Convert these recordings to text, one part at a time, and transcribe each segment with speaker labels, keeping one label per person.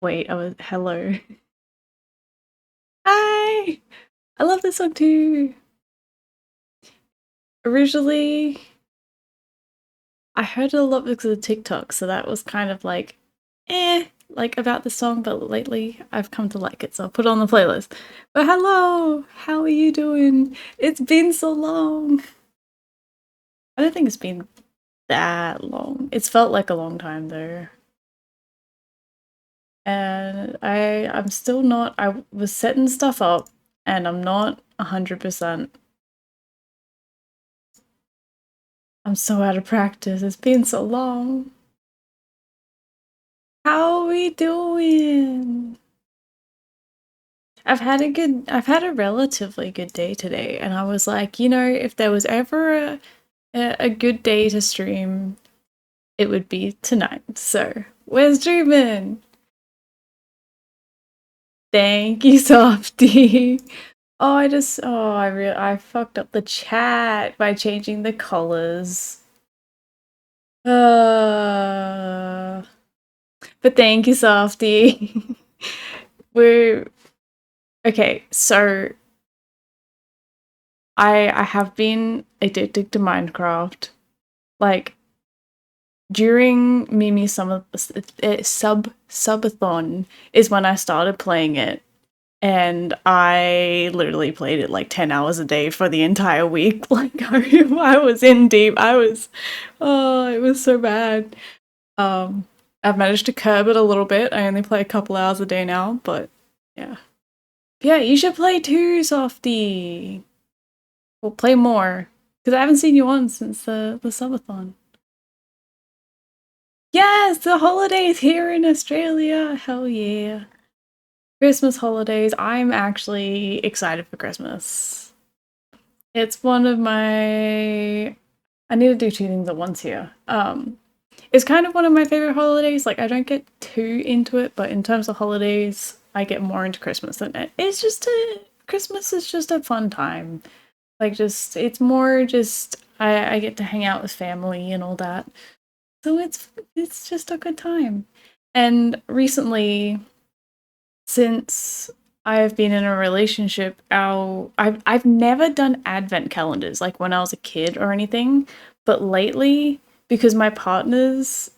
Speaker 1: Wait, hello. Hi! I love this song too. Originally, I heard it a lot because of TikTok, so that was kind of like, like about the song, but lately I've come to like it, so I'll put it on the playlist. But hello! How are you doing? It's been so long. I don't think it's been that long. It's felt like a long time though. And I'm still not, I was setting stuff up and I'm not 100%. I'm so out of practice. It's been so long. How are we doing? I've had a relatively good day today, and I was like, if there was ever a good day to stream, it would be tonight. So we're streaming. Thank you, Softy. I fucked up the chat by changing the colors. Uh, but thank you, Softy. We're okay, so I have been addicted to Minecraft. Like during Mimi Summer Subathon is when I started playing it, and I literally played it like 10 hours a day for the entire week. Like I was in deep. Oh, it was so bad. Um, I've managed to curb it a little bit. I only play a couple hours a day now, but yeah. Yeah, you should play too, Softy. We'll play more. Because I haven't seen you on since the subathon. Yes, the holidays here in Australia. Hell yeah. Christmas holidays. I'm actually excited for Christmas. It's one of my I need to do two things at once here. It's kind of one of my favorite holidays. Like I don't get too into it, but in terms of holidays, I get more into Christmas than it. Christmas is just a fun time. Like just it's more just I get to hang out with family and all that. So it's just a good time. And recently, since I've been in a relationship, I've never done advent calendars like when I was a kid or anything, but lately because my partner's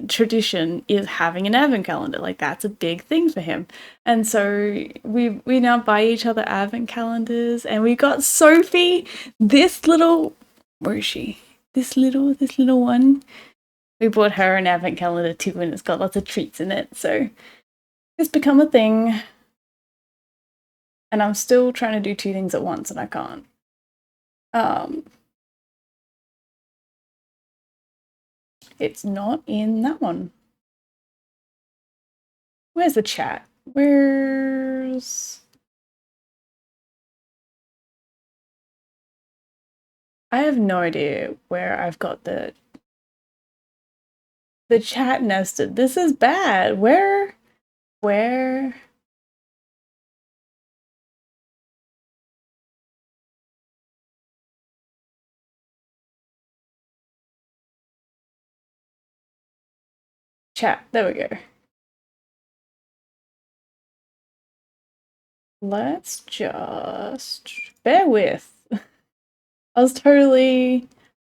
Speaker 1: tradition is having an advent calendar, like that's a big thing for him. And so we now buy each other advent calendars, and we got Sophie this little where is she? This little one. We bought her an advent calendar too, and it's got lots of treats in it. So it's become a thing, and I'm still trying to do two things at once, and I can't. Um, it's not in that one. Where's the chat? Where's I have no idea where I've got the chat nested. This is bad. Where chat? There we go. Let's just bear with.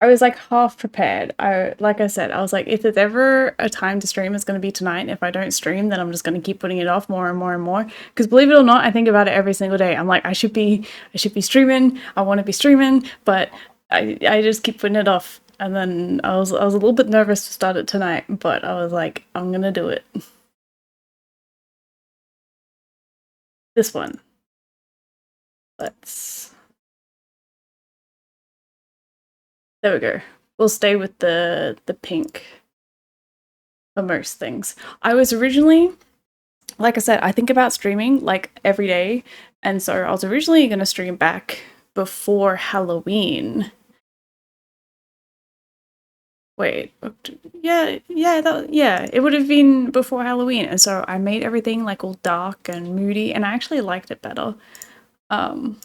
Speaker 1: I was like half prepared. Like I said, I was like, if there's ever a time to stream, it's going to be tonight. If I don't stream, then I'm just going to keep putting it off more and more and more. Because believe it or not, I think about it every single day. I'm like, I should be streaming. I want to be streaming, but I just keep putting it off. And then I was a little bit nervous to start it tonight, but I was like, I'm gonna do it. This one. Let's. There we go. We'll stay with the pink for most things. I was originally, like I said, I think about streaming like every day, and so I was originally gonna stream back before Halloween. Wait, yeah, it would have been before Halloween, and so I made everything like all dark and moody, and I actually liked it better um,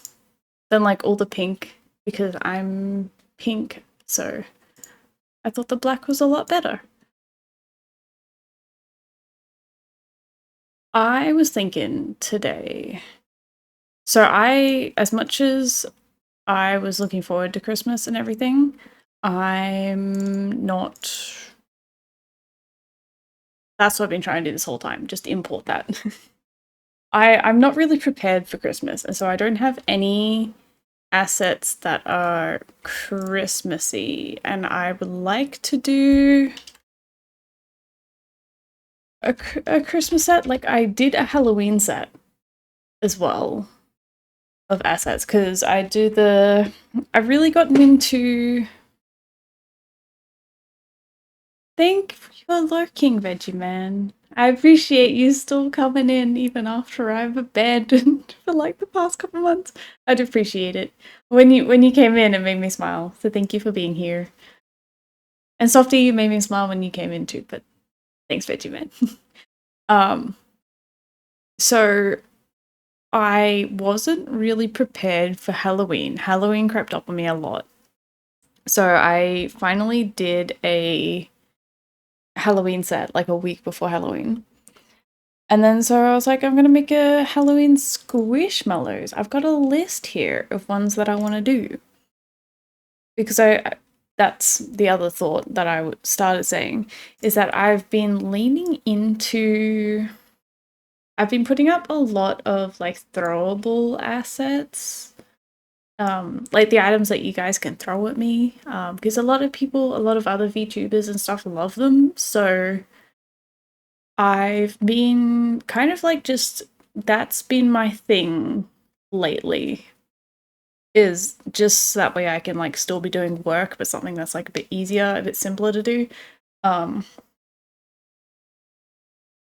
Speaker 1: than like all the pink because I'm pink, so I thought the black was a lot better. I was thinking today. So as much as I was looking forward to Christmas and everything, I'm not. That's what I've been trying to do this whole time, just import that. I'm not really prepared for Christmas, and so I don't have any assets that are Christmassy, and I would like to do a Christmas set. Like I did a Halloween set as well of assets because I've really gotten into. Thank you for lurking, Veggie Man. I appreciate you still coming in even after I've abandoned for like the past couple months. I'd appreciate it. When you came in, it made me smile. So thank you for being here. And Softy, you made me smile when you came in too, but thanks, Veggie Man. um, so I wasn't really prepared for Halloween. Halloween crept up on me a lot. So I finally did a Halloween set like a week before Halloween. And then so I was like, I'm gonna make a Halloween squishmallows. I've got a list here of ones that I want to do. Because that's the other thought that I started saying, is that I've been leaning into. I've been putting up a lot of like throwable assets, like the items that you guys can throw at me, because a lot of other VTubers and stuff love them. So I've been kind of like just that's been my thing lately. Is just that way I can like still be doing work, but something that's like a bit easier, a bit simpler to do. Um,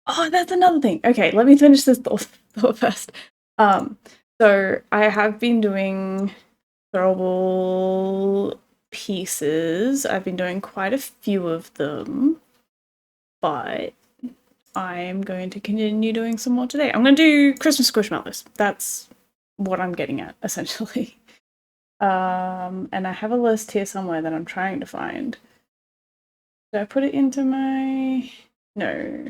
Speaker 1: oh, that's another thing. Okay, let me finish this thought first. Um, so I have been doing throwable pieces. I've been doing quite a few of them, but I'm going to continue doing some more today. I'm going to do Christmas squishmallows. That's what I'm getting at, essentially. And I have a list here somewhere that I'm trying to find. Did I put it into my... No.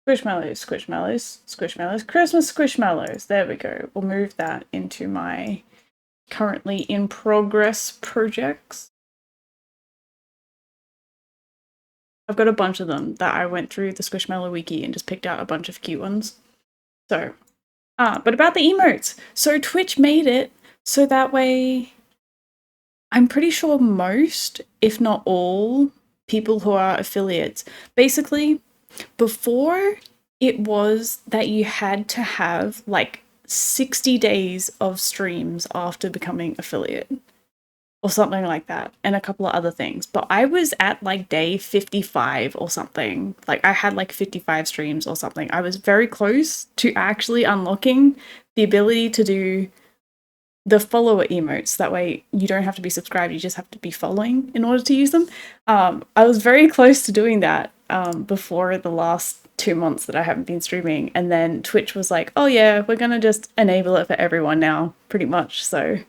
Speaker 1: Squishmallows, squishmallows, squishmallows. Christmas squishmallows. There we go. We'll move that into my currently in progress projects. I've got a bunch of them that I went through the Squishmallow wiki and just picked out a bunch of cute ones. So, but about the emotes. So Twitch made it so that way I'm pretty sure most, if not all, people who are affiliates, basically, before it was that you had to have like 60 days of streams after becoming affiliate or something like that, and a couple of other things. But I was at like day 55 or something. Like I had like 55 streams or something. I was very close to actually unlocking the ability to do the follower emotes. That way you don't have to be subscribed, you just have to be following in order to use them. I was very close to doing that before the last 2 months that I haven't been streaming, and then Twitch was like, oh yeah, we're gonna just enable it for everyone now, pretty much. So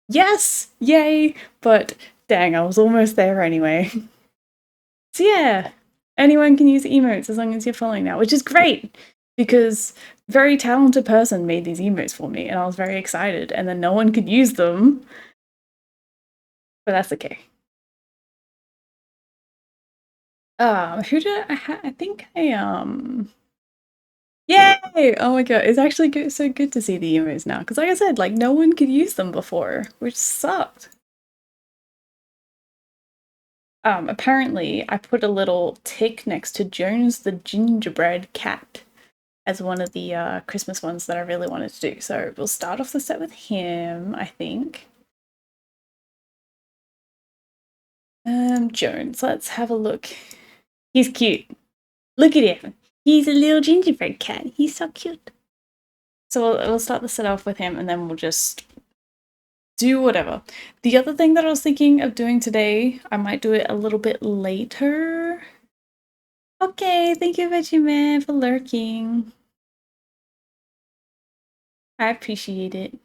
Speaker 1: yes, yay, but dang, I was almost there anyway. So yeah, anyone can use emotes as long as you're following now, which is great because very talented person made these emotes for me and I was very excited, and then no one could use them, but that's okay. Who did I think yay! Oh my god, it's actually good, so good to see the emotes now because like I said, like no one could use them before, which sucked. Apparently I put a little tick next to Jones the gingerbread cat as one of the Christmas ones that I really wanted to do. So we'll start off the set with him, I think. Jones, let's have a look. He's cute. Look at him. He's a little gingerbread cat. He's so cute. So we'll start the set off with him and then we'll just do whatever. The other thing that I was thinking of doing today, I might do it a little bit later. Okay, thank you, Veggie Man, for lurking. I appreciate it.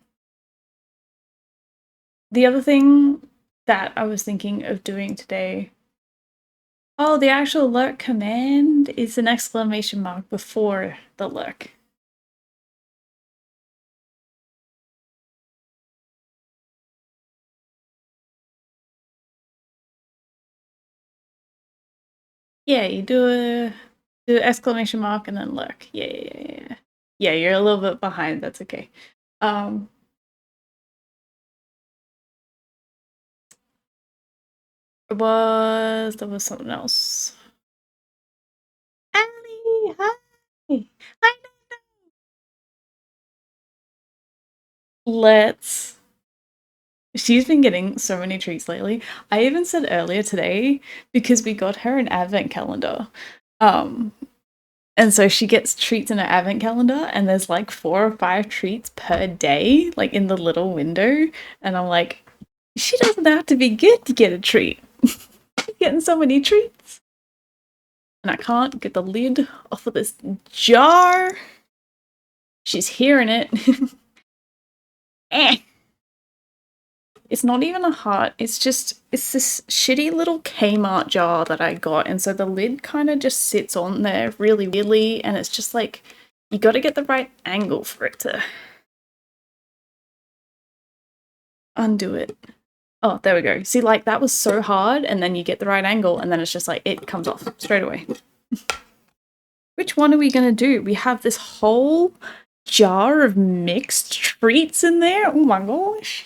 Speaker 1: The other thing that I was thinking of doing today Oh, the actual lurk command is an exclamation mark before the lurk. Yeah, you do exclamation mark and then lurk. Yeah. Yeah, you're a little bit behind. That's okay. Um, there was something else. Allie, hi. Hi. Let's. She's been getting so many treats lately. I even said earlier today because we got her an advent calendar. Um, and so she gets treats in her advent calendar, and there's like 4 or 5 treats per day, like in the little window. And I'm like, she doesn't have to be good to get a treat. She's getting so many treats. And I can't get the lid off of this jar. She's hearing it. Eh. It's not even a heart. It's this shitty little Kmart jar that I got, and so the lid kind of just sits on there really weirdly, and it's just like you got to get the right angle for it to undo it. Oh, there we go. See, like that was so hard, and then you get the right angle, and then it's just like it comes off straight away. Which one are we gonna do? We have this whole jar of mixed treats in there. Oh my gosh.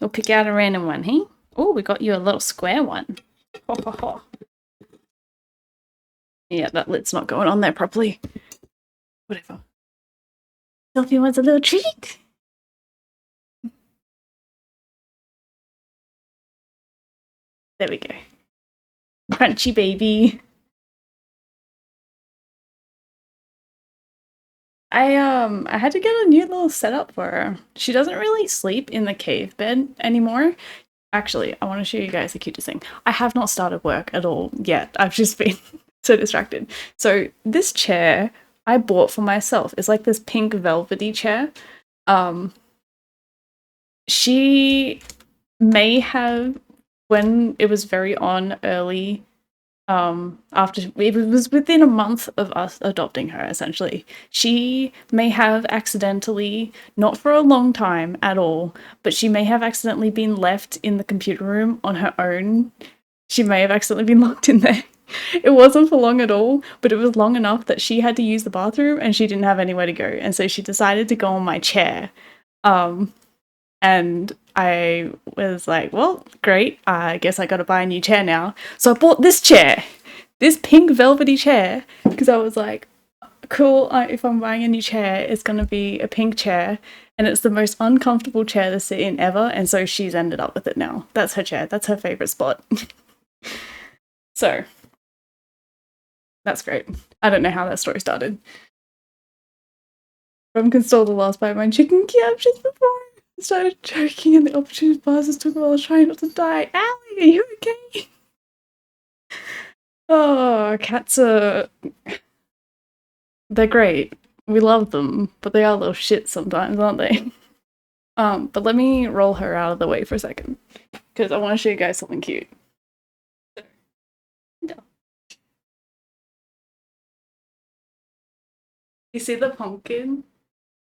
Speaker 1: We'll pick out a random one, hey? Oh, we got you a little square one. Ho, ho, ho. Yeah, that lid's not going on there properly. Whatever. Sophie wants a little treat. There we go. Crunchy baby. I had to get a new little setup for her. She doesn't really sleep in the cave bed anymore. Actually, I want to show you guys the cutest thing. I have not started work at all yet. I've just been so distracted. So this chair I bought for myself. It's like this pink velvety chair. Um, she may have, when it was very on early, after it was within a month of us adopting her, essentially, she may have accidentally, not for a long time at all, but she may have accidentally been left in the computer room on her own. She may have accidentally been locked in there. It wasn't for long at all, but it was long enough that she had to use the bathroom and she didn't have anywhere to go, and so she decided to go on my chair. And I was like, well, great. I guess I gotta buy a new chair now. So I bought this chair, this pink velvety chair, because I was like, cool, if I'm buying a new chair, it's gonna be a pink chair. And it's the most uncomfortable chair to sit in ever. And so she's ended up with it now. That's her chair. That's her favorite spot. So that's great. I don't know how that story started. From can stole the last bite of my chicken cube just before I started choking and the opportunity pauses took while I was trying not to die. Allie, are you okay? Oh, cats are... they're great. We love them, but they are little shit sometimes, aren't they? But let me roll her out of the way for a second, because I want to show you guys something cute. No. You see the pumpkin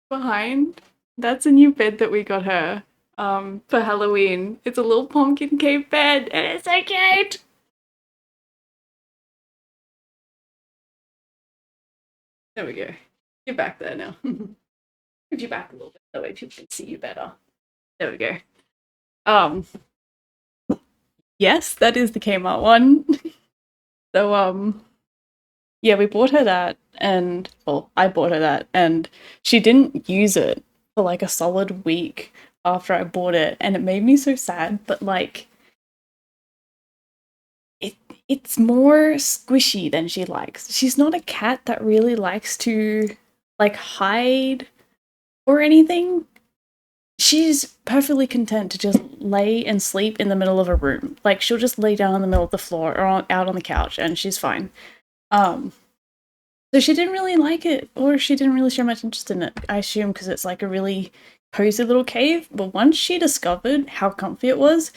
Speaker 1: behind? That's a new bed that we got her for Halloween. It's a little pumpkin cave bed, and it's so cute! There we go. You're back there now. Move you back a little bit, that way people can see you better. There we go. Um, yes, that is the Kmart one. So, yeah, we bought her that, and, well, I bought her that, and she didn't use it for like a solid week after I bought it, and it made me so sad, but like, it's more squishy than she likes. She's not a cat that really likes to, like, hide or anything. She's perfectly content to just lay and sleep in the middle of a room. Like, she'll just lay down in the middle of the floor or out on the couch, and she's fine. So she didn't really like it, or she didn't really show much interest in it. I assume because it's like a really cozy little cave. But once she discovered how comfy it was,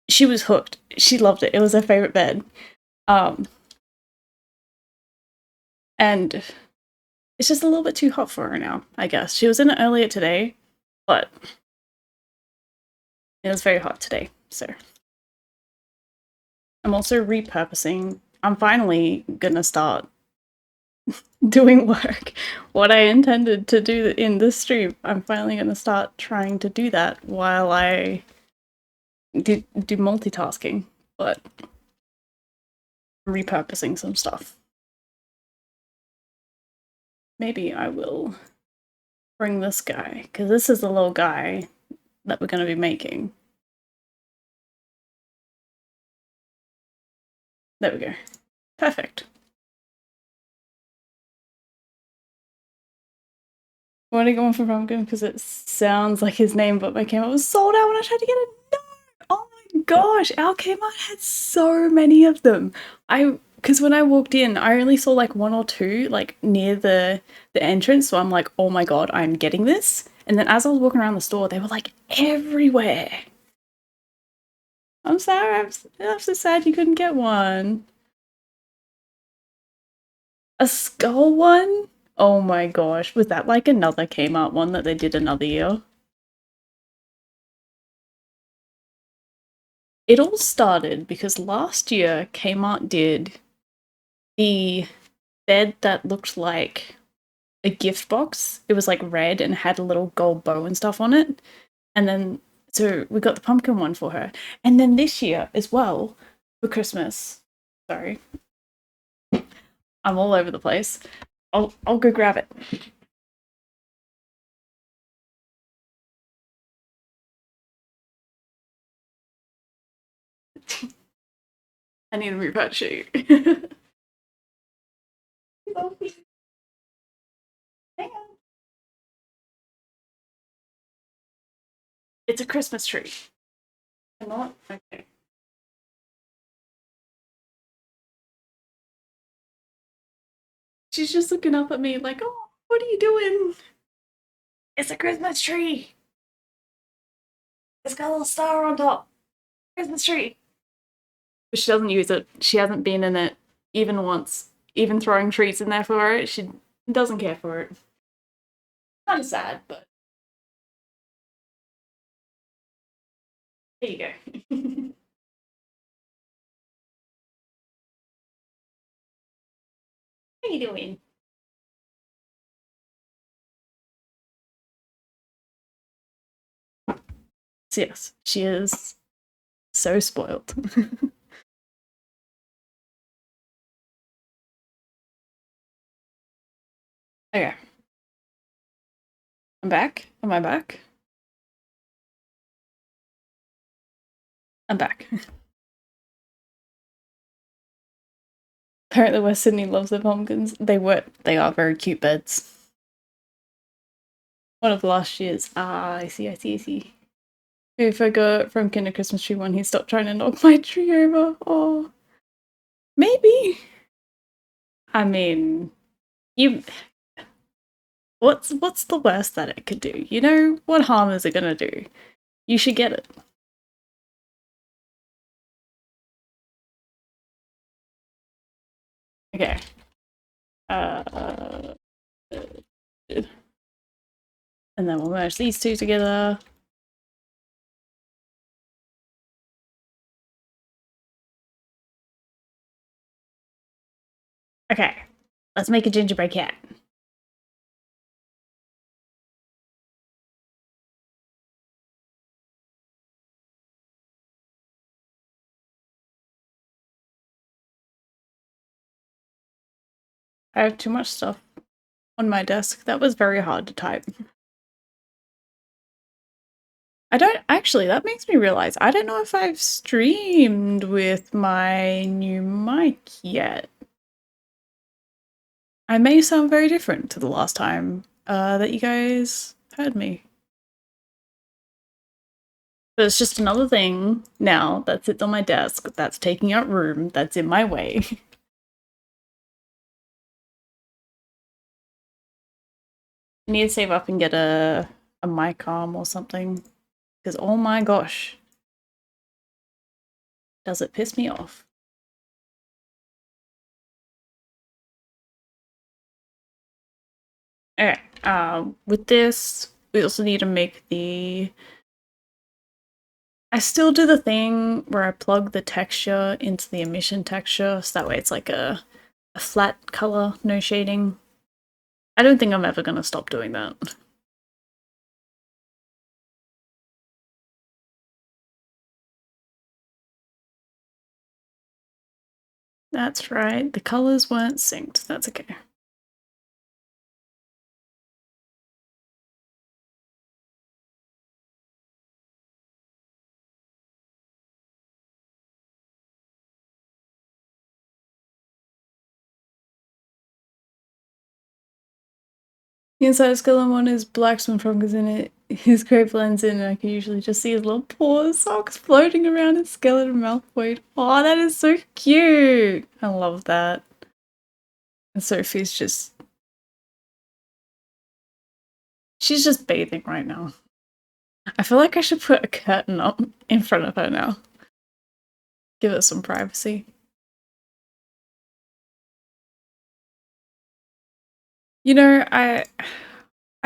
Speaker 1: she was hooked. She loved it. It was her favorite bed. Um, and it's just a little bit too hot for her now, I guess. She was in it earlier today, but it was very hot today, so. I'm also repurposing. I'm finally gonna start doing work. What I intended to do in this stream, I'm finally gonna start trying to do that while I do multitasking, but I'm repurposing some stuff. Maybe I will bring this guy, because this is the little guy that we're going to be making. There we go. Perfect. Why did I go on for pumpkin? Because it sounds like his name, but my Kmart was sold out when I tried to get it. No! Oh my gosh, our Kmart had so many of them. Because when I walked in, I only saw like one or two like near the entrance, so I'm like, oh my god, I'm getting this. And then as I was walking around the store, they were like everywhere. I'm sorry, I'm so sad you couldn't get one. A skull one? Oh my gosh, was that like another Kmart one that they did another year? It all started because last year Kmart did the bed that looked like a gift box. It was like red and had a little gold bow and stuff on it. And then, so we got the pumpkin one for her. And then this year as well, for Christmas, sorry, I'm all over the place. I'll go grab it. I need a repatch sheet. Hang on. It's a Christmas tree. Not? Okay. She's just looking up at me like, oh, what are you doing? It's a Christmas tree. It's got a little star on top. Christmas tree. But she doesn't use it. She hasn't been in it even once. Even throwing treats in there for her, she doesn't care for it. Kind of sad, but there you go. How you doing? So yes, she is so spoiled. Okay. I'm back. Am I back? I'm back. Apparently West Sydney loves their pumpkins. They are very cute beds. One of last year's. Ah, I see, I see, I see. If I got from Kinder Christmas Tree one, he stopped trying to knock my tree over. Oh. Maybe. I mean, you what's the worst that it could do? You know, what harm is it gonna do? You should get it. Okay. Uh, and then we'll merge these two together. Okay. Let's make a gingerbread cat. I have too much stuff on my desk. That was very hard to type. I don't actually, that makes me realize I don't know if I've streamed with my new mic yet. I may sound very different to the last time that you guys heard me. But it's just another thing now that sits on my desk that's taking up room that's in my way. I need to save up and get a mic arm or something. Because oh my gosh. does it piss me off. Okay, with this, we also need to make the... I still do the thing where I plug the texture into the emission texture, so that way it's like a flat color, no shading. I don't think I'm ever going to stop doing that. That's right, the colors weren't synced, that's okay. The inside skeleton one is blacksmith focus in it. His grape blends in, and I can usually just see his little paw socks floating around his skeleton mouth void. Oh, that is so cute! I love that. And Sophie's just... she's just bathing right now. I feel like I should put a curtain up in front of her now. Give her some privacy. You know, I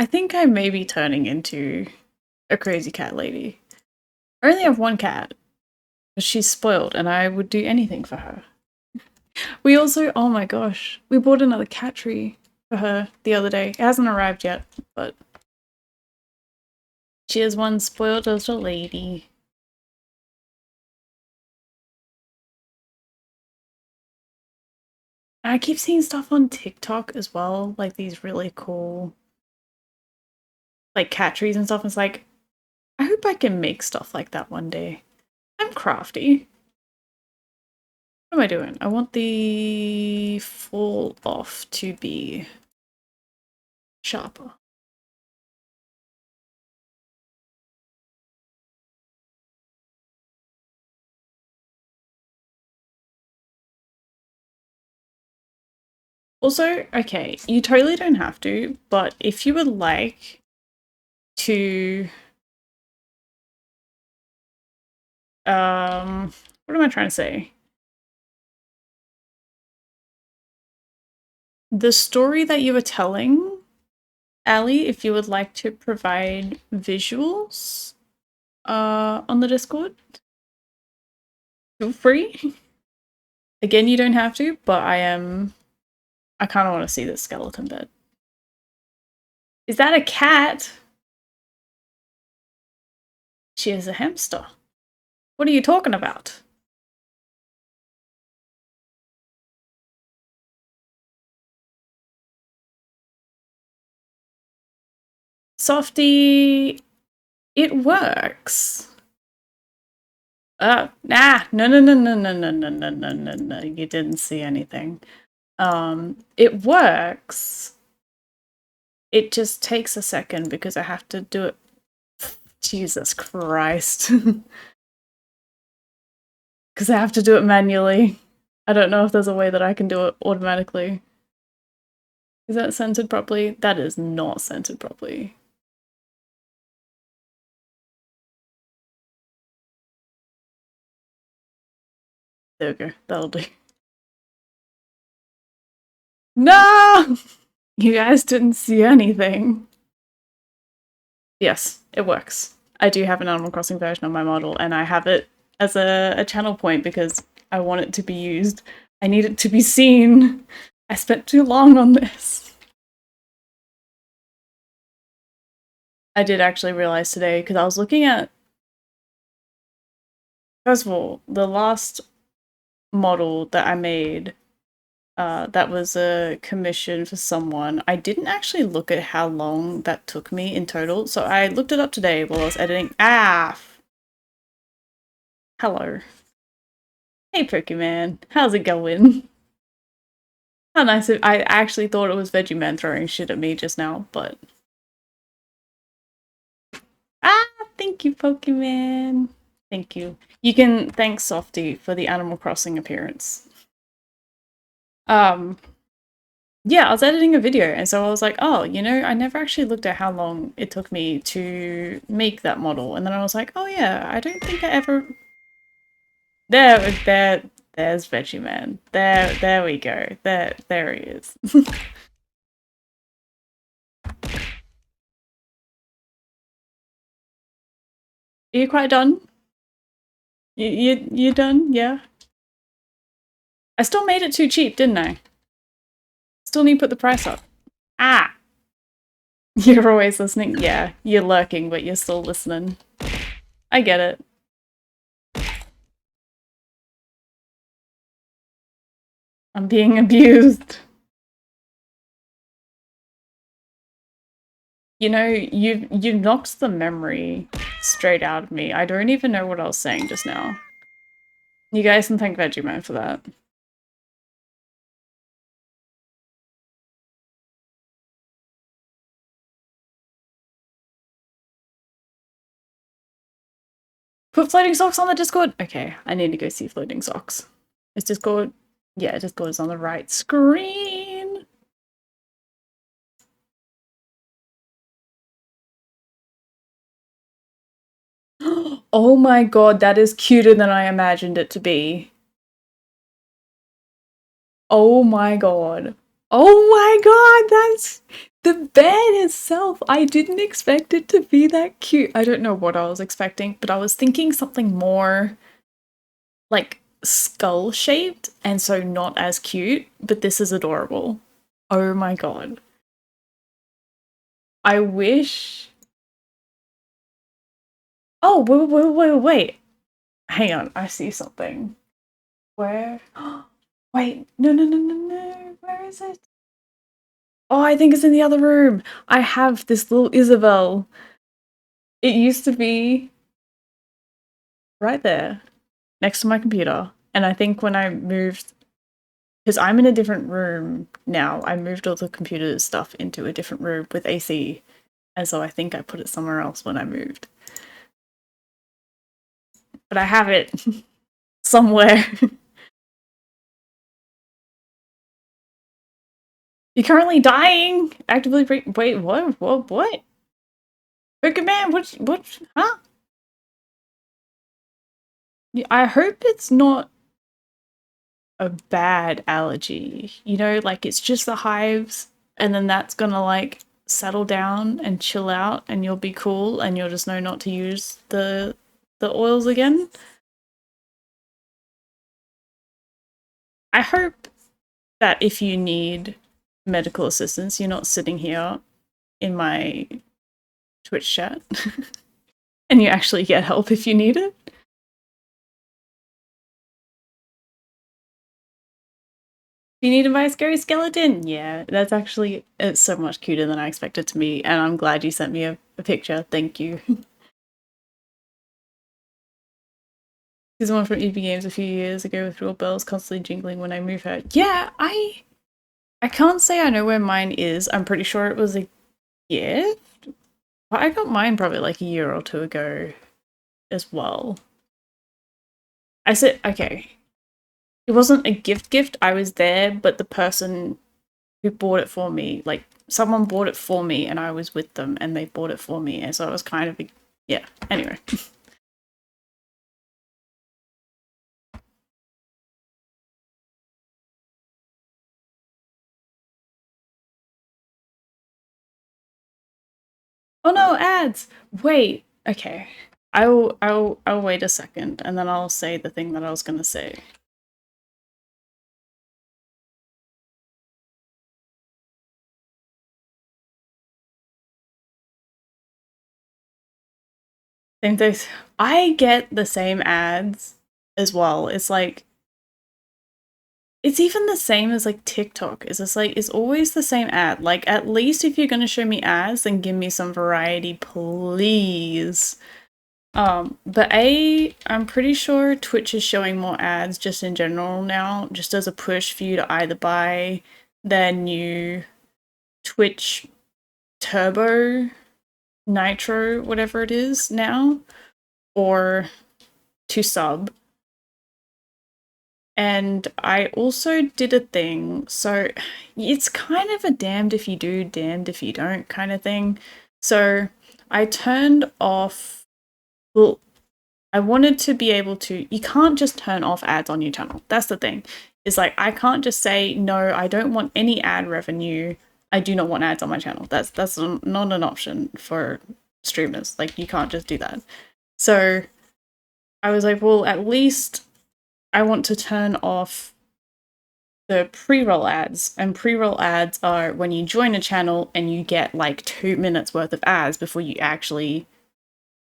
Speaker 1: think I may be turning into a crazy cat lady. I only have one cat, but she's spoiled and I would do anything for her. We also, oh my gosh, we bought another cat tree for her the other day. It hasn't arrived yet, but she is one spoiled little lady. And I keep seeing stuff on TikTok as well, like these really cool, like cat trees and stuff. It's like, I hope I can make stuff like that one day. I'm crafty. What am I doing? I want the fall off to be sharper. Also, okay, you totally don't have to, but if you would like to what am I trying to say? The story that you were telling, Ali, if you would like to provide visuals on the Discord, feel free. Again, you don't have to, but I kind of want to see this skeleton bed. Is that a cat? She is a hamster. What are you talking about? Softy, it works. No, no, no, no, no, no, no, no, no, no, no. You didn't see anything. It works. It just takes a second because I have to do it. Jesus Christ. Because I have to do it manually. I don't know if there's a way that I can do it automatically. Is that centered properly? That is not centered properly. There we go. That'll do. No! You guys didn't see anything. Yes, it works. I do have an Animal Crossing version of my model, and I have it as a channel point because I want it to be used. I need it to be seen. I spent too long on this. I did actually realize today, because I was looking at... First of all, the last model that I made, that was a commission for someone. I didn't actually look at how long that took me in total, so I looked it up today while I was editing. Hello. Hey Pokemon, how's it going? How nice I actually thought it was Veggie Man throwing shit at me just now, but... Thank you, Pokemon. Thank you. You can thank Softy for the Animal Crossing appearance. Yeah, I was editing a video, and so I was like, oh, you know, I never actually looked at how long it took me to make that model. And then I was like, oh yeah, I don't think I ever... There's Veggie Man. There we go. There he is. Are you quite done? You done? Yeah. I still made it too cheap, didn't I? Still need to put the price up. Ah! You're always listening. Yeah, you're lurking, but you're still listening. I get it. I'm being abused. You know, you've knocked the memory straight out of me. I don't even know what I was saying just now. You guys can thank Vegemite for that. Put floating socks on the Discord? Okay, I need to go see floating socks. Is Discord? Yeah, Discord is on the right screen. Oh my god, that is cuter than I imagined it to be. Oh my god. Oh my god, that's the bed itself. I didn't expect it to be that cute. I don't know what I was expecting, but I was thinking something more like skull shaped and so not as cute, but this is adorable. Oh my god. I wish. Oh, wait. Hang on, I see something. Where? Wait, no. Where is it? Oh, I think it's in the other room. I have this little Isabel. It used to be right there, next to my computer. And I think when I moved, because I'm in a different room now, I moved all the computer stuff into a different room with AC. And so I think I put it somewhere else when I moved. But I have it somewhere. You're currently dying. Actively wait, what? Pokemon, what? Huh? I hope it's not a bad allergy. You know, like it's just the hives, and then that's gonna like settle down and chill out, and you'll be cool, and you'll just know not to use the oils again. I hope that if you need medical assistance, you're not sitting here in my Twitch chat and you actually get help if you need it. You need to buy a scary skeleton? Yeah, that's actually, it's so much cuter than I expected to be, and I'm glad you sent me a picture. Thank you. Here's one from EB Games a few years ago with real bells constantly jingling when I move her. Yeah, I can't say I know where mine is. I'm pretty sure it was a gift. I got mine probably like a year or two ago as well. I said, okay, it wasn't a gift, I was there, but the person who bought it for me, like someone bought it for me and I was with them and they bought it for me, and so it was kind of a, yeah, anyway. Oh no, ads! Wait, okay. I'll wait a second and then I'll say the thing that I was gonna say. Same thing. I get the same ads as well. It's like, it's even the same as like TikTok. It's just like, it's always the same ad. Like, at least if you're gonna show me ads, then give me some variety, please. But I'm pretty sure Twitch is showing more ads just in general now, just as a push for you to either buy their new Twitch Turbo, Nitro, whatever it is now, or to sub. And I also did a thing, so it's kind of a damned if you do, damned if you don't kind of thing. So I turned off, well, I wanted to be able to, you can't just turn off ads on your channel. That's the thing. It's like, I can't just say, no, I don't want any ad revenue. I do not want ads on my channel. That's not an option for streamers. Like, you can't just do that. So I was like, well, at least I want to turn off the pre-roll ads. And pre-roll ads are when you join a channel and you get like 2 minutes worth of ads before you actually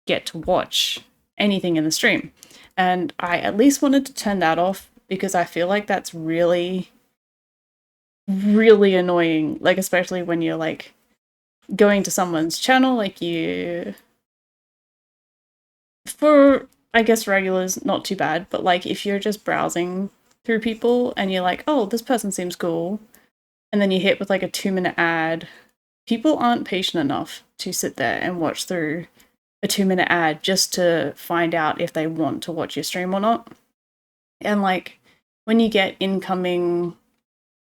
Speaker 1: get to watch anything in the stream. And I at least wanted to turn that off because I feel like that's really, really annoying. Like, especially when you're like going to someone's channel, like for, I guess, regulars, not too bad, but like if you're just browsing through people and you're like, oh, this person seems cool, and then you hit with like a 2-minute ad, people aren't patient enough to sit there and watch through a 2-minute ad just to find out if they want to watch your stream or not. And like when you get incoming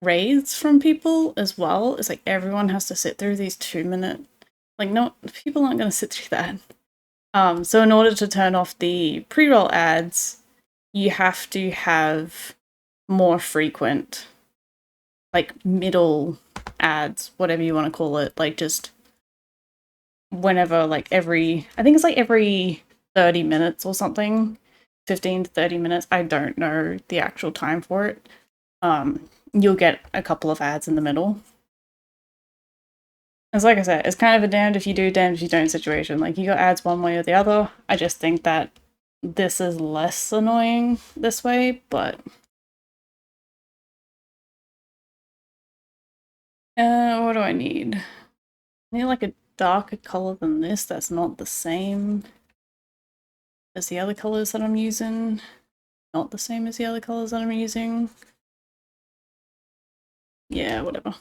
Speaker 1: raids from people as well, it's like everyone has to sit through these 2-minute, like, no, people aren't going to sit through that. So in order to turn off the pre-roll ads, you have to have more frequent, like middle ads, whatever you want to call it, like just whenever, like every, I think it's like every 30 minutes or something, 15 to 30 minutes. I don't know the actual time for it. You'll get a couple of ads in the middle. It's like I said, it's kind of a damned if you do, damned if you don't situation. Like, you got ads one way or the other. I just think that this is less annoying this way, but what do I need? I need like a darker color than this that's not the same as the other colors that I'm using. Not the same as the other colors that I'm using. Yeah, whatever.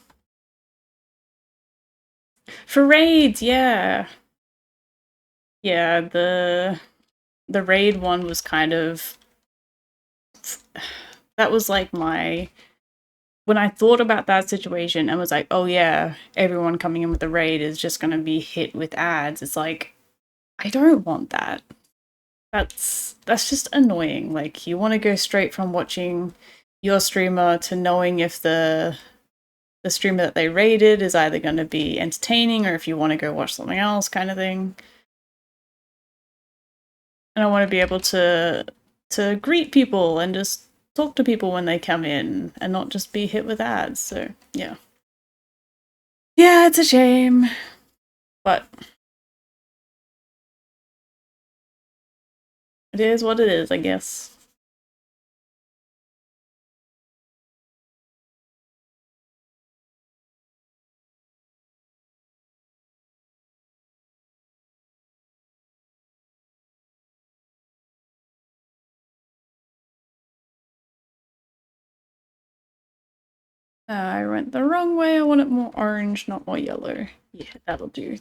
Speaker 1: For raids, yeah. Yeah, the raid one was kind of, that was like my, when I thought about that situation and was like, oh yeah, everyone coming in with the raid is just gonna be hit with ads, it's like, I don't want that. That's just annoying. Like, you want to go straight from watching your streamer to knowing if the streamer that they raided is either going to be entertaining or if you want to go watch something else, kind of thing. And I want to be able to greet people and just talk to people when they come in and not just be hit with ads. So yeah, it's a shame, but it is what it is, I guess. I went the wrong way. I want it more orange, not more yellow. Yeah, that'll do.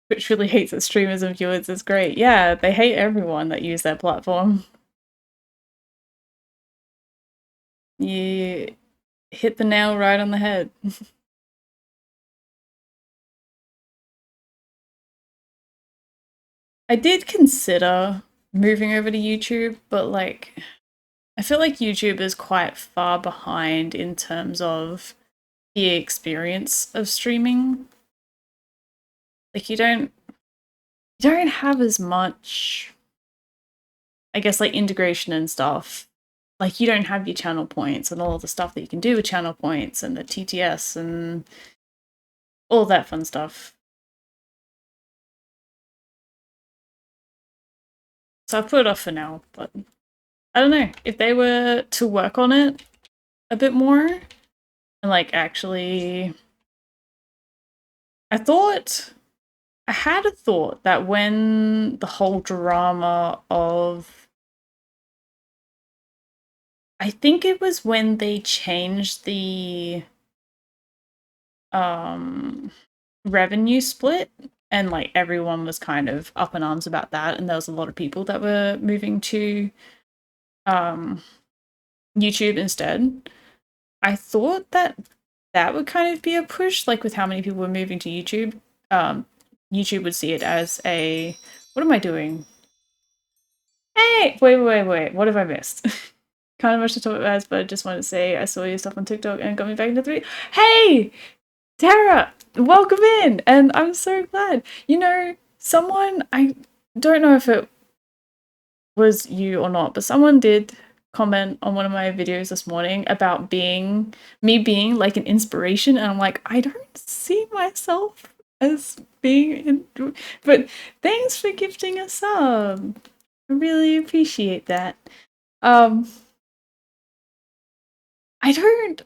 Speaker 1: Which really hates its streamers and viewers is great. Yeah, they hate everyone that use their platform. You hit the nail right on the head. I did consider moving over to YouTube, but like, I feel like YouTube is quite far behind in terms of the experience of streaming. Like, you don't have as much, I guess, like integration and stuff. Like, you don't have your channel points and all the stuff that you can do with channel points and the TTS and all that fun stuff. So I've put it off for now, but I don't know. If they were to work on it a bit more and like actually, I had a thought that when the whole drama of, I think it was when they changed the revenue split and like everyone was kind of up in arms about that, and there was a lot of people that were moving to YouTube instead. I thought that that would kind of be a push, like with how many people were moving to YouTube. YouTube would see it as a What am I doing? Hey! Wait. What have I missed? Kind of much to talk about, but I just wanted to say I saw your stuff on TikTok and it got me back into 3D. Hey! Tara! Welcome in! And I'm so glad. You know, someone, I don't know if it was you or not, but someone did comment on one of my videos this morning about me being like an inspiration, and I'm like, I don't see myself as being but thanks for gifting a sub. I really appreciate that. Um I don't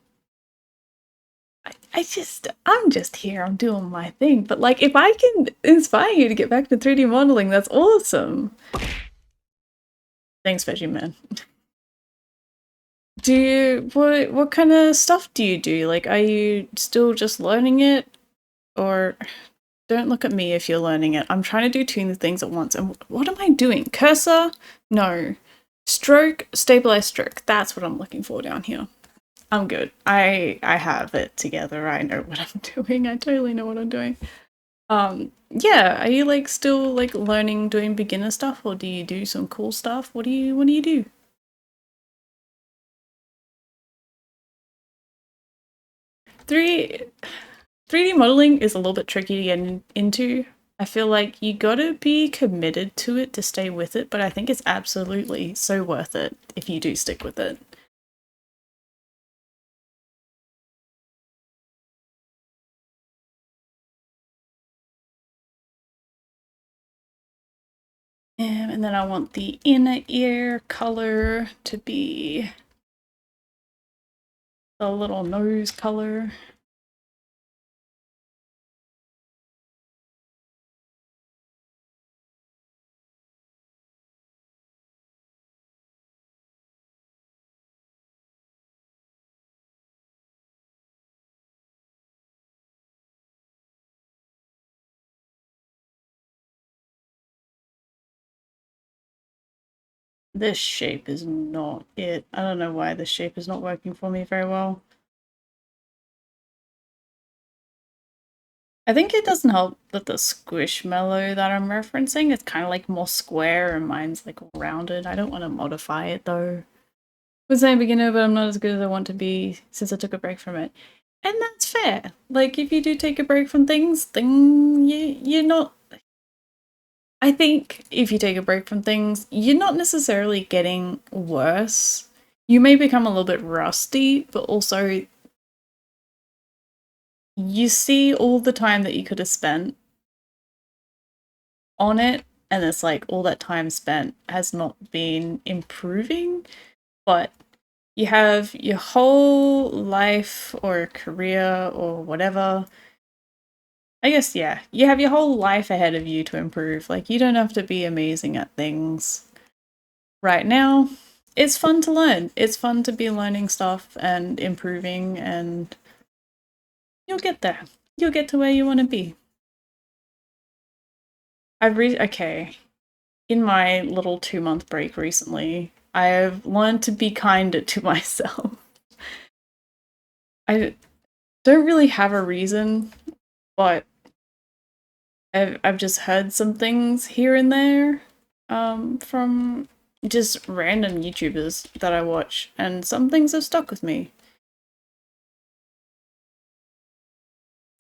Speaker 1: I'm just here, I'm doing my thing. But like if I can inspire you to get back to 3D modeling, that's awesome. Thanks, Veggie Man. Do you what kind of stuff do you do? Like, are you still just learning it, or don't look at me if you're learning it? I'm trying to do two things at once, and what am I doing? Cursor? No. Stroke, stabilize stroke. That's what I'm looking for down here. I'm good. I have it together. I know what I'm doing. I totally know what I'm doing. Yeah. Are you like still like learning doing beginner stuff, or do you do some cool stuff? What do you do? 3 3D modeling is a little bit tricky to get into. I feel like you gotta be committed to it to stay with it, but I think it's absolutely so worth it if you do stick with it. And then I want the inner ear color to be the little nose color. This shape is not it. I don't know why this shape is not working for me very well. I think it doesn't help that the squishmallow that I'm referencing is kind of like more square and mine's like rounded. I don't want to modify it though. Was saying beginner, but I'm not as good as I want to be since I took a break from it. And that's fair. Like if you do take a break from things, then you're not. I think if you take a break from things, you're not necessarily getting worse. You may become a little bit rusty, but also you see all the time that you could have spent on it, and it's like all that time spent has not been improving, but you have your whole life or career or whatever. I guess, yeah, you have your whole life ahead of you to improve. Like, you don't have to be amazing at things right now. It's fun to learn. It's fun to be learning stuff and improving, and you'll get there. You'll get to where you want to be. Okay, in my little 2-month break recently, I've learned to be kinder to myself. I don't really have a reason, but I've just heard some things here and there from just random YouTubers that I watch, and some things have stuck with me.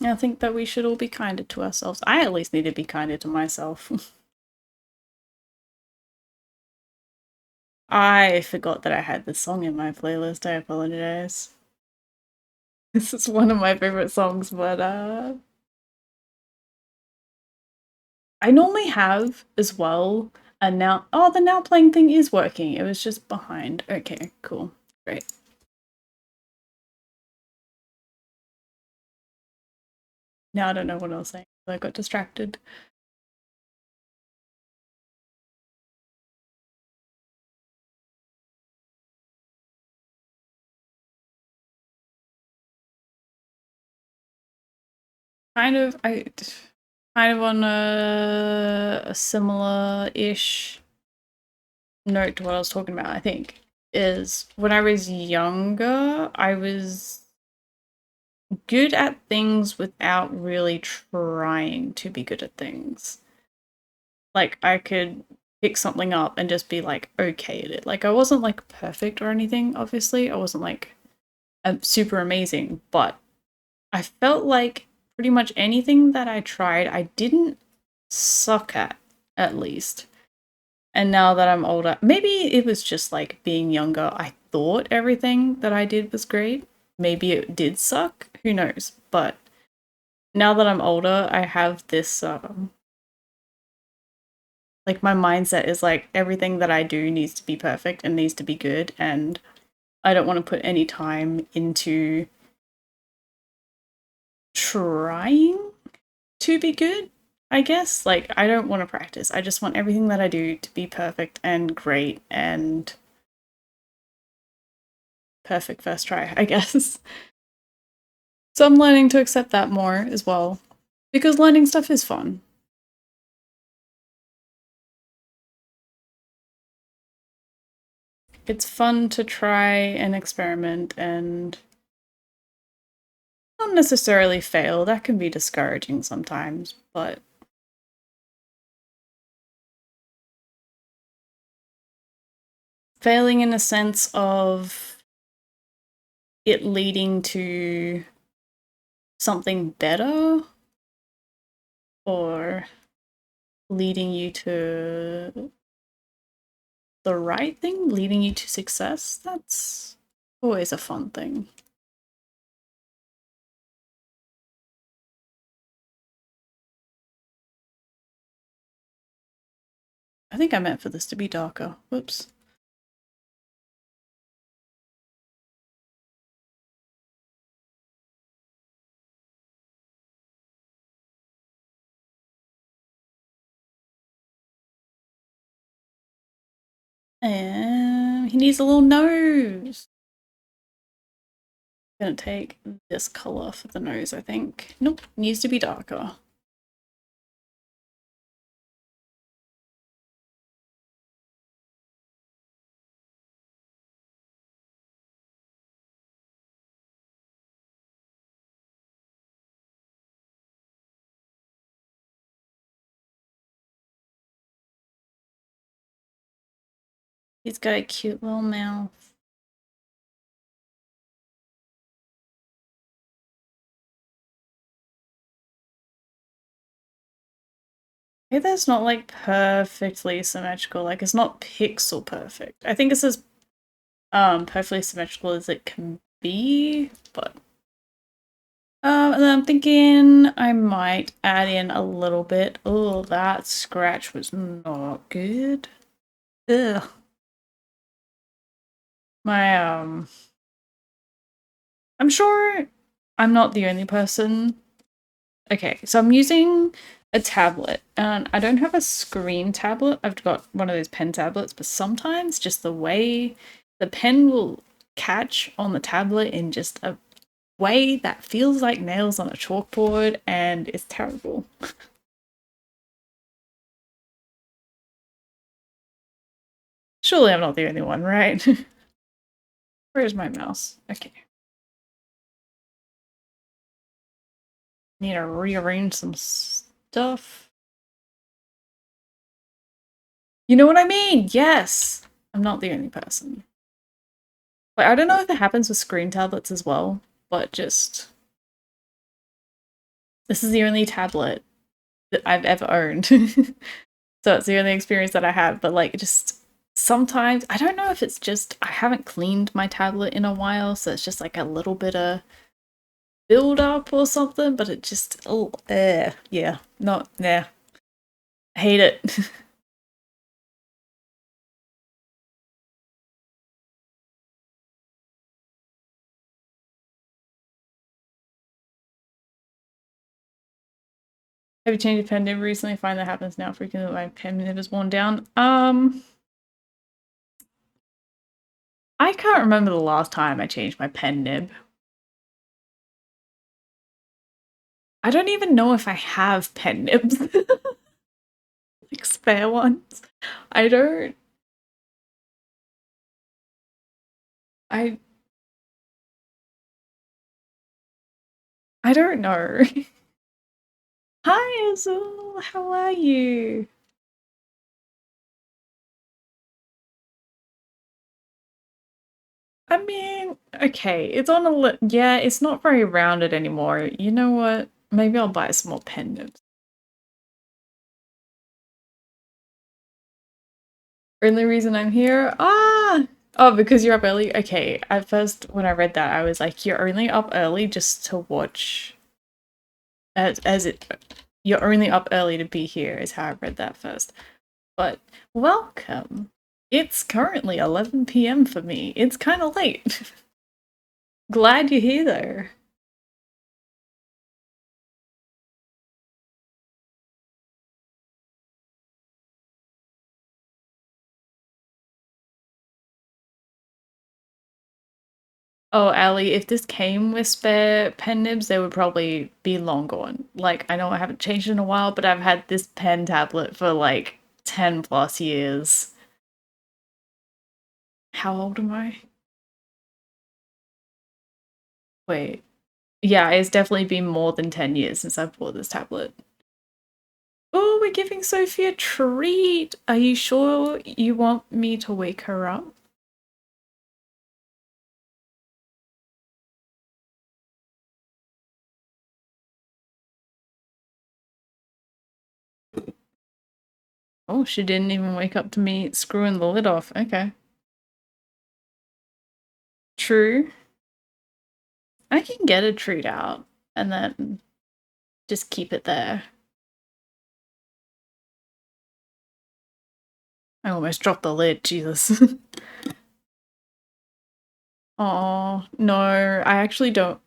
Speaker 1: I think that we should all be kinder to ourselves. I at least need to be kinder to myself. I forgot that I had this song in my playlist. I apologize. This is one of my favorite songs, but I normally have as well. And now, oh, the now playing thing is working. It was just behind. Okay, cool. Great. Now I don't know what I was saying. I got distracted. Kind of, kind of on a similar-ish note to what I was talking about, I think, is when I was younger, I was good at things without really trying to be good at things. Like I could pick something up and just be like okay at it. Like I wasn't like perfect or anything, obviously. I wasn't like super amazing, but I felt like pretty much anything that I tried, I didn't suck at least. And now that I'm older, maybe it was just like being younger. I thought everything that I did was great. Maybe it did suck. Who knows? But now that I'm older, I have this like my mindset is like everything that I do needs to be perfect and needs to be good, and I don't want to put any time into trying to be good, I guess. Like I don't want to practice. I just want everything that I do to be perfect and great and perfect first try, I guess. So I'm learning to accept that more as well because learning stuff is fun. It's fun to try and experiment and not necessarily fail. That can be discouraging sometimes, but failing in the sense of it leading to something better or leading you to the right thing, leading you to success. That's always a fun thing. I think I meant for this to be darker. Whoops. And he needs a little nose. I'm gonna take this color for the nose, I think. Nope, needs to be darker. He's got a cute little mouth. That's not like perfectly symmetrical. Like it's not pixel perfect. I think it's as perfectly symmetrical as it can be, but and then I'm thinking I might add in a little bit. Oh, that scratch was not good. Ugh. My I'm sure I'm not the only person. Okay, so I'm using a tablet and I don't have a screen tablet. I've got one of those pen tablets, but sometimes just the way the pen will catch on the tablet in just a way that feels like nails on a chalkboard and it's terrible. Surely I'm not the only one, right? Where's my mouse? Okay. Need to rearrange some stuff. You know what I mean? Yes! I'm not the only person. Like, I don't know if it happens with screen tablets as well, but just... This is the only tablet that I've ever owned. So it's the only experience that I have, but like, just... Sometimes, I don't know if it's just... I haven't cleaned my tablet in a while, so it's just like a little bit of build up or something, but it just... Oh, yeah. Not... Yeah. I hate it. Have you changed your pen nib recently? I find that happens now frequently. My pen nib is worn down. I can't remember the last time I changed my pen nib. I don't even know if I have pen nibs. Like spare ones. I don't I I don't know. Hi Azul, how are you? I mean, okay, it's on a yeah, it's not very rounded anymore. You know what? Maybe I'll buy some more pen nibs. Only reason I'm here? Oh, because you're up early? Okay, at first when I read that, I was like, you're only up early just to watch as it you're only up early to be here is how I read that first. But welcome. It's currently 11 p.m. for me. It's kind of late. Glad you're here though. Oh, Ali, if this came with spare pen nibs, they would probably be long gone. Like, I know I haven't changed in a while, but I've had this pen tablet for like 10 plus years. How old am I? Wait. Yeah, it's definitely been more than 10 years since I've bought this tablet. Oh, we're giving Sophie a treat. Are you sure you want me to wake her up? Oh, she didn't even wake up to me screwing the lid off. Okay. True. I can get a treat out and then just keep it there. I almost dropped the lid, Jesus. Oh, no, I actually don't.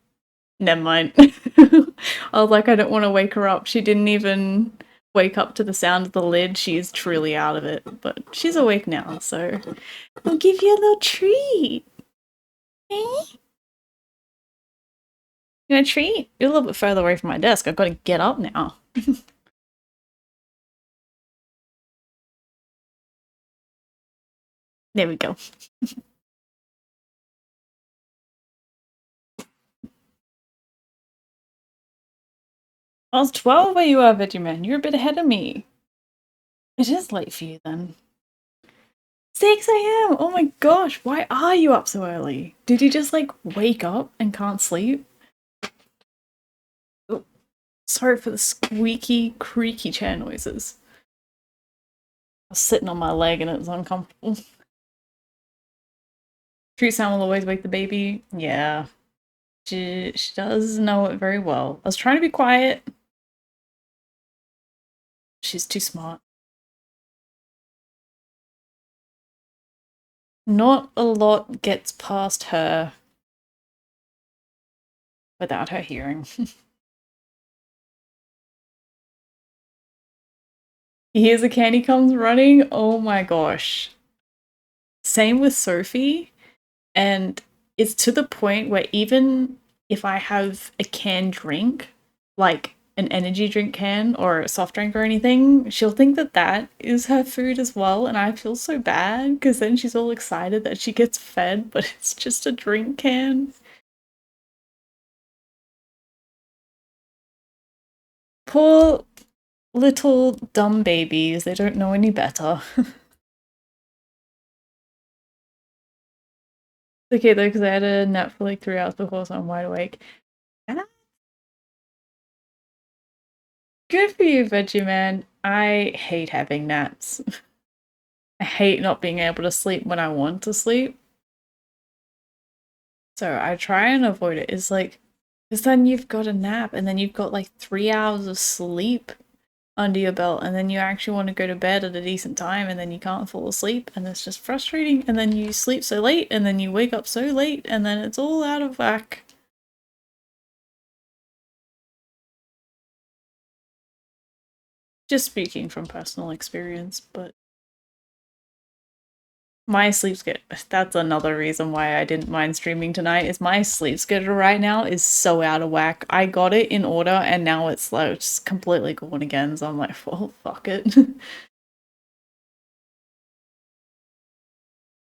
Speaker 1: Never mind. I was like, I don't want to wake her up. She didn't even wake up to the sound of the lid. She's truly out of it, but she's awake now, so I'll give you a little treat. Eh? You want a treat? You're a little bit further away from my desk. I've got to get up now. There we go. I was 12 where you are, Vegemite. You're a bit ahead of me. It is late for you then. 6 a.m. Oh my gosh, why are you up so early? Did you just like wake up and can't sleep? Oh, sorry for the squeaky, creaky chair noises. I was sitting on my leg and it was uncomfortable. True sound will always wake the baby. Yeah, she does know it very well. I was trying to be quiet. She's too smart. Not a lot gets past her without her hearing. He hears the candy comes running. Oh my gosh. Same with Sophie. And it's to the point where even if I have a canned drink, like an energy drink can or a soft drink or anything, she'll think that that is her food as well. And I feel so bad because then she's all excited that she gets fed, but it's just a drink can. Poor little dumb babies, they don't know any better. It's okay though, because I had a nap for like 3 hours before, so I'm wide awake. Ah, good for you, Veggie Man. I hate having naps. I hate not being able to sleep when I want to sleep. So I try and avoid it. It's like, because then you've got a nap and then you've got like 3 hours of sleep under your belt and then you actually want to go to bed at a decent time and then you can't fall asleep and it's just frustrating and then you sleep so late and then you wake up so late and then it's all out of whack. Just speaking from personal experience, but my sleep schedule, that's another reason why I didn't mind streaming tonight, is my sleep schedule right now is so out of whack. I got it in order and now it's like just completely gone again, so I'm like, well, fuck it.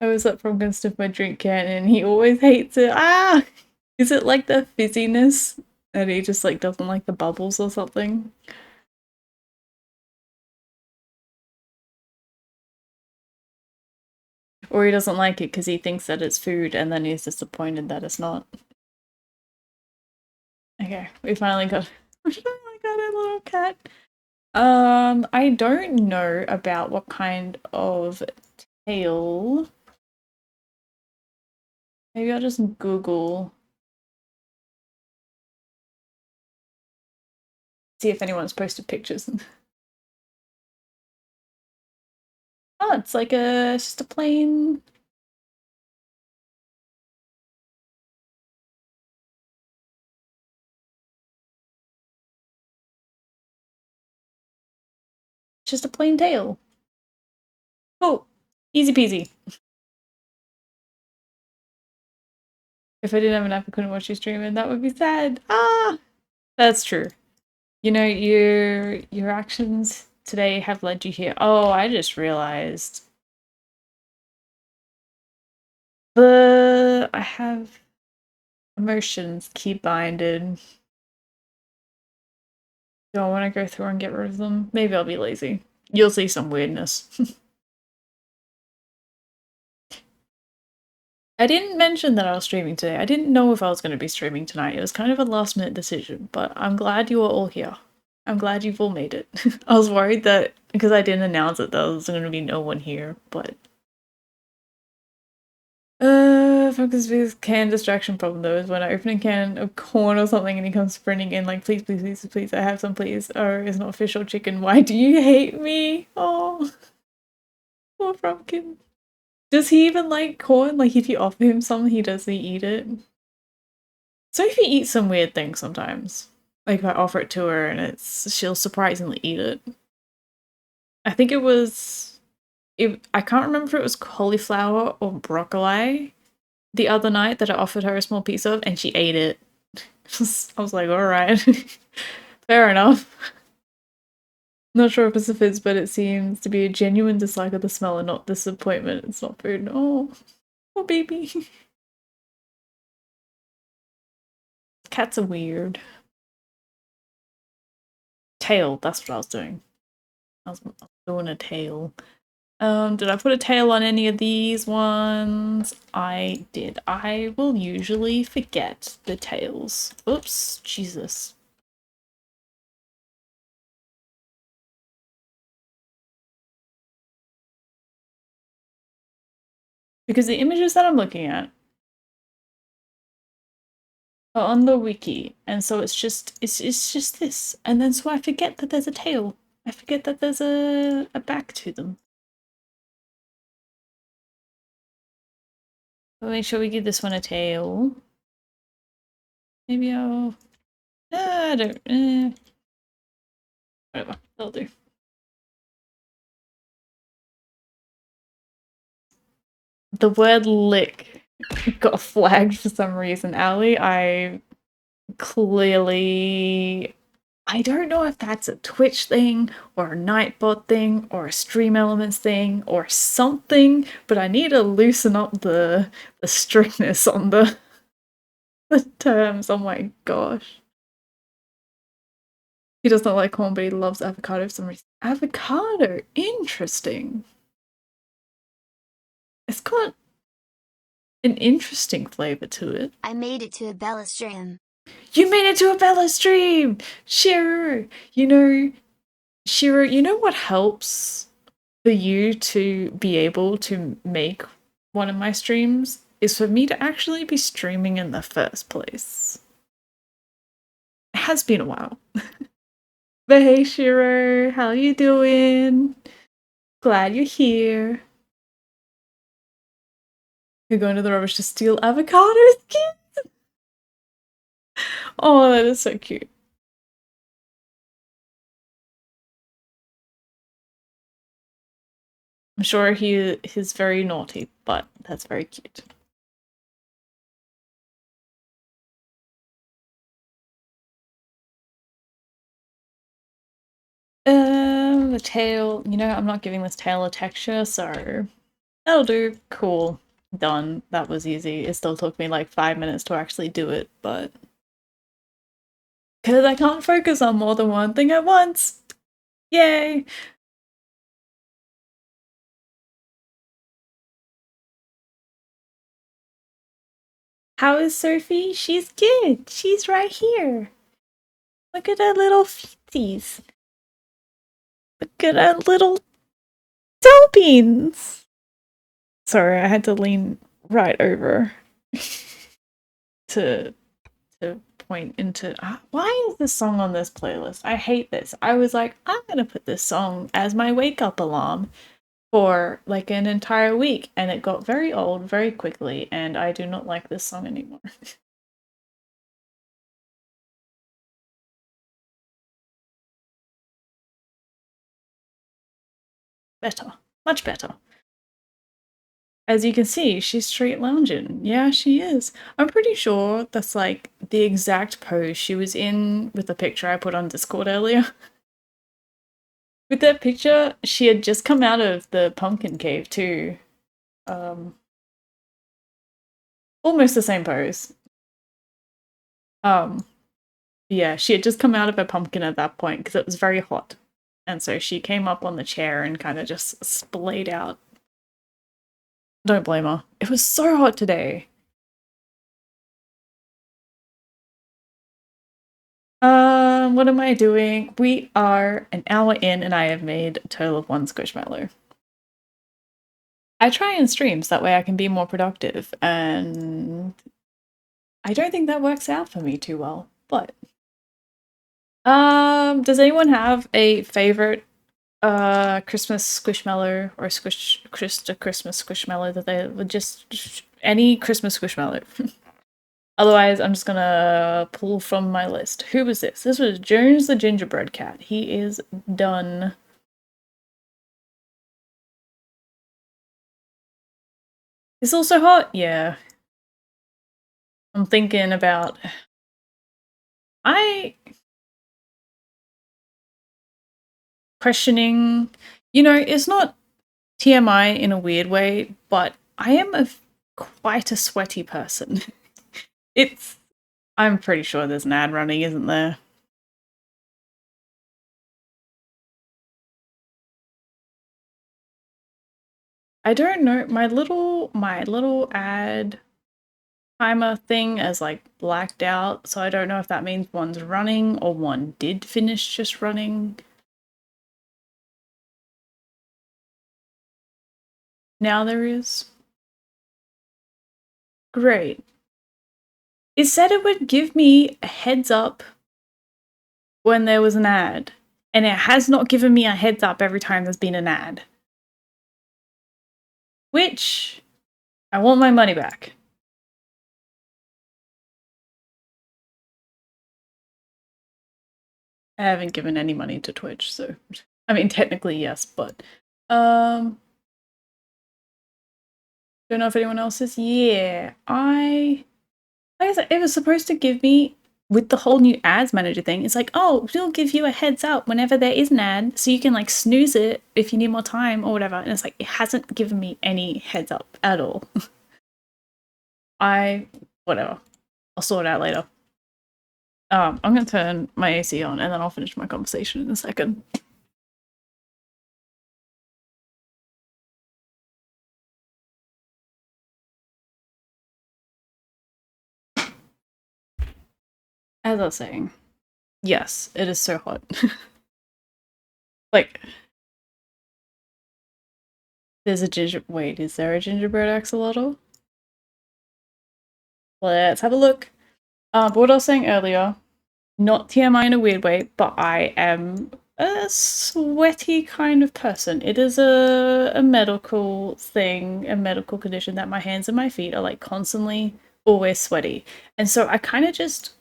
Speaker 1: I was up from gonna sniff my drink can and he always hates it. Ah! Is it like the fizziness? And he just like doesn't like the bubbles or something? Or he doesn't like it because he thinks that it's food and then he's disappointed that it's not. Okay, we finally got a little cat. I don't know about what kind of tail. Maybe I'll just Google. See if anyone's posted pictures. Oh, it's like it's just a plain. Just a plain tail. Oh, easy peasy. If I didn't have an app, I couldn't watch you stream, and that would be sad. Ah, that's true. You know, your actions today have led you here. Oh, I just realized I have emotions key binded. Do I want to go through and get rid of them? Maybe I'll be lazy. You'll see some weirdness. I didn't mention that I was streaming today. I didn't know if I was going to be streaming tonight. It was kind of a last minute decision, but I'm glad you are all here. I'm glad you've all made it. I was worried that because I didn't announce it, there was going to be no one here, but focus with can distraction problem though is when I open a can of corn or something and he comes sprinting in like, please, please, please, please, I have some, please. Or it's not official chicken. Why do you hate me? Oh, poor Frumpkin. Does he even like corn? Like if you offer him some, he doesn't eat it. Sophie eats some weird things sometimes. Like if I offer it to her and she'll surprisingly eat it. I think it was, I can't remember if it was cauliflower or broccoli the other night that I offered her a small piece of and she ate it. I was like, alright, fair enough. Not sure if it's a fizz, but it seems to be a genuine dislike of the smell and not disappointment. It's not food. Oh, poor baby. Cats are weird. Tail, that's what I was doing. I was doing a tail. Did I put a tail on any of these ones? I did. I will usually forget the tails. Oops, Jesus. Because the images that I'm looking at are on the wiki, and so it's just this. And then so I forget that there's a tail. I forget that there's a back to them. I'll make sure we give this one a tail. Maybe I'll... I don't... whatever, that'll do. The word lick got flagged for some reason. Ali, I clearly... I don't know if that's a Twitch thing, or a Nightbot thing, or a Stream Elements thing, or something, but I need to loosen up the strictness on the terms. Oh my gosh. He does not like corn, but he loves avocado for some reason. Avocado! Interesting. It's got an interesting flavor to it.
Speaker 2: I made it to a Bella stream.
Speaker 1: You made it to a Bella stream! Shiro! Shiro, you know what helps for you to be able to make one of my streams? Is for me to actually be streaming in the first place. It has been a while. But hey Shiro, how you doing? Glad you're here. You're going to the rubbish to steal avocados, kids? Oh, that is so cute. I'm sure he's very naughty, but that's very cute. The tail, I'm not giving this tail a texture, so that'll do. Cool. Done. That was easy. It still took me like 5 minutes to actually do it, but because I can't focus on more than one thing at once. Yay! How is Sophie? She's good. She's right here. Look at her little feeties. Look at her little toe beans. Sorry, I had to lean right over to point into why is this song on this playlist? I hate this. I was like, I'm gonna put this song as my wake up alarm for like an entire week, and it got very old very quickly, and I do not like this song anymore. Better. Much better. As you can see, she's street lounging. Yeah, she is. I'm pretty sure that's like the exact pose she was in with the picture I put on Discord earlier. With that picture, she had just come out of the pumpkin cave too. Um, Almost the same pose. Um, yeah, she had just come out of her pumpkin at that point because it was very hot. And so she came up on the chair and kind of just splayed out. Don't blame her. It was so hot today. What am I doing? We are an hour in and I have made a total of one squishmallow. I try and stream so that way I can be more productive, and I don't think that works out for me too well, but does anyone have a favorite Christmas squishmallow or Christmas squishmallow that they would just any Christmas squishmallow? Otherwise, I'm just gonna pull from my list. Who was this? This was Jones the gingerbread cat. He is done. It's also hot? Yeah. I'm thinking about I questioning, it's not TMI in a weird way, but I am quite a sweaty person. It's I'm pretty sure there's an ad running, isn't there? I don't know. My little ad timer thing is like blacked out, so I don't know if that means one's running or one did finish just running. Now there is. Great. It said it would give me a heads up when there was an ad, and it has not given me a heads up every time there's been an ad. Which I want my money back. I haven't given any money to Twitch, so I mean technically yes, but don't know if anyone else is. Yeah, like I said, it was supposed to give me with the whole new ads manager thing. It's like, oh, we'll give you a heads up whenever there is an ad, so you can like snooze it if you need more time or whatever. And it's like it hasn't given me any heads up at all. I whatever. I'll sort it out later. I'm gonna turn my AC on and then I'll finish my conversation in a second. As I was saying, yes, it is so hot. Like, there's a wait, is there a gingerbread axolotl? Let's have a look. But what I was saying earlier, not TMI in a weird way, but I am a sweaty kind of person. It is a medical thing, a medical condition that my hands and my feet are like constantly always sweaty. And so I kind of just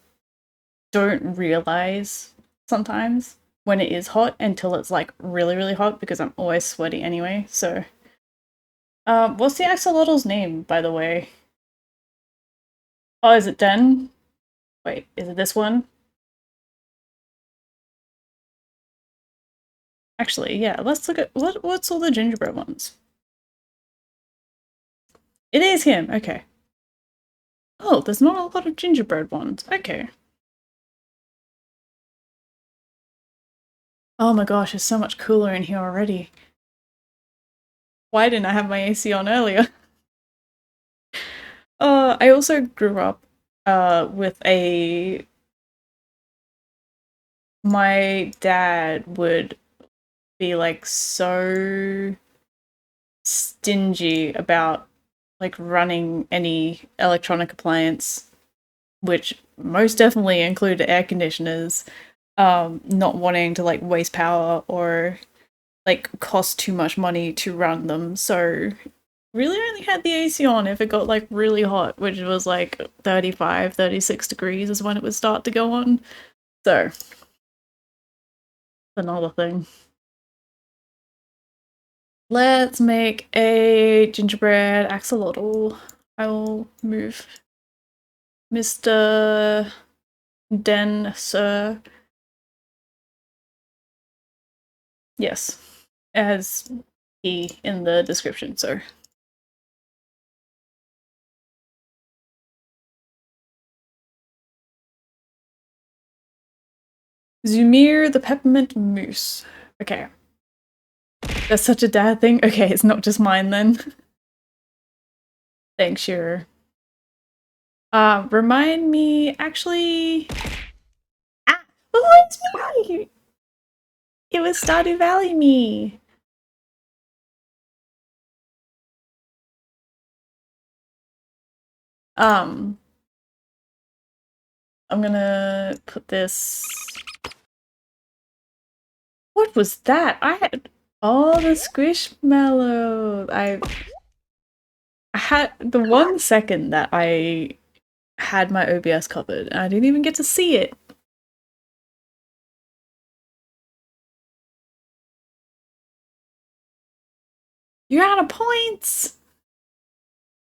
Speaker 1: don't realize sometimes when it is hot until it's like really, really hot because I'm always sweaty anyway. So, what's the axolotl's name, by the way? Oh, is it Den? Wait, is it this one? Actually, yeah, let's look at what's all the gingerbread ones. It is him, okay. Oh, there's not a lot of gingerbread ones. Okay. Oh my gosh, it's so much cooler in here already. Why didn't I have my AC on earlier? I also grew up with a my dad would be like so stingy about like running any electronic appliance, which most definitely included air conditioners, not wanting to like waste power or like cost too much money to run them. So really only had the AC on if it got like really hot, which was like 35, 36 degrees is when it would start to go on. So another thing. Let's make a gingerbread axolotl. I will move Mr. Den, sir. Yes, as he in the description, so. Zumir the peppermint mousse. Okay. That's such a dad thing. Okay, it's not just mine then. Thanks, sure. Remind me, actually. Ah! Oh, it's me! It was Stardew Valley me! Um, I'm gonna put this. What was that? I had all the squishmallows. I had the 1 second that I had my OBS covered, and I didn't even get to see it. You're out of points!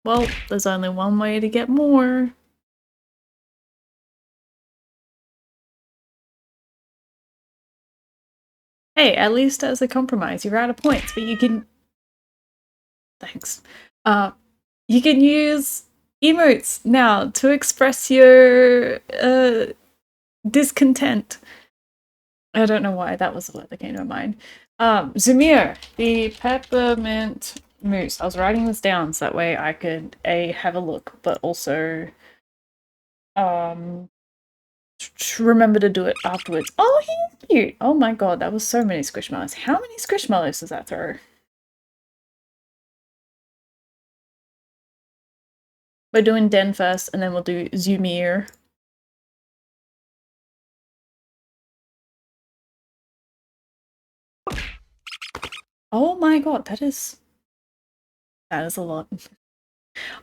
Speaker 1: Well, there's only one way to get more. Hey, at least as a compromise, you're out of points, but you can. Thanks. Uh, you can use emotes now to express your discontent. I don't know why that was the word that came to my mind. Zamir, the peppermint mousse. I was writing this down so that way I could have a look, but also um remember to do it afterwards. Oh, he's cute. Oh my god, that was so many squishmallows. How many squishmallows does that throw? We're doing Den first, and then we'll do Zumir. Oh my god, that is a lot.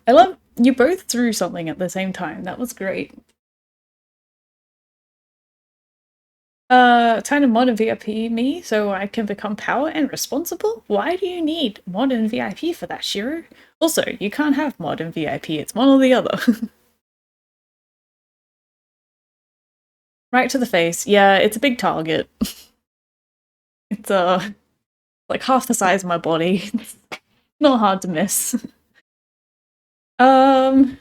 Speaker 1: I love you both threw something at the same time. That was great. Time to mod and VIP me so I can become power and responsible? Why do you need mod and VIP for that, Shiro? Also, you can't have mod and VIP, it's one or the other. Right to the face. Yeah, it's a big target. It's like half the size of my body. It's not hard to miss. Um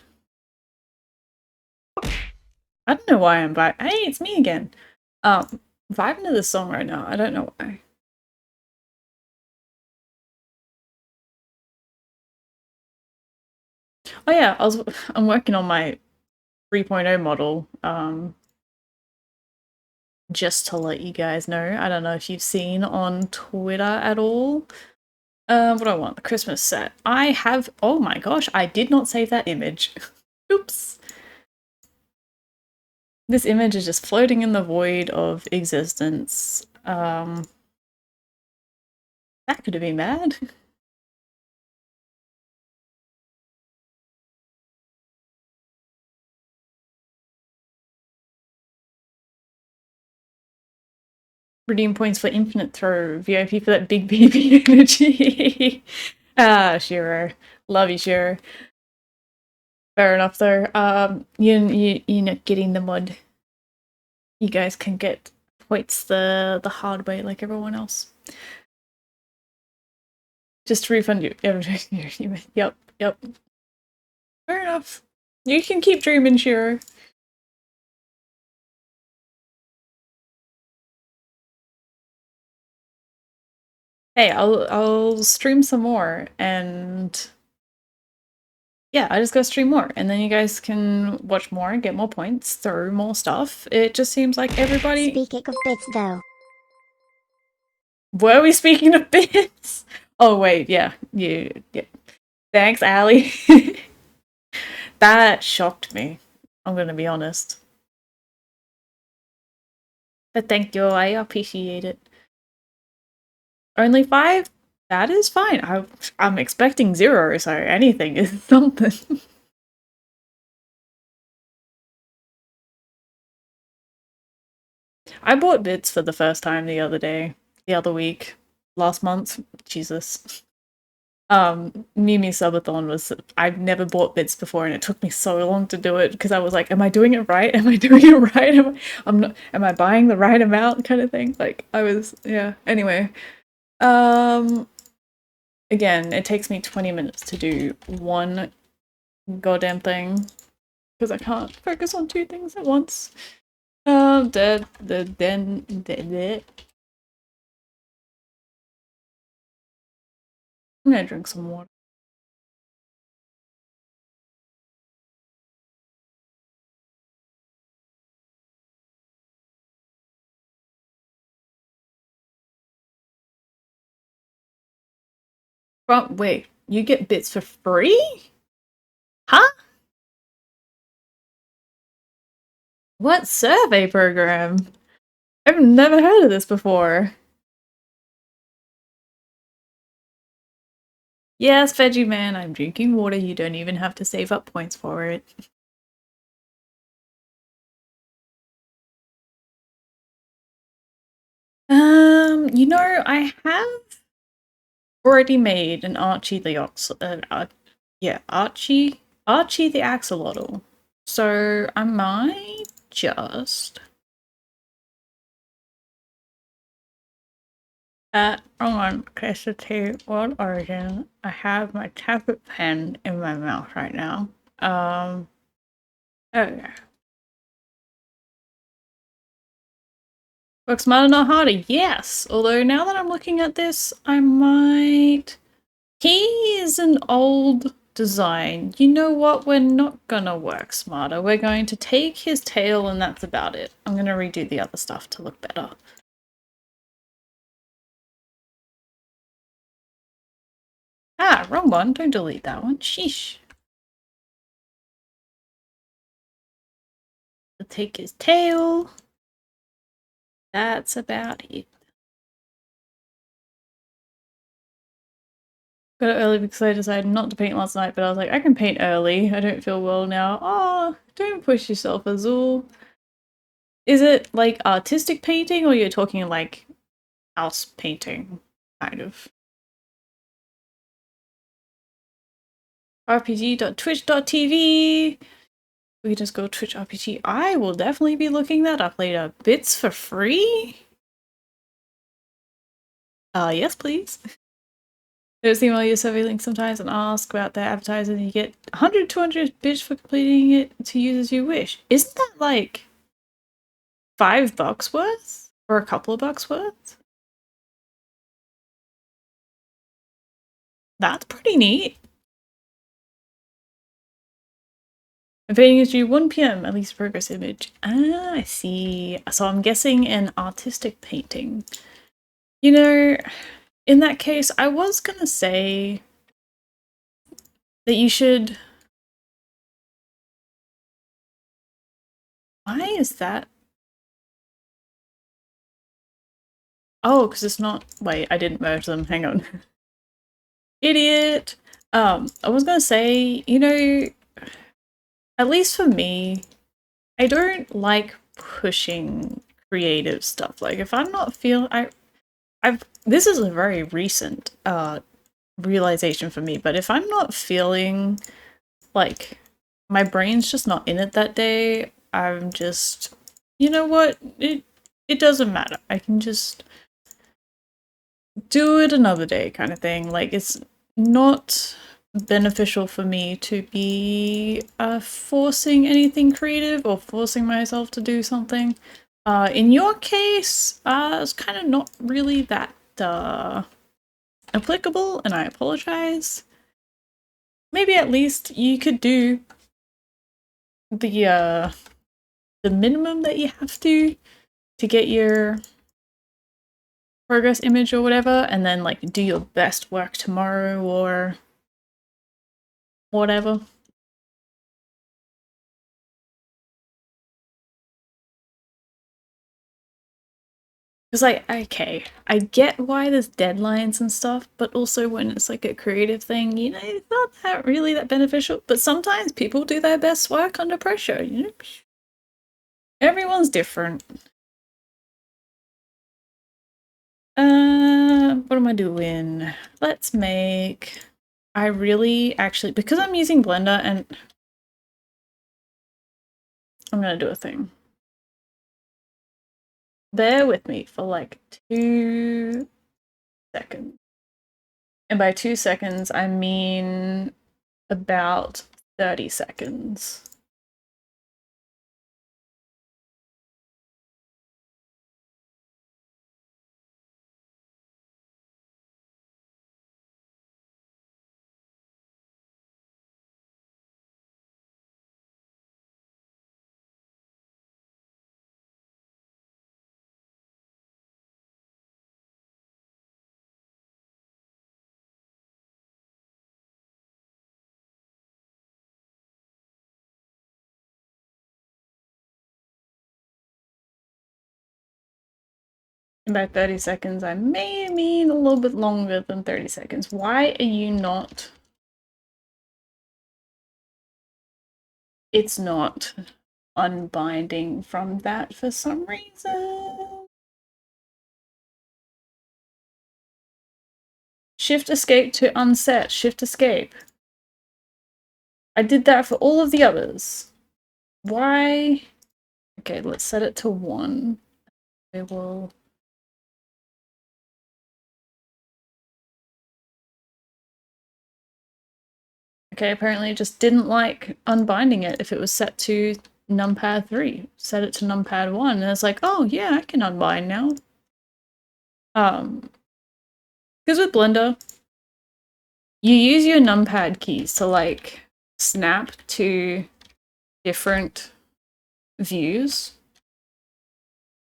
Speaker 1: I don't know why I'm back. Hey, it's me again. Vibing to this song right now. I don't know why. Oh yeah, I'm working on my 3.0 model. Just to let you guys know. I don't know if you've seen on Twitter at all. What do I want? The Christmas set. I have. Oh my gosh, I did not save that image. Oops. This image is just floating in the void of existence. That could have been bad. Redeem points for infinite throw. VIP for that big baby energy. Shiro. Love you, Shiro. Fair enough, though. You're not getting the mod. You guys can get points the hard way like everyone else. Just to refund you. Yep, yep. Fair enough. You can keep dreaming, Shiro. Hey, I'll stream some more and yeah, I just go stream more, and then you guys can watch more and get more points through more stuff. It just seems like everybody.
Speaker 2: Speaking of bits though.
Speaker 1: Were we speaking of bits? Oh wait, yeah, yeah. Thanks, Allie. That shocked me. I'm gonna be honest. But thank you, I appreciate it. Only 5? That is fine. I'm expecting 0, so anything is something. I bought bits for the first time the other week, last month. Jesus. Mimi Subathon was I've never bought bits before and it took me so long to do it because I was like, am I doing it right? Am I doing it right? Am I buying the right amount kind of thing? Like I was yeah. Anyway. Um Again, it takes me 20 minutes to do one goddamn thing because I can't focus on 2 things at once. Then I'm gonna drink some water. Wait, you get bits for free? Huh? What survey program? I've never heard of this before. Yes, Veggie Man, I'm drinking water. You don't even have to save up points for it. You know, I have already made an Archie the Archie the Axolotl. So I might just on Cassidy World Origin, I have my tablet pen in my mouth right now. Oh yeah. Work smarter, not harder. Yes. Although now that I'm looking at this, I might. He is an old design. You know what? We're not gonna work smarter. We're going to take his tail and that's about it. I'm gonna redo the other stuff to look better. Ah, wrong one. Don't delete that one. Sheesh. We'll take his tail. That's about it. Got it early because I decided not to paint last night, but I was like, I can paint early. I don't feel well now. Oh, don't push yourself, Azul. Is it like artistic painting or you're talking like house painting? Kind of. rpg.twitch.tv. We can just go Twitch RPG. I will definitely be looking that up later. Bits for free? Yes, please. Just email your survey link sometimes and ask about their advertising and you get 100, 200 bits for completing it to use as you wish. Isn't that like $5 worth? Or a couple of bucks worth? That's pretty neat. Painting is due 1 p.m. at least progress image. Ah, I see. So I'm guessing an artistic painting. You know, in that case, I was gonna say that you should. Why is that? Oh, because it's not. Wait, I didn't merge them. Hang on. Idiot. I was gonna say, you know, at least for me, I don't like pushing creative stuff. Like if I'm not feeling, I've this is a very recent realization for me, but if I'm not feeling like my brain's just not in it that day, I'm just, you know what, it doesn't matter. I can just do it another day kind of thing. Like it's not beneficial for me to be forcing anything creative or forcing myself to do something. In your case, it's kind of not really that applicable, and I apologize. maybe at least you could do the minimum that you have to get your progress image or whatever, and then like do your best work tomorrow or whatever. Because like, okay, I get why there's deadlines and stuff, but also when it's like a creative thing, you know, it's not that really that beneficial. But sometimes people do their best work under pressure, you know? Everyone's different. What am I doing? Let's make... I really actually, because I'm using Blender and I'm gonna do a thing. Bear with me for like 2 seconds. And by 2 seconds, I mean about 30 seconds. And by 30 seconds, I may mean a little bit longer than 30 seconds. Why are you not... It's not unbinding from that for some reason. Shift escape to unset. Shift escape. I did that for all of the others. Why? Okay, let's set it to 1. We will... Okay, apparently it just didn't like unbinding it if it was set to numpad 3. Set it to numpad 1, and it's like, oh yeah, I can unbind now. Because with Blender, you use your numpad keys to like snap to different views.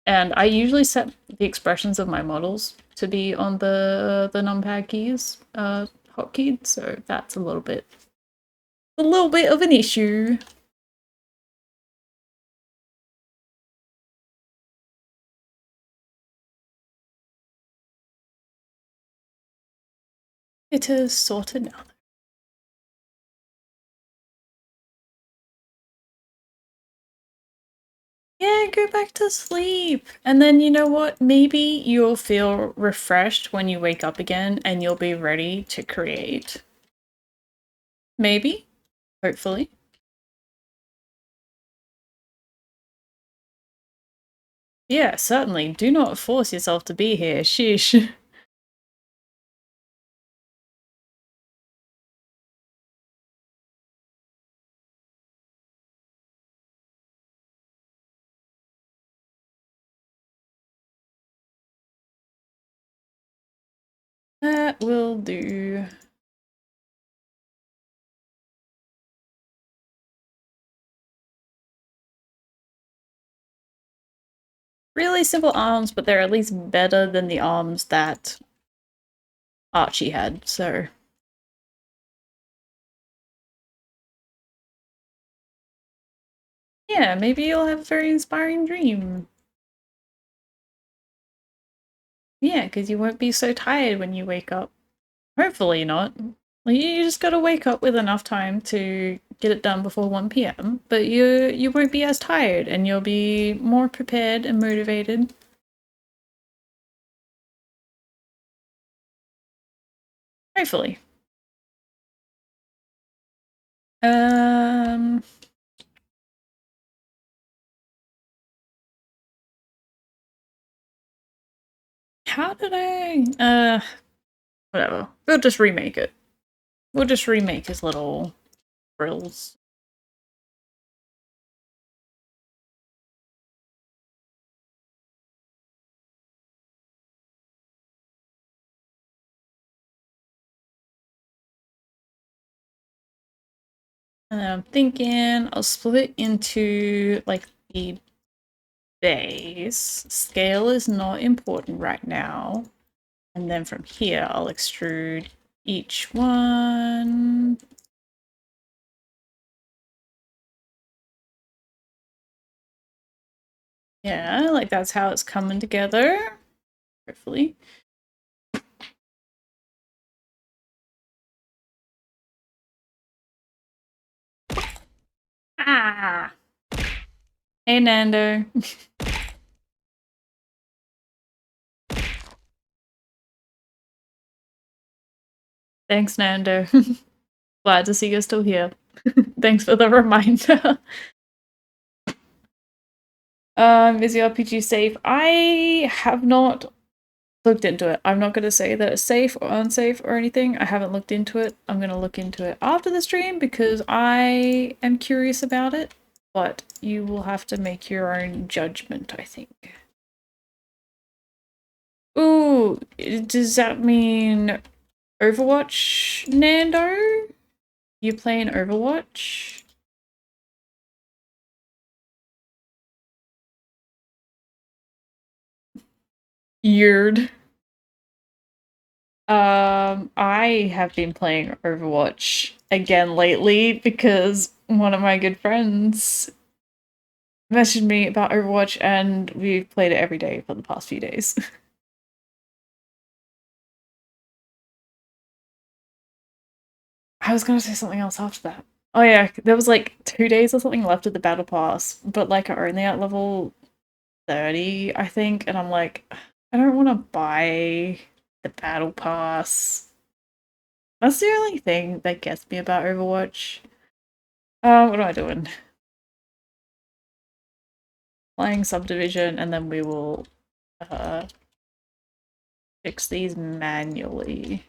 Speaker 1: And I usually set the expressions of my models to be on the numpad keys, hotkeyed, so that's a little bit of an issue. It is sorted now. Yeah, go back to sleep. And then you know what? Maybe you'll feel refreshed when you wake up again and you'll be ready to create. Maybe. Hopefully. Yeah, certainly. Do not force yourself to be here. Sheesh. That will do. Really simple arms, but they're at least better than the arms that Archie had, so... Yeah, maybe you'll have a very inspiring dream. Yeah, because you won't be so tired when you wake up. Hopefully not. Like, you just gotta wake up with enough time to get it done before 1 p.m., but you won't be as tired and you'll be more prepared and motivated. Hopefully. Um... How did I... Whatever. We'll just remake it. We'll just remake his little frills. And then I'm thinking I'll split it into like the base. Scale is not important right now. And then from here, I'll extrude each one. Yeah, like that's how it's coming together, hopefully. Ah! Hey, Nando. Thanks, Nando. Glad to see you're still here. Thanks for the reminder. Is the RPG safe? I have not looked into it. I'm not going to say that it's safe or unsafe or anything. I haven't looked into it. I'm going to look into it after the stream because I am curious about it. But you will have to make your own judgment, I think. Ooh, does that mean Overwatch, Nando? You playing Overwatch? Weird. I have been playing Overwatch again lately because one of my good friends messaged me about Overwatch and we've played it every day for the past few days. I was gonna say something else after that. Oh yeah, there was like 2 days or something left of the battle pass, but like are only at level 30, I think, and I'm like, I don't want to buy the battle pass. That's the only thing that gets me about Overwatch. What am I doing? Playing Subdivision, and then we will uh, fix these manually.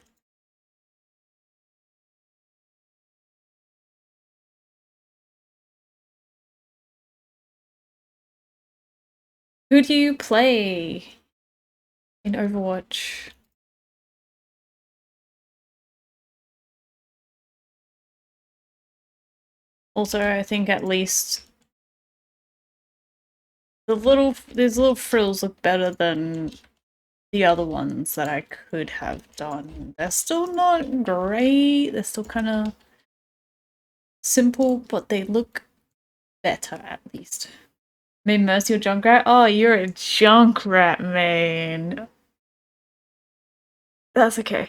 Speaker 1: Who do you play in Overwatch? Also, I think at least these little frills look better than the other ones that I could have done. They're still not great. They're still kind of simple, but they look better at least. Main Mercy or Junkrat? Oh, you're a Junkrat main. That's okay.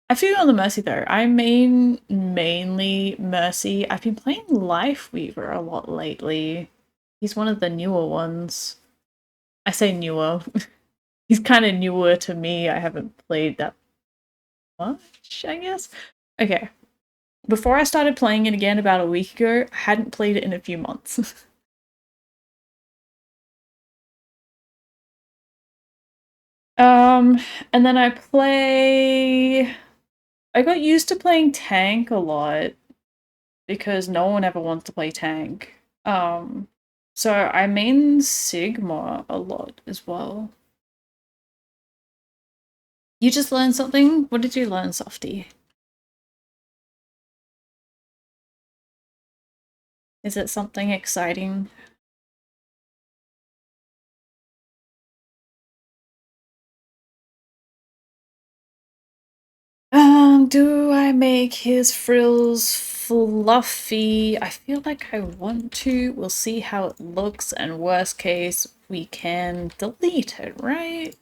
Speaker 1: I feel on the Mercy though. I mainly Mercy. I've been playing Life Weaver a lot lately. He's one of the newer ones. I say newer. He's kind of newer to me. I haven't played that much, I guess. Okay. Before I started playing it again about a week ago, I hadn't played it in a few months. um, and then I got used to playing tank a lot because no one ever wants to play tank. So I main Sigma a lot as well. You just learned something? What did you learn, Softy? Is it something exciting? Do I make his frills fluffy? I feel like I want to. We'll see how it looks, and worst case, we can delete it, right?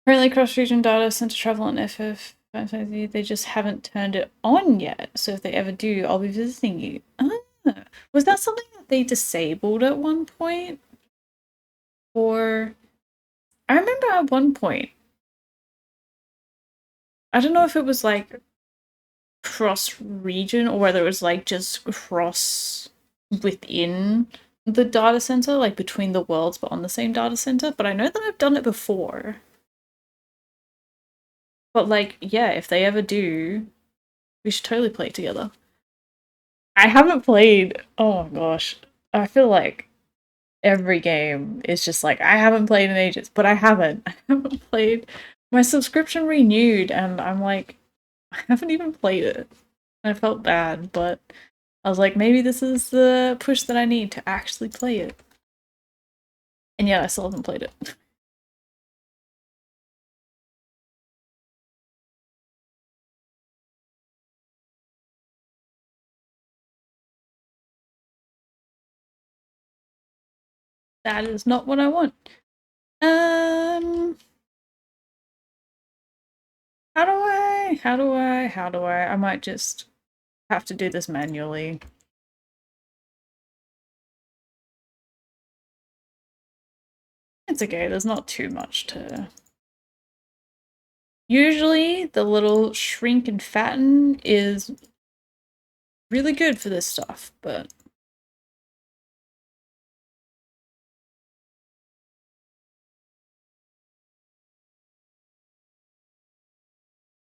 Speaker 1: Currently, cross-region data sent to travel on FF. They just haven't turned it on yet, so if they ever do, I'll be visiting you. Ah, was that something that they disabled at one point? Or I remember at one point, I don't know if it was like cross region or whether it was like just cross within the data center, like between the worlds but on the same data center. But I know that I've done it before. But like, yeah, if they ever do, we should totally play it together. I haven't played, oh my gosh. I feel like every game is just like, I haven't played in ages, but I haven't. I haven't played. My subscription renewed and I'm like, I haven't even played it. I felt bad, but I was like, maybe this is the push that I need to actually play it. And yet I still haven't played it. That is not what I want. Um, how do I? I might just have to do this manually. It's okay, there's not too much to... Usually, the little shrink and fatten is really good for this stuff, but...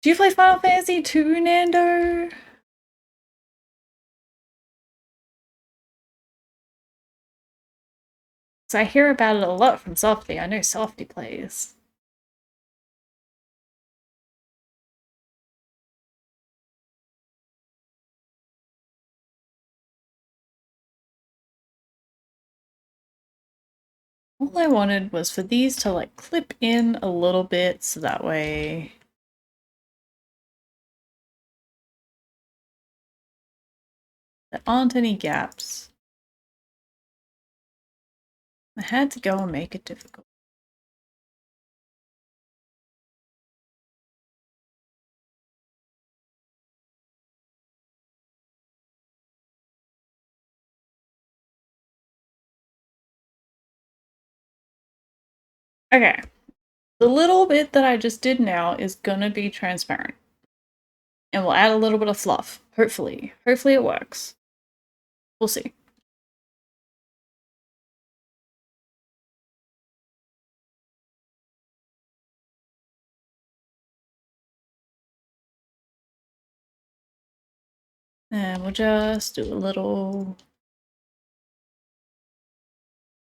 Speaker 1: Do you play Final Fantasy 2, Nando? So I hear about it a lot from Softy. I know Softy plays. All I wanted was for these to like clip in a little bit so that way there aren't any gaps. I had to go and make it difficult. Okay, the little bit that I just did now is gonna be transparent. And we'll add a little bit of fluff, hopefully. Hopefully it works. We'll see. And we'll just do a little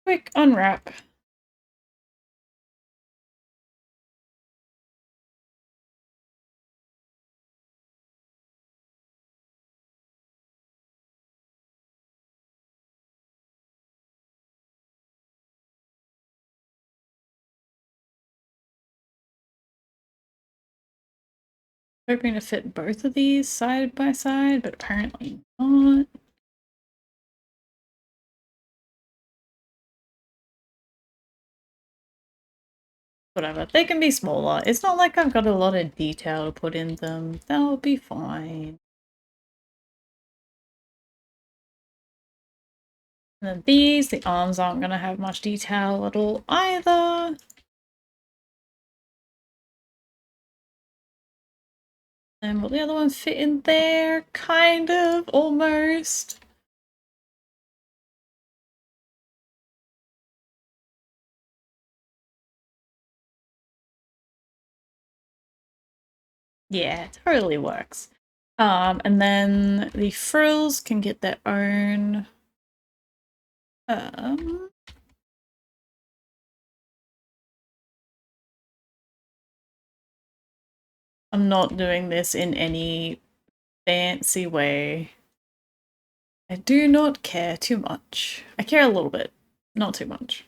Speaker 1: quick unwrap. Hoping to fit both of these side by side, but apparently not. Whatever, they can be smaller. It's not like I've got a lot of detail to put in them. They'll be fine. And then these, the arms aren't going to have much detail at all either. And will the other one fit in there? Kind of, almost. Yeah, it totally works. And then the frills can get their own um I'm not doing this in any fancy way. I do not care too much. I care a little bit, not too much.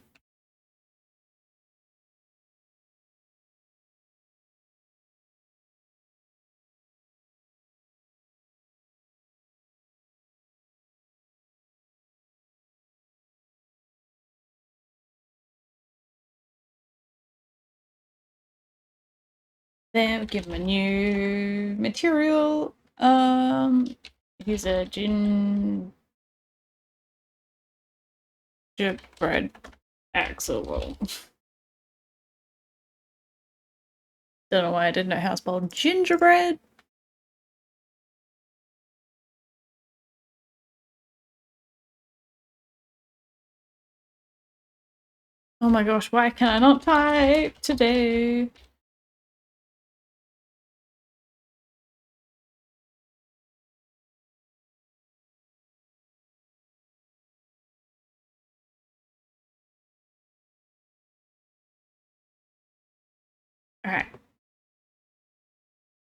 Speaker 1: Then we give them a new material. Here's a gingerbread axle roll. Don't know why I didn't know how to spell gingerbread. Oh my gosh, why can I not type today? Alright.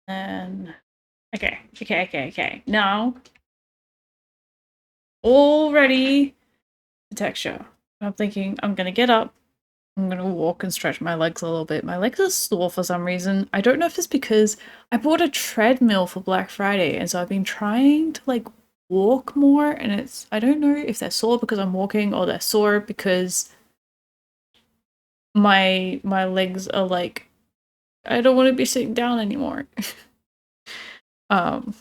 Speaker 1: And Okay. Now, all ready for texture. I'm thinking I'm gonna get up. I'm gonna walk and stretch my legs a little bit. My legs are sore for some reason. I don't know if it's because I bought a treadmill for Black Friday, and so I've been trying to like walk more, and I don't know if they're sore because I'm walking or they're sore because my legs are like I don't want to be sitting down anymore. um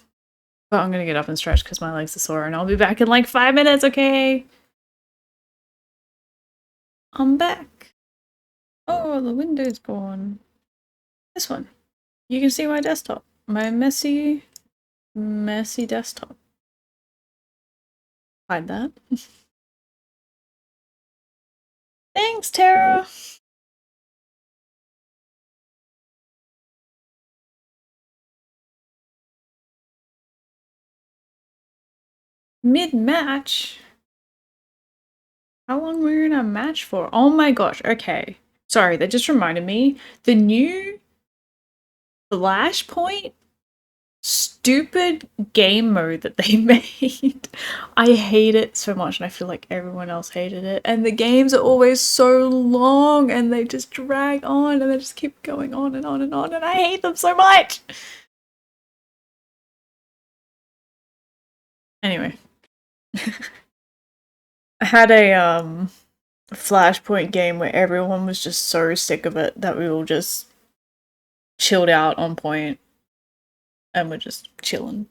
Speaker 1: but I'm gonna get up and stretch because my legs are sore, and I'll be back in like 5 minutes. Okay, I'm back. Oh, the window's gone. This one. You can see my desktop. My messy desktop. Hide that. Thanks, Tara! Mid-match? How long were we in a match for? Oh my gosh, okay. Sorry, that just reminded me. The new Flashpoint stupid game mode that they made. I hate it so much, and I feel like everyone else hated it. And the games are always so long, and they just drag on, and they just keep going on and on and on, and I hate them so much! Anyway. I had a Flashpoint game where everyone was just so sick of it that we all just chilled out on point and we're just chilling.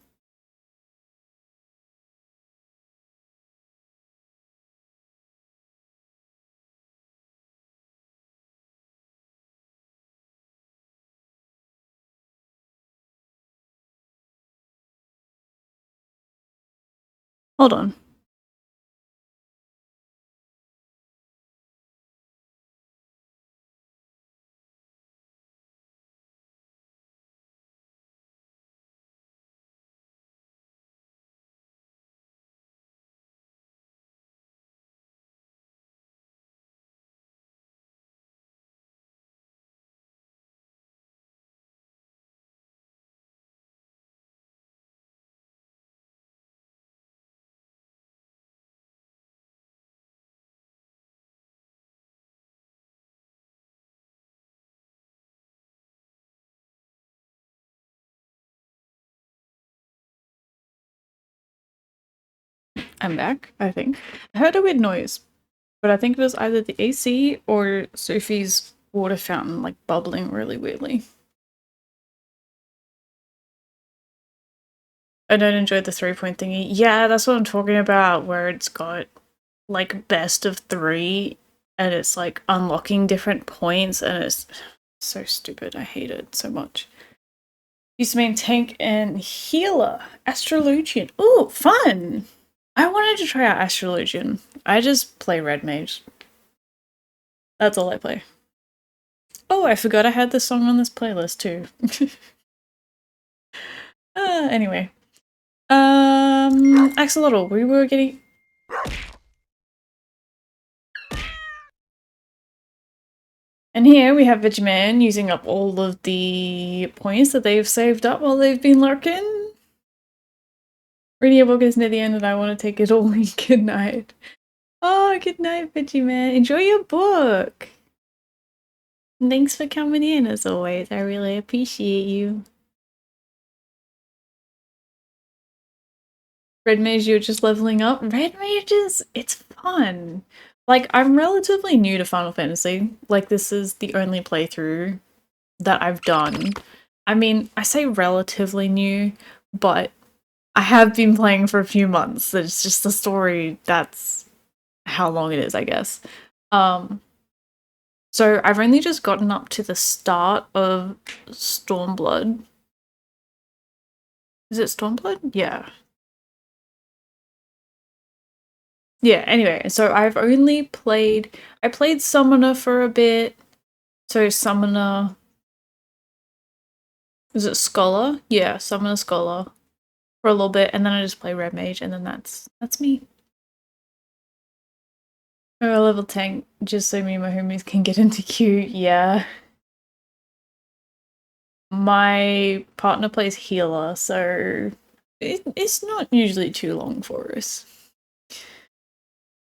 Speaker 1: Hold on. I'm back, I think. I heard a weird noise, but I think it was either the AC or Sophie's water fountain like bubbling really weirdly. I don't enjoy the 3-point thingy. Yeah, that's what I'm talking about, where it's got like best of 3 and it's like unlocking different points, and it's so stupid. I hate it so much. Used to main tank and healer. Astrologian. Ooh, fun! I wanted to try out Astrologian. I just play red mage. That's all I play. Oh, I forgot I had this song on this playlist too. Anyway. Axolotl, we were getting... And here we have Vegeman using up all of the points that they've saved up while they've been lurking. Reading a book is near the end and I want to take it all in. Good night. Oh, good night, Vegeman. Enjoy your book. Thanks for coming in as always. I really appreciate you. Red Mage, you're just leveling up. Red Mages, it's fun. Like, I'm relatively new to Final Fantasy. Like, this is the only playthrough that I've done. I mean, I say relatively new, but I have been playing for a few months. It's just the story, that's how long it is, I guess. So I've only just gotten up to the start of Stormblood. Is it Stormblood? Yeah. Yeah, anyway, so I've only played... I played Summoner for a bit. So Summoner... Is it Scholar? Yeah, Summoner Scholar. For a little bit, and then I just play Red Mage, and then that's me. Oh, a level tank, just so me and my homies can get into queue, yeah. My partner plays healer, so it's not usually too long for us.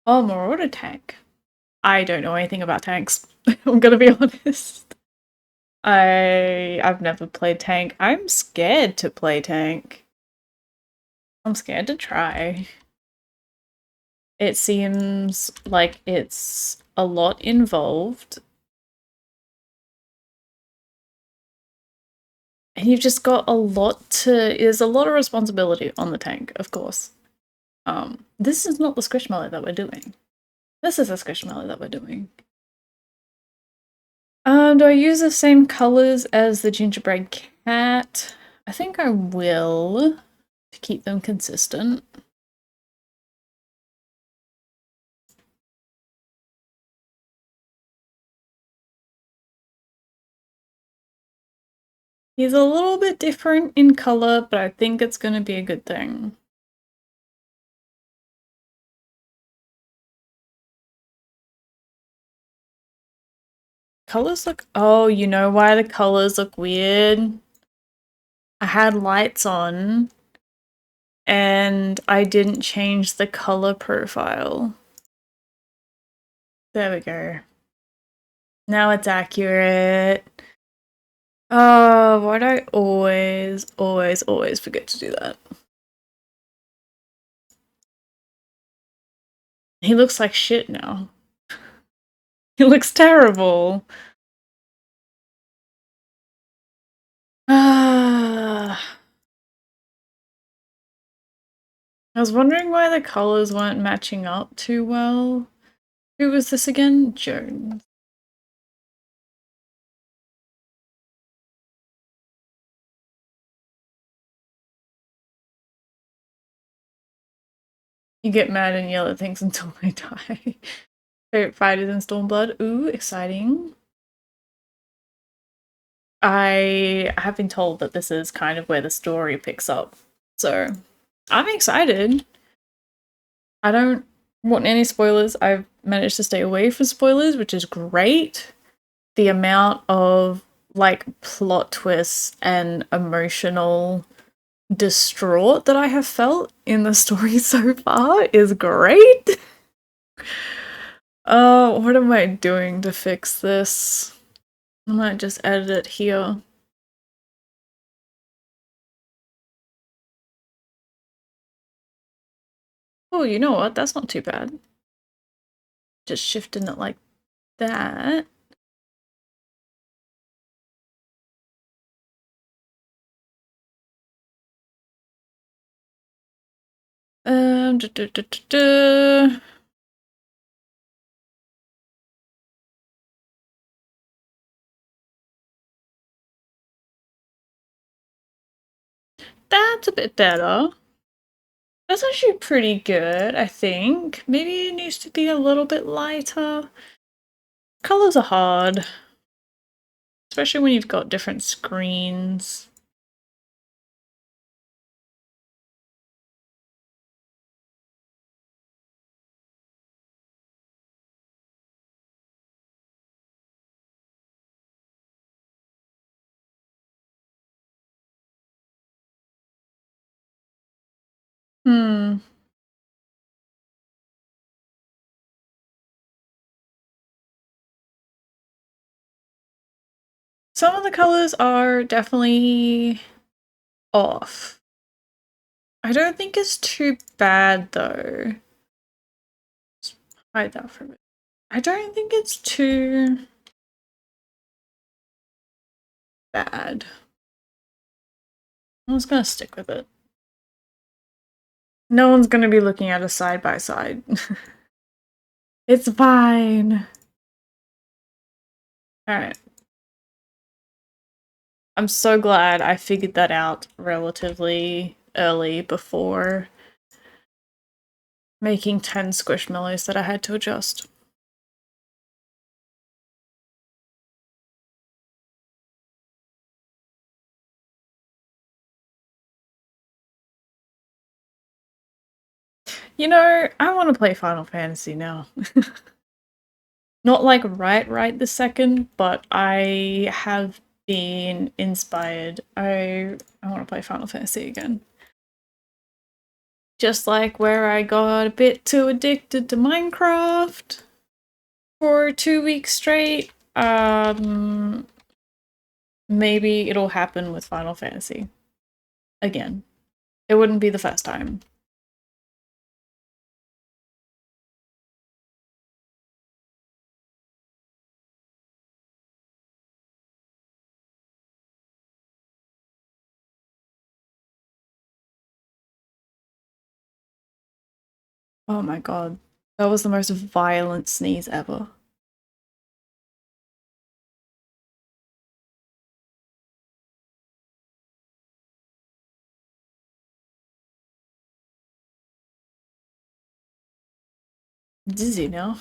Speaker 1: Oh, Marauder tank. I don't know anything about tanks. I'm gonna be honest. I've never played tank. I'm scared to play tank. I'm scared to try. It seems like it's a lot involved. And you've just got a lot to there's a lot of responsibility on the tank, of course. This is not the squishmallow that we're doing. This is a squishmallow that we're doing. Do I use the same colors as the gingerbread cat? I think I will, to keep them consistent. He's a little bit different in color, but I think it's going to be a good thing. Colors look... Oh, you know why the colors look weird? I had lights on and I didn't change the color profile. There we go. Now it's accurate. Oh, why do I always forget to do that? He looks like shit now. He looks terrible. Ah. I was wondering why the colors weren't matching up too well. Who was this again? Jones. You get mad and yell at things until they die. Favorite fighters in Stormblood? Ooh, exciting. I have been told that this is kind of where the story picks up. So, I'm excited. I don't want any spoilers. I've managed to stay away from spoilers, which is great. The amount of like plot twists and emotional distraught that I have felt in the story so far is great. What am I doing to fix this? I might just edit it here. Oh, you know what? That's not too bad. Just shifting it like that. Duh, duh, duh, duh, duh. That's a bit better. That's actually pretty good, I think. Maybe it needs to be a little bit lighter. Colors are hard, especially when you've got different screens. Hmm. Some of the colors are definitely off. I don't think it's too bad though. Let's hide that for a bit. I don't think it's too bad. I'm just gonna stick with it. No one's gonna be looking at a side by side. It's fine. Alright. I'm so glad I figured that out relatively early before making 10 squishmallows that I had to adjust. You know, I want to play Final Fantasy now. Not like right this second, but I have been inspired. I want to play Final Fantasy again. Just like where I got a bit too addicted to Minecraft for 2 weeks straight. Maybe it'll happen with Final Fantasy again. It wouldn't be the first time. Oh my god. That was the most violent sneeze ever. Dizzy now.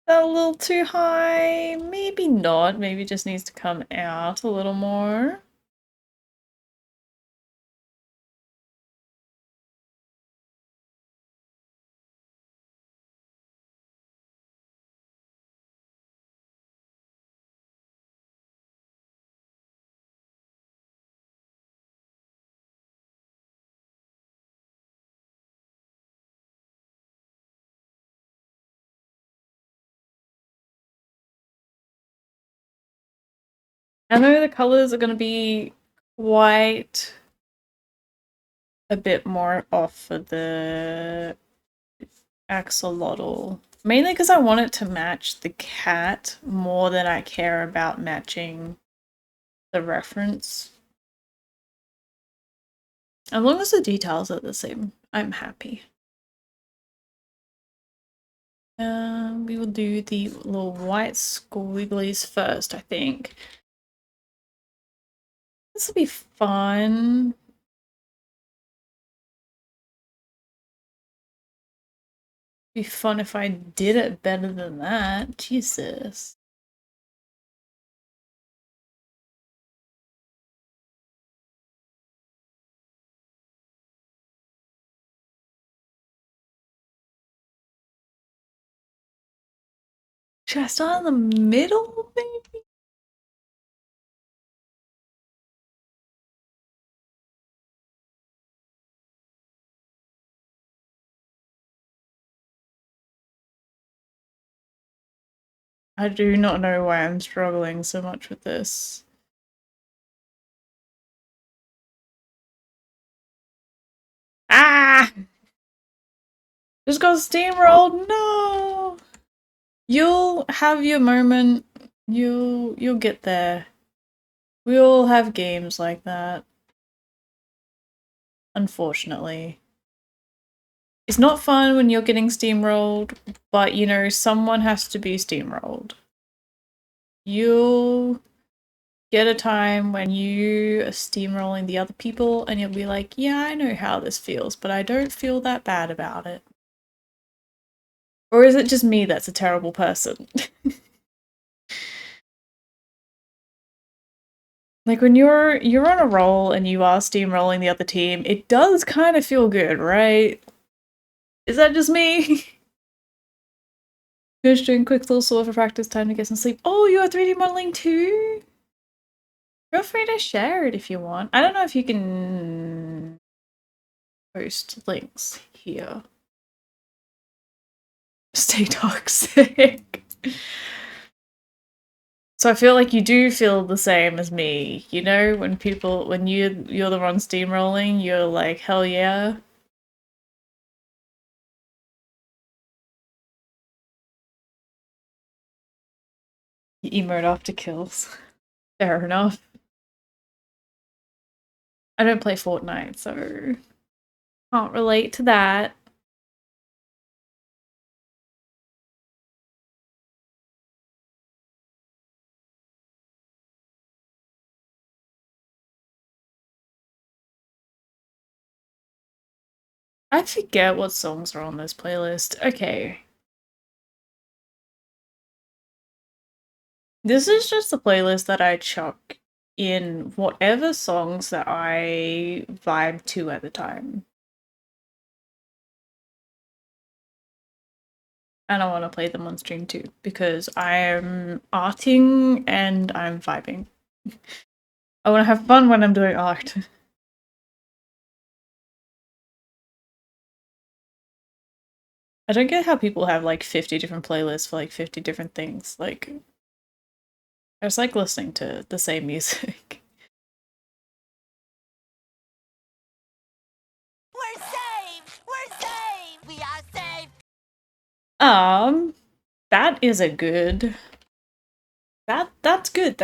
Speaker 1: That a little too high? Maybe not. Maybe it just needs to come out a little more. I know the colors are going to be quite a bit more off for the axolotl. Mainly because I want it to match the cat more than I care about matching the reference. As long as the details are the same, I'm happy. We will do the little white squigglies first, I think. This will be fun. Be fun if I did it better than that. Jesus. Should I start in the middle, maybe? I do not know why I'm struggling so much with this. Ah! Just got steamrolled. No! You'll have your moment. You'll get there. We all have games like that. Unfortunately. It's not fun when you're getting steamrolled, but you know, someone has to be steamrolled. You'll get a time when you are steamrolling the other people and you'll be like, yeah, I know how this feels, but I don't feel that bad about it. Or is it just me that's a terrible person? Like when you're on a roll and you are steamrolling the other team, it does kind of feel good, right? Is that just me? Finish doing quick little sort for practice, time to get some sleep. Oh, you are 3D modeling too? Feel free to share it if you want. I don't know if you can post links here. Stay toxic. So I feel like you do feel the same as me, you know, when you're the one steamrolling, you're like, hell yeah. You emote after kills. Fair enough. I don't play Fortnite, so can't relate to that. I forget what songs are on this playlist. Okay. This is just the playlist that I chuck in whatever songs that I vibe to at the time. And I want to play them on stream too, because I'm arting and I'm vibing. I want to have fun when I'm doing art. I don't get how people have like 50 different playlists for like 50 different things. Like, I just like listening to the same music.
Speaker 2: We're saved! We're saved! We are saved!
Speaker 1: That is a good. That's good.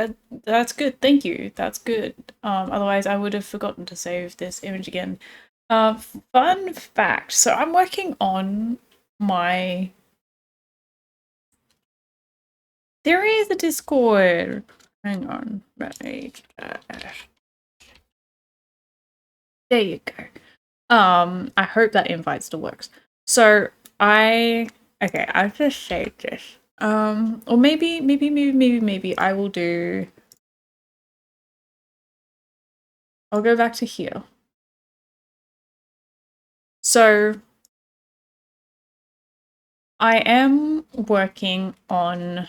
Speaker 1: That's good. Thank you. That's good. Otherwise I would have forgotten to save this image again. Fun fact. So I'm working on my there is a Discord. Hang on. Right. There you go. I hope that invite still works. So okay, I'll just save this. Or maybe I will do. I'll go back to here. So I am working on.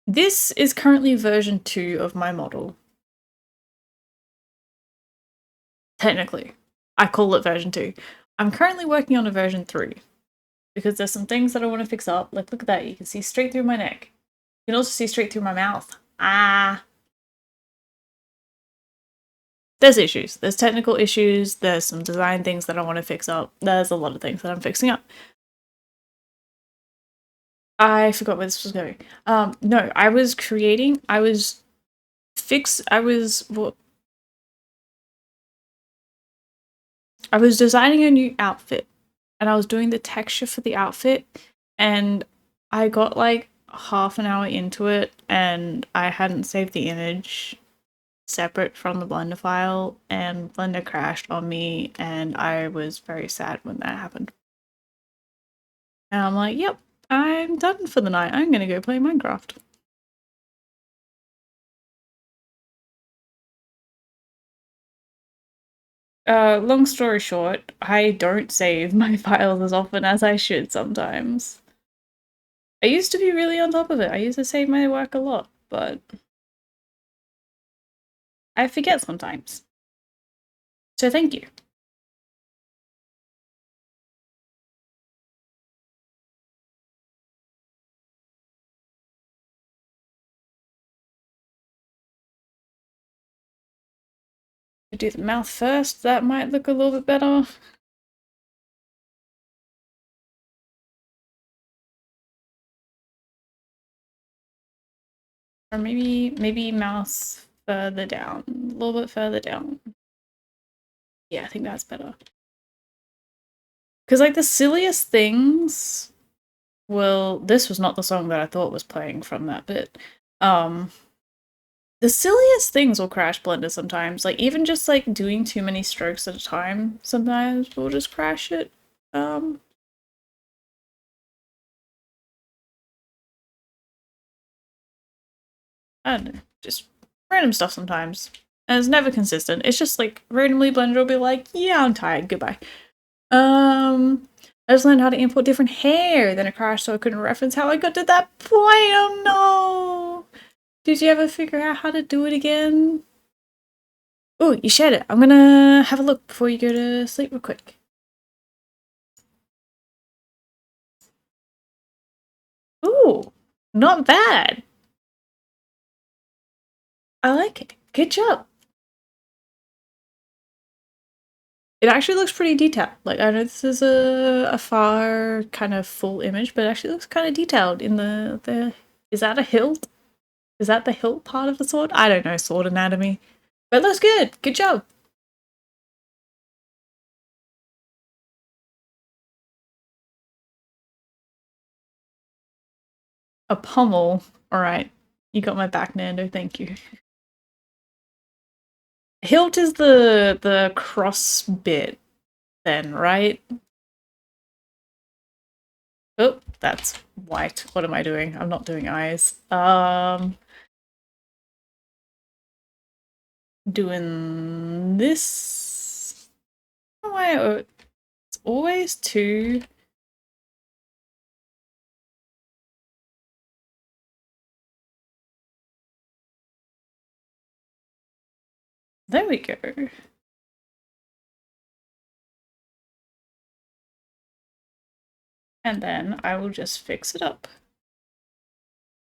Speaker 1: This is currently version 2 of my model. Technically, I call it version 2. I'm currently working on a version 3 because there's some things that I want to fix up. Like, look at that. You can see straight through my neck. You can also see straight through my mouth. There's issues. There's technical issues. There's some design things that I want to fix up. There's a lot of things that I'm fixing up. I forgot where this was going. No, I was designing a new outfit and I was doing the texture for the outfit and I got like half an hour into it and I hadn't saved the image separate from the Blender file and Blender crashed on me and I was very sad when that happened. And I'm like, yep, I'm done for the night. I'm gonna go play Minecraft. Long story short, I don't save my files as often as I should sometimes. I used to be really on top of it. I used to save my work a lot, but I forget sometimes. So thank you. Do the mouth first, that might look a little bit better. Or maybe mouth further down, a little bit further down. Yeah, I think that's better. Because like the silliest things this was not the song that I thought was playing from that bit. The silliest things will crash Blender sometimes. Like even just like doing too many strokes at a time sometimes will just crash it. I don't know, just random stuff sometimes. And it's never consistent. It's just like randomly Blender will be like, yeah, I'm tired, goodbye. I just learned how to import different hair, then it crashed so I couldn't reference how I got to that point. Oh no! Did you ever figure out how to do it again? Oh, you shared it. I'm gonna have a look before you go to sleep real quick. Ooh, not bad. I like it. Good job. It actually looks pretty detailed. Like, I know this is a far kind of full image, but it actually looks kind of detailed in the... Is that a hilt? Is that the hilt part of the sword? I don't know sword anatomy. But it looks good. Good job. A pommel. Alright. You got my back, Nando. Thank you. Hilt is the cross bit then, right? Oh, that's white. What am I doing? I'm not doing eyes. doing this. Why it's always two. There we go. And then I will just fix it up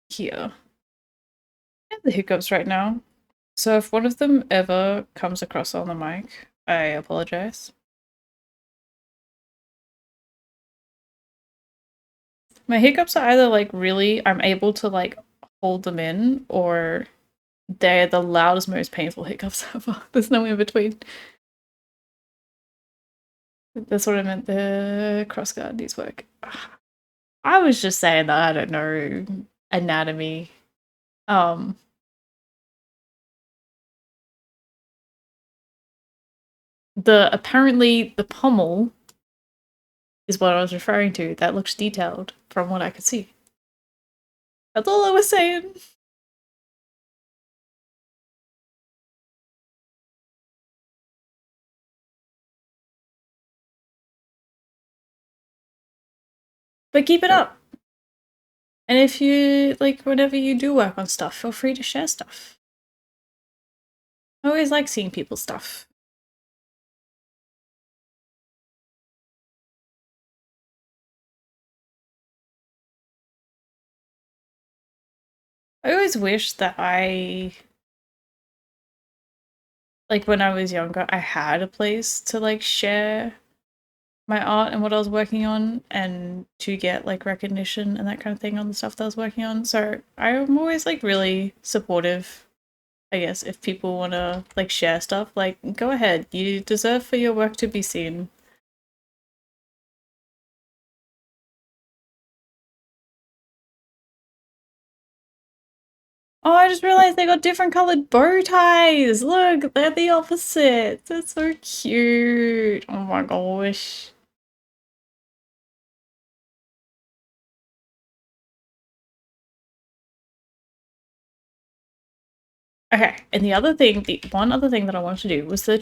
Speaker 1: here. I have the hiccups right now. So if one of them ever comes across on the mic, I apologize. My hiccups are either like really, I'm able to like hold them in, or they're the loudest, most painful hiccups ever. There's no in between. That's what I meant, the crossguard needs work. I was just saying that I don't know anatomy. Apparently the pommel is what I was referring to. That looks detailed from what I could see. That's all I was saying. But keep it up. And if you, like, whenever you do work on stuff, feel free to share stuff. I always like seeing people's stuff. I always wish that like, when I was younger, I had a place to, like, share my art and what I was working on, and to get, like, recognition and that kind of thing on the stuff that I was working on. So I'm always, like, really supportive, I guess, if people want to, like, share stuff. Like, go ahead. You deserve for your work to be seen. Oh, I just realized they got different colored bow ties. Look, they're the opposites. That's so cute. Oh my gosh. Okay, and the one other thing that I wanted to do was the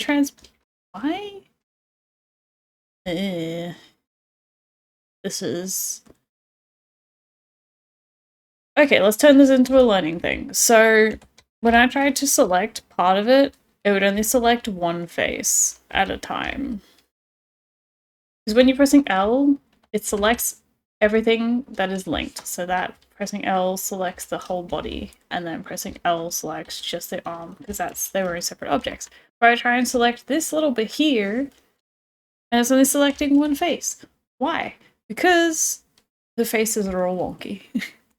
Speaker 1: why? This is... Okay, let's turn this into a learning thing. So, when I tried to select part of it, it would only select one face at a time. Because when you're pressing L, it selects everything that is linked. So that pressing L selects the whole body, and then pressing L selects just the arm, because they were separate objects. But I try and select this little bit here, and it's only selecting one face. Why? Because the faces are all wonky.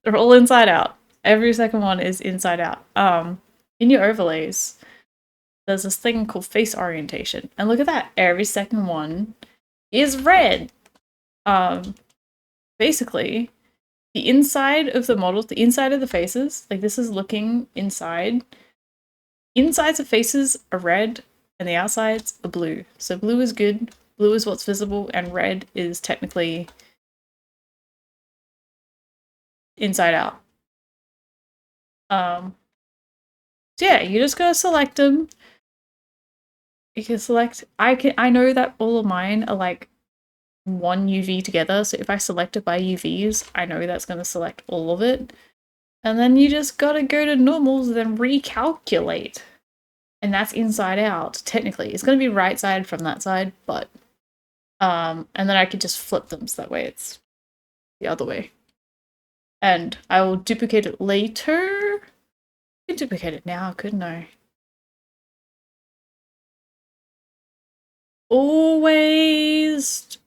Speaker 1: They're all inside out. Every second one is inside out. In your overlays, there's this thing called face orientation. And look at that. Every second one is red. Basically, the inside of the models, the inside of the faces, like this is looking inside. Insides of faces are red and the outsides are blue. So blue is good, blue is what's visible, and red is technically inside out. So yeah, you just gotta select them. You can select, I know that all of mine are like one UV together, so if I select it by UVs, I know that's gonna select all of it. And then you just gotta go to normals, then recalculate. And that's inside out, technically. It's gonna be right side from that side, but and then I could just flip them so that way it's the other way. And I will duplicate it later. I could duplicate it now, couldn't I? Always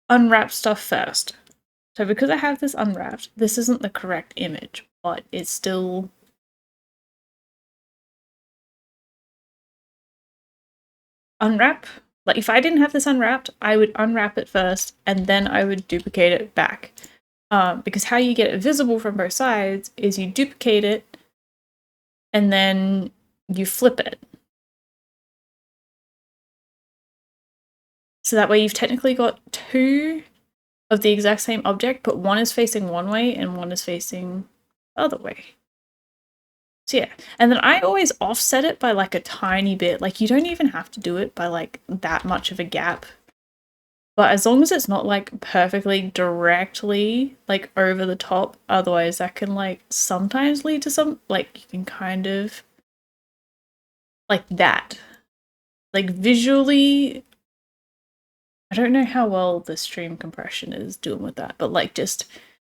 Speaker 1: unwrap stuff first. So because I have this unwrapped, this isn't the correct image, but it's still... Unwrap? Like, if I didn't have this unwrapped, I would unwrap it first, and then I would duplicate it back. Because how you get it visible from both sides is you duplicate it, and then you flip it. So that way you've technically got two of the exact same object, but one is facing one way and one is facing the other way. So yeah, and then I always offset it by like a tiny bit. Like you don't even have to do it by like that much of a gap. But as long as it's not like perfectly directly like over the top, otherwise that can like sometimes lead to some like you can kind of like that. Like visually, I don't know how well the stream compression is doing with that, but like just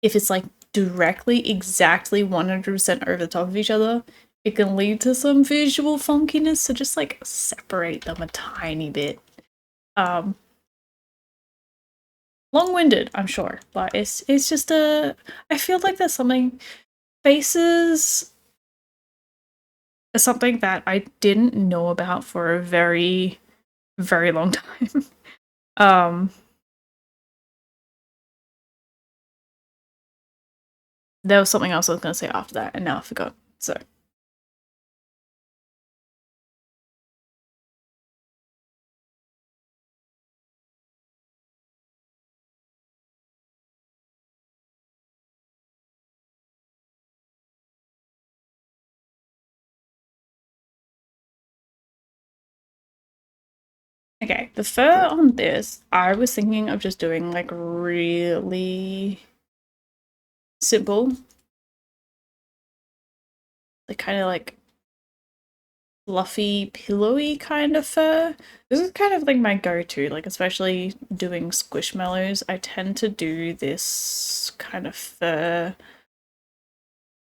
Speaker 1: if it's like directly exactly 100% over the top of each other, it can lead to some visual funkiness. So just like separate them a tiny bit. Long-winded, I'm sure, but it's just a I feel like there's something faces is something that I didn't know about for a very, very long time. um there was something else I was gonna say after that, and now I forgot. So okay, the fur on this, I was thinking of just doing like really simple, like kind of like fluffy, pillowy kind of fur. This is kind of like my go-to, like especially doing squishmallows. I tend to do this kind of fur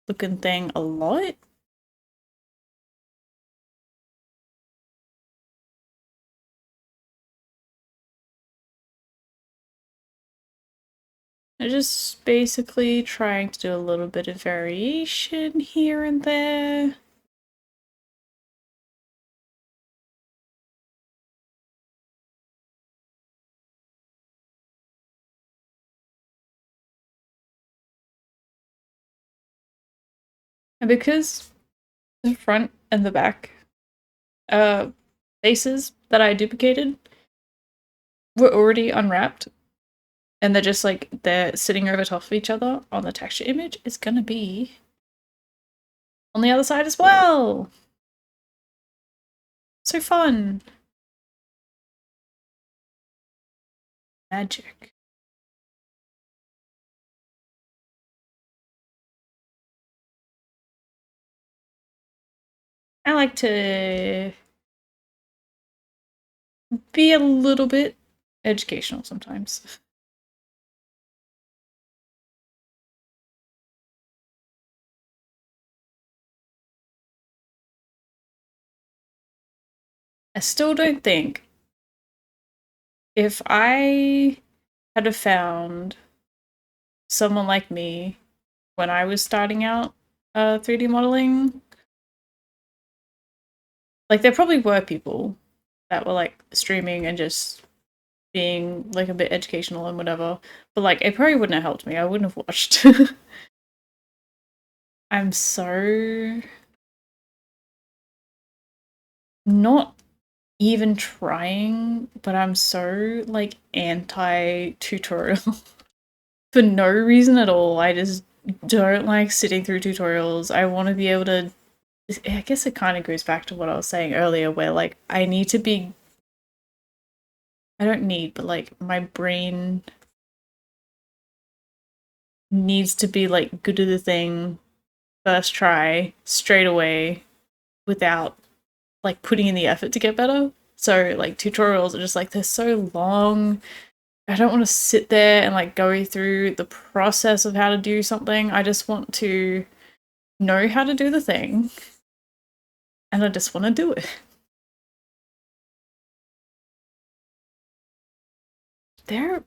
Speaker 1: looking thing a lot. I'm just basically trying to do a little bit of variation here and there. And because the front and the back uh faces that I duplicated were already unwrapped and they're just like they're sitting over top of each other on the texture image, it's gonna be on the other side as well. So fun. Magic. I like to be a little bit educational sometimes. I still don't think if I had have found someone like me when I was starting out 3D modeling, like there probably were people that were like streaming and just being like a bit educational and whatever, but like it probably wouldn't have helped me. I wouldn't have watched. I'm so not even trying, but I'm so like anti tutorial for no reason at all. I just don't like sitting through tutorials. I want to be able to I guess it kind of goes back to what I was saying earlier where like I need to be I don't need, but like my brain needs to be like good at the thing first try straight away without like putting in the effort to get better. So like tutorials are just like they're so long. I don't want to sit there and like go through the process of how to do something. I just want to know how to do the thing and I just want to do it. There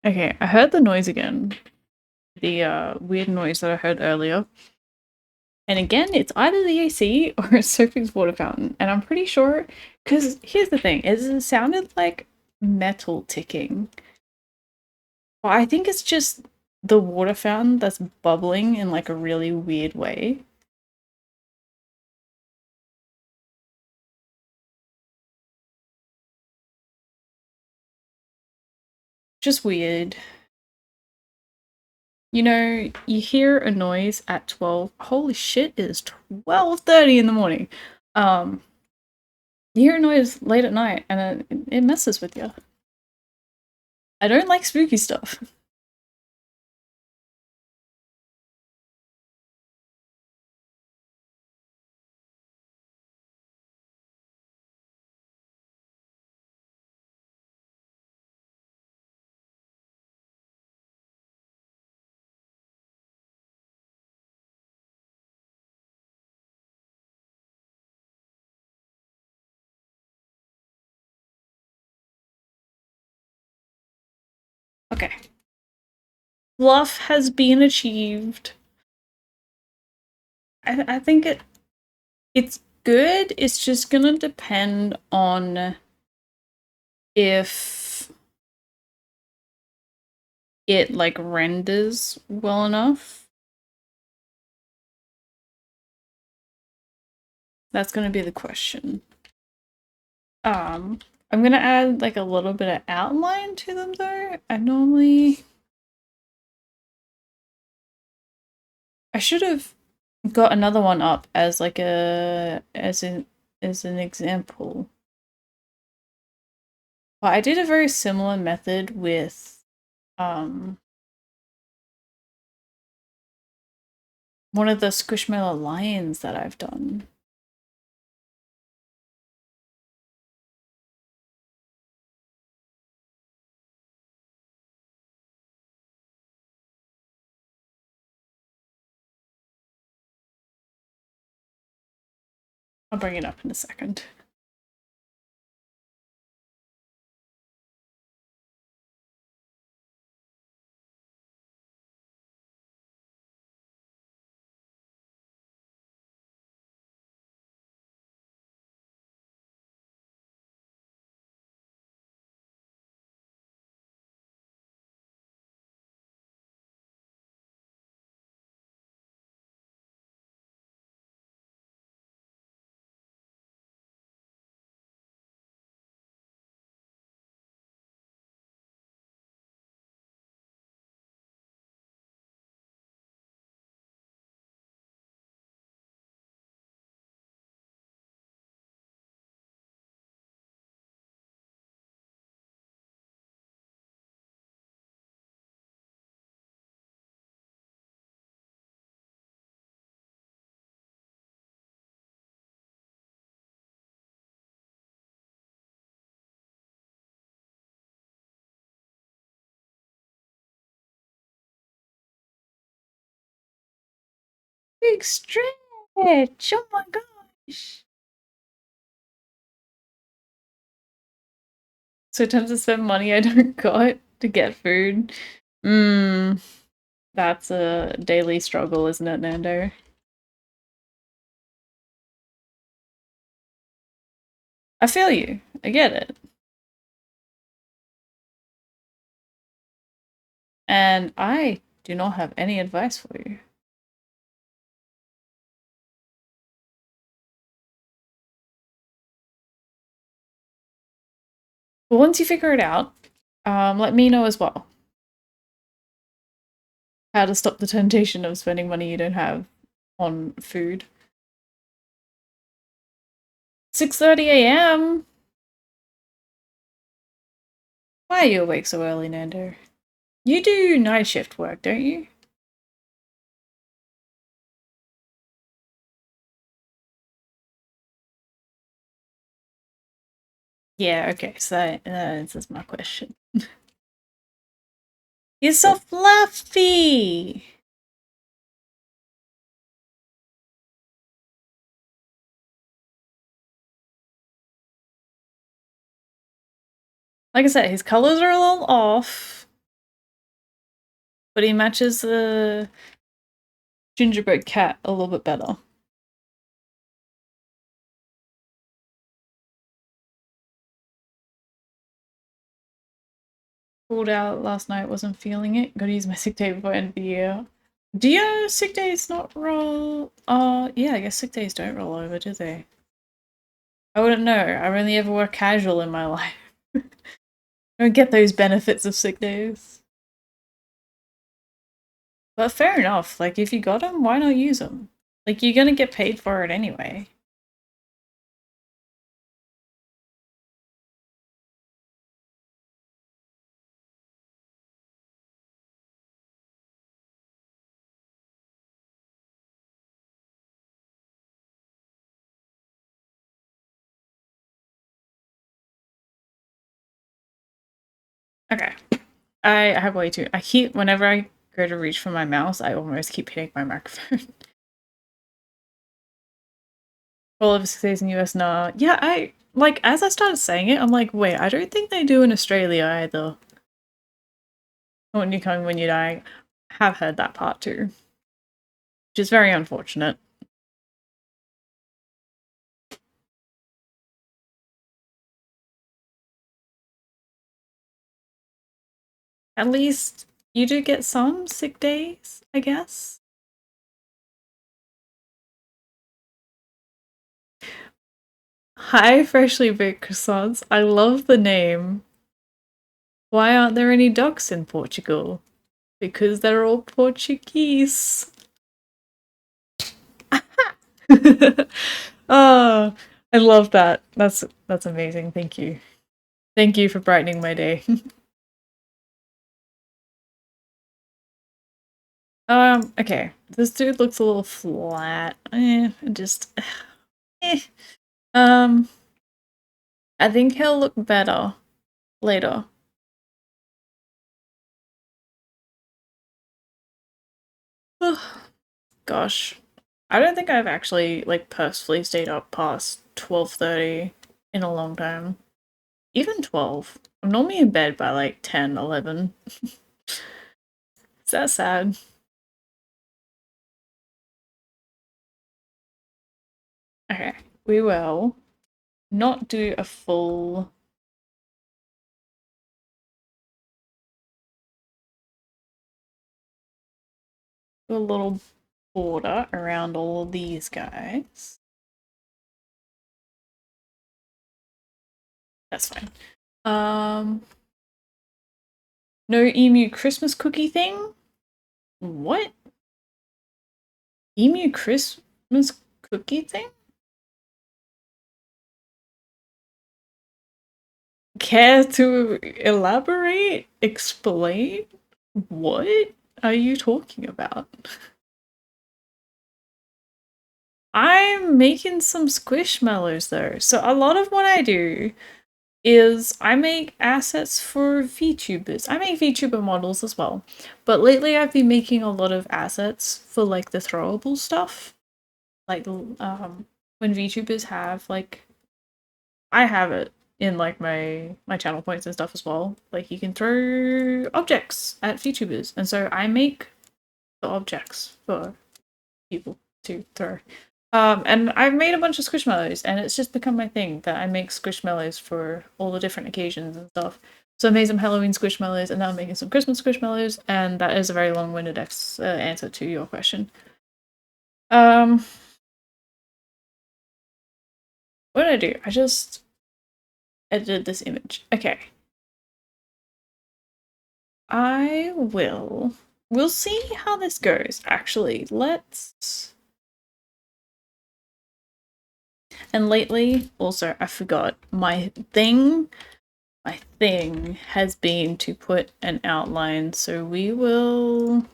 Speaker 1: Okay, I heard the noise again. The weird noise that I heard earlier. And again, it's either the AC or it's Sophie's water fountain. And I'm pretty sure, because here's the thing, is it sounded like metal ticking. But I think it's just the water fountain that's bubbling in like a really weird way. Just weird. You know, you hear a noise at 12. Holy shit, it is 12:30 in the morning. Um, you hear a noise late at night and it messes with you. I don't like spooky stuff. Okay. Fluff has been achieved. I think it's good. It's just gonna depend on if it like renders well enough. That's gonna be the question. I'm gonna add like a little bit of outline to them though. I should have got another one up as like as an example. But I did a very similar method with um one of the squishmallow lions that I've done. I'll bring it up in a second. Big stretch! Oh my gosh! So time to spend money I don't got to get food. Mmm, that's a daily struggle, isn't it, Nando? I feel you. I get it. And I do not have any advice for you. But once you figure it out, let me know as well. How to stop the temptation of spending money you don't have on food. 6:30 a.m. Why are you awake so early, Nando? You do night shift work, don't you? Yeah, okay, so that answers my question. You're so fluffy! Like I said, his colors are a little off. but he matches the gingerbread cat a little bit better. Pulled out last night, wasn't feeling it. Gotta use my sick day before end of the year. Do your sick days not roll? Yeah, I guess sick days don't roll over, do they? I wouldn't know. I've only ever worked casual in my life. I don't get those benefits of sick days. But fair enough. Like, if you got them, why not use them? Like, you're gonna get paid for it anyway. Okay. I have way too. I keep, whenever I go to reach for my mouse, I almost keep hitting my microphone. All of 6 days in US, nah. Yeah, like, as I started saying it, I'm like, wait, I don't think they do in Australia either. When you come, when you die. Have heard that part too. Which is very unfortunate. At least you do get some sick days, I guess. Hi, freshly baked croissants. I love the name. Why aren't there any ducks in Portugal? Because they're all Portuguese. Oh, I love that. That's amazing. Thank you. Thank you for brightening my day. Okay. This dude looks a little flat. Just eh. Um, I think he'll look better later. Gosh. I don't think I've actually like purposefully stayed up past 12:30 in a long time. Even 12. I'm normally in bed by like 10, 11. Is that sad? Okay. We will not do a full do a little border around all of these guys. That's fine. No emu Christmas cookie thing? What? Emu Christmas cookie thing? Care to elaborate? Explain? What are you talking about? I'm making some squishmallows though. So a lot of what I do is I make assets for VTubers. I make VTuber models as well. But lately I've been making a lot of assets for like the throwable stuff. Like when VTubers have like I have it in like my channel points and stuff as well. Like you can throw objects at VTubers. And so I make the objects for people to throw. And I've made a bunch of squishmallows, and it's just become my thing that I make squishmallows for all the different occasions and stuff. So I made some Halloween squishmallows, and now I'm making some Christmas squishmallows, and that is a very long-winded answer to your question. Um, what did I do? I just edited this image. Okay. We'll see how this goes, actually. And lately, also, I forgot, my thing has been to put an outline, so we will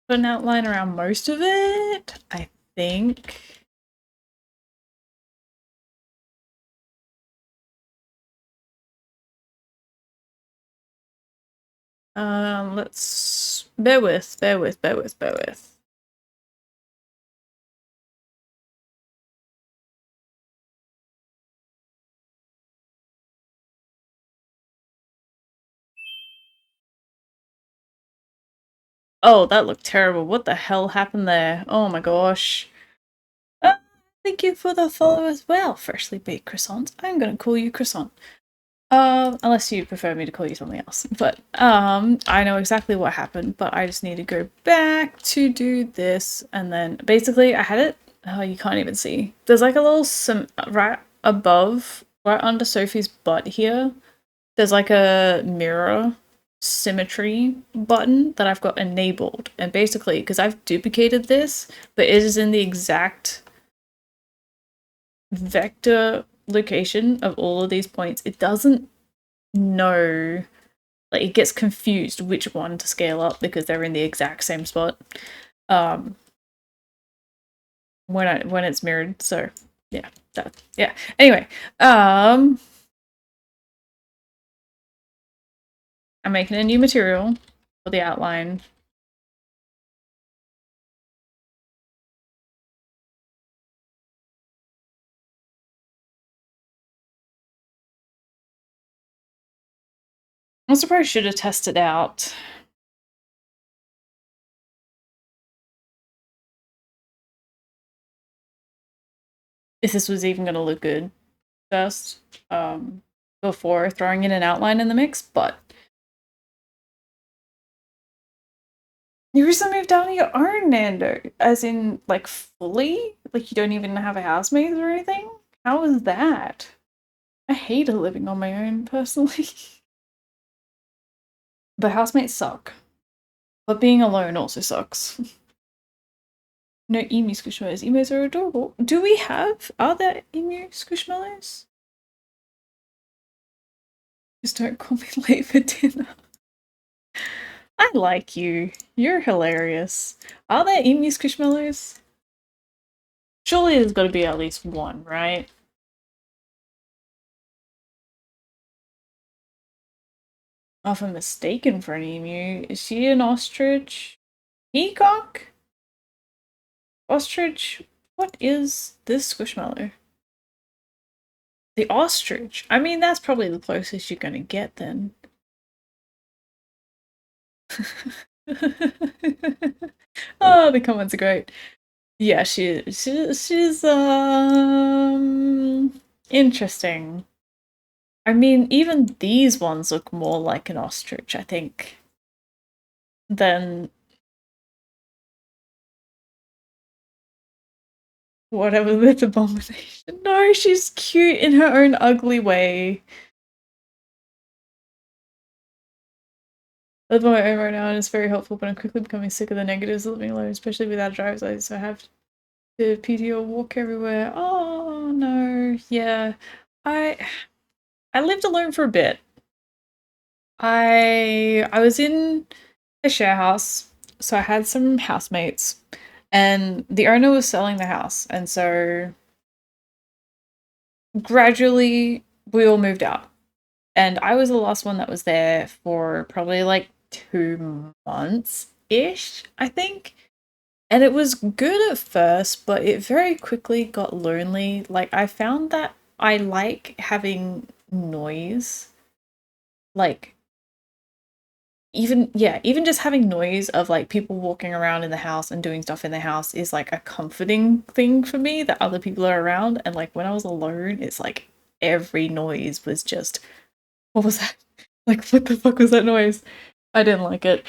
Speaker 1: put an outline around most of it, I think. Let's bear with. Oh, that looked terrible. What the hell happened there? Oh my gosh. Uh, Thank you for the follow as well, freshly baked croissants. I'm gonna call you croissant. Unless you prefer me to call you something else. But, I know exactly what happened, but I just need to go back to do this, and then, basically, I had it, oh, you can't even see. There's like a little, right above, right under Sophie's butt here, there's like a mirror symmetry button that I've got enabled, and basically, because I've duplicated this, but it is in the exact vector location of all of these points, it doesn't know, like it gets confused which one to scale up because they're in the exact same spot um when it's mirrored. So yeah, yeah, anyway, I'm making a new material for the outline. I suppose I should have tested out if this was even going to look good first, before throwing in an outline in the mix, but you recently moved down on your own, Nando, as in like fully, like you don't even have a housemate or anything. How is that? I hated living on my own personally. But housemates suck. But being alone also sucks. No emu squishmallows. Emus are adorable. Do we have? Are there emu squishmallows? Just don't call me late for dinner. I like you. You're hilarious. Are there emu squishmallows? Surely there's got to be at least one, right? Often mistaken for an emu. Is she an ostrich? Peacock? Ostrich? What is this squishmallow? The ostrich. I mean, that's probably the closest you're gonna get then. Oh, the comments are great. Yeah, she's interesting. I mean, even these ones look more like an ostrich, I think, than whatever this abomination. No, she's cute in her own ugly way. I live on my own right now and it's very helpful, but I'm quickly becoming sick of the negatives of living alone, especially without a driver's license. So I have to PTO walk everywhere. Oh no, yeah. I I lived alone for a bit. I was in a share house, so I had some housemates, and the owner was selling the house, and so gradually we all moved out. And I was the last one that was there for probably like 2 months-ish, I think. And it was good at first, but it very quickly got lonely. Like, I found that I like having noise. Like, even just having noise of like people walking around in the house and doing stuff in the house is like a comforting thing for me that other people are around. And like when I was alone, it's like every noise was just, what was that? Like, what the fuck was that noise? I didn't like it.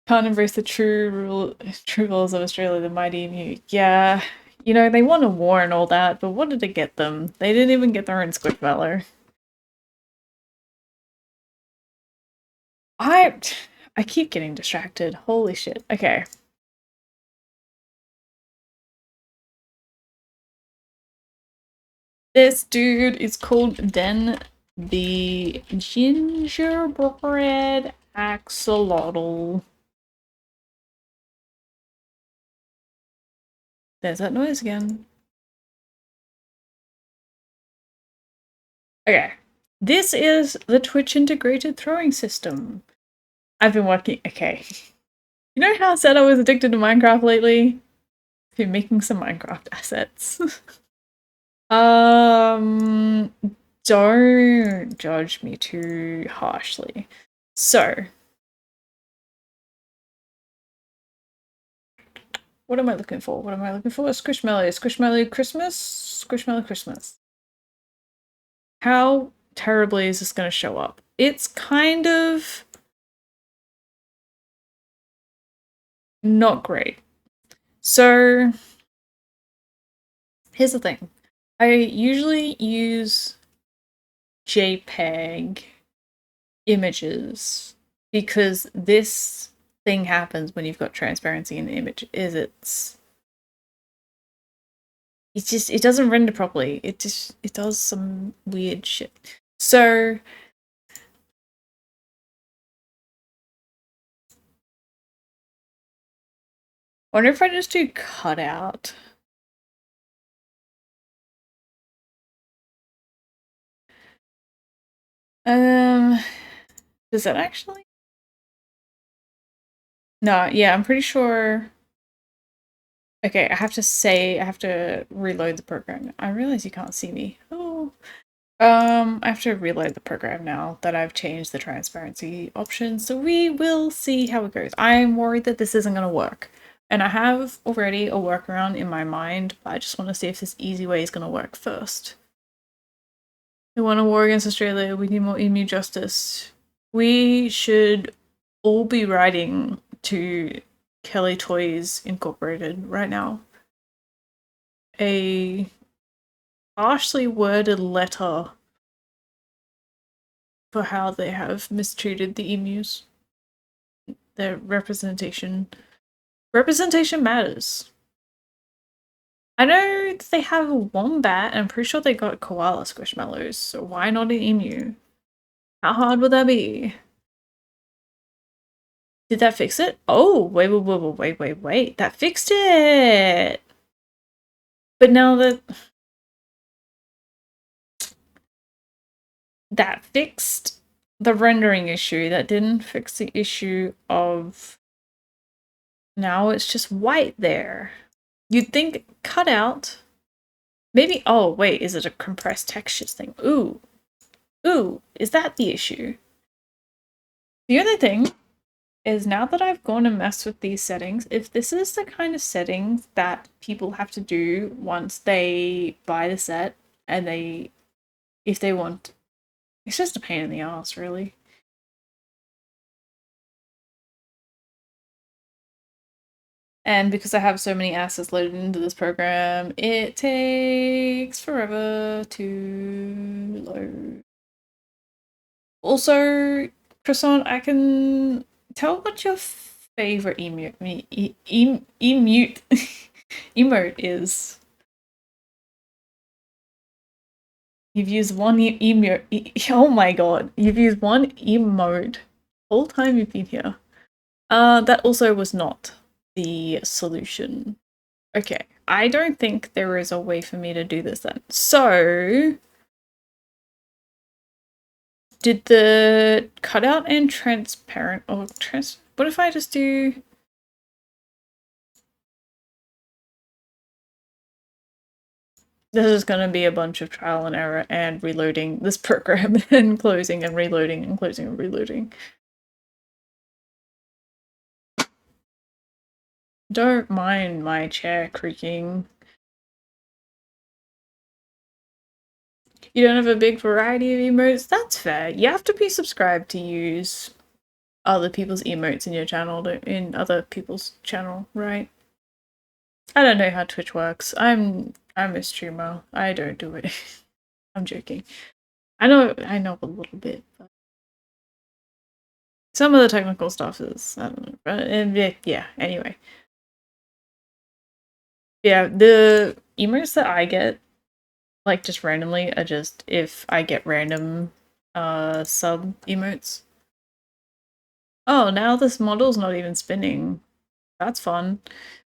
Speaker 1: Can't embrace the true rules of Australia, the mighty emu. Yeah, you know, they won a war and all that, but what did it get them? They didn't even get their own squishmallow. I I keep getting distracted. Holy shit. Okay. This dude is called Den the Gingerbread Axolotl. There's that noise again. Okay. This is the Twitch integrated throwing system. I've been working. Okay. You know how I said I was addicted to Minecraft lately? I've been making some Minecraft assets. um, Don't judge me too harshly. So, what am I looking for? What am I looking for? A squishmallow. Squishmallow Christmas? Squishmallow Christmas. How terribly is this going to show up? It's kind of not great. So, here's the thing. I usually use JPEG images because this thing happens when you've got transparency in the image is it doesn't render properly. It does some weird shit. So I wonder if I just do cutout. Does that actually? No, yeah, I'm pretty sure. Okay, I have to reload the program. I realize you can't see me. Oh. I have to reload the program now that I've changed the transparency option, so we will see how it goes. I'm worried that this isn't going to work. And I have already a workaround in my mind, but I just want to see if this easy way is going to work first. We want a war against Australia. We need more emu justice. We should all be writing to Kelly Toys Incorporated right now a harshly worded letter for how they have mistreated the emus. Their representation matters. I know that they have a wombat, and I'm pretty sure they got koala squishmallows, so why not an emu? How hard would that be? Did that fix it? Oh, wait. That fixed it! But now that fixed the rendering issue, that didn't fix the issue of now it's just white there. You'd think cutout. Maybe, oh wait, is it a compressed textures thing? Ooh, is that the issue? The only thing is now that I've gone and messed with these settings, if this is the kind of settings that people have to do once they buy the set and if they want, it's just a pain in the ass, really. And because I have so many assets loaded into this program, it takes forever to load. Also, Croissant, I can tell what your favorite emote emote is. You've used one emote. Oh my god, you've used one emote whole time you've been here. That also was not the solution. Okay, I don't think there is a way for me to do this then. So, did the cutout and transparent or what if I just do this is going to be a bunch of trial and error and reloading this program and closing and reloading and closing and reloading. Don't mind my chair creaking. You don't have a big variety of emotes? That's fair. You have to be subscribed to use other people's emotes in your channel, in other people's channel, right? I don't know how Twitch works. I'm a streamer. I don't do it. I'm joking. I know a little bit, but some of the technical stuff is I don't know. But yeah, anyway. Yeah, the emotes that I get, like just randomly, are just if I get random sub emotes. Oh, now this model's not even spinning. That's fun.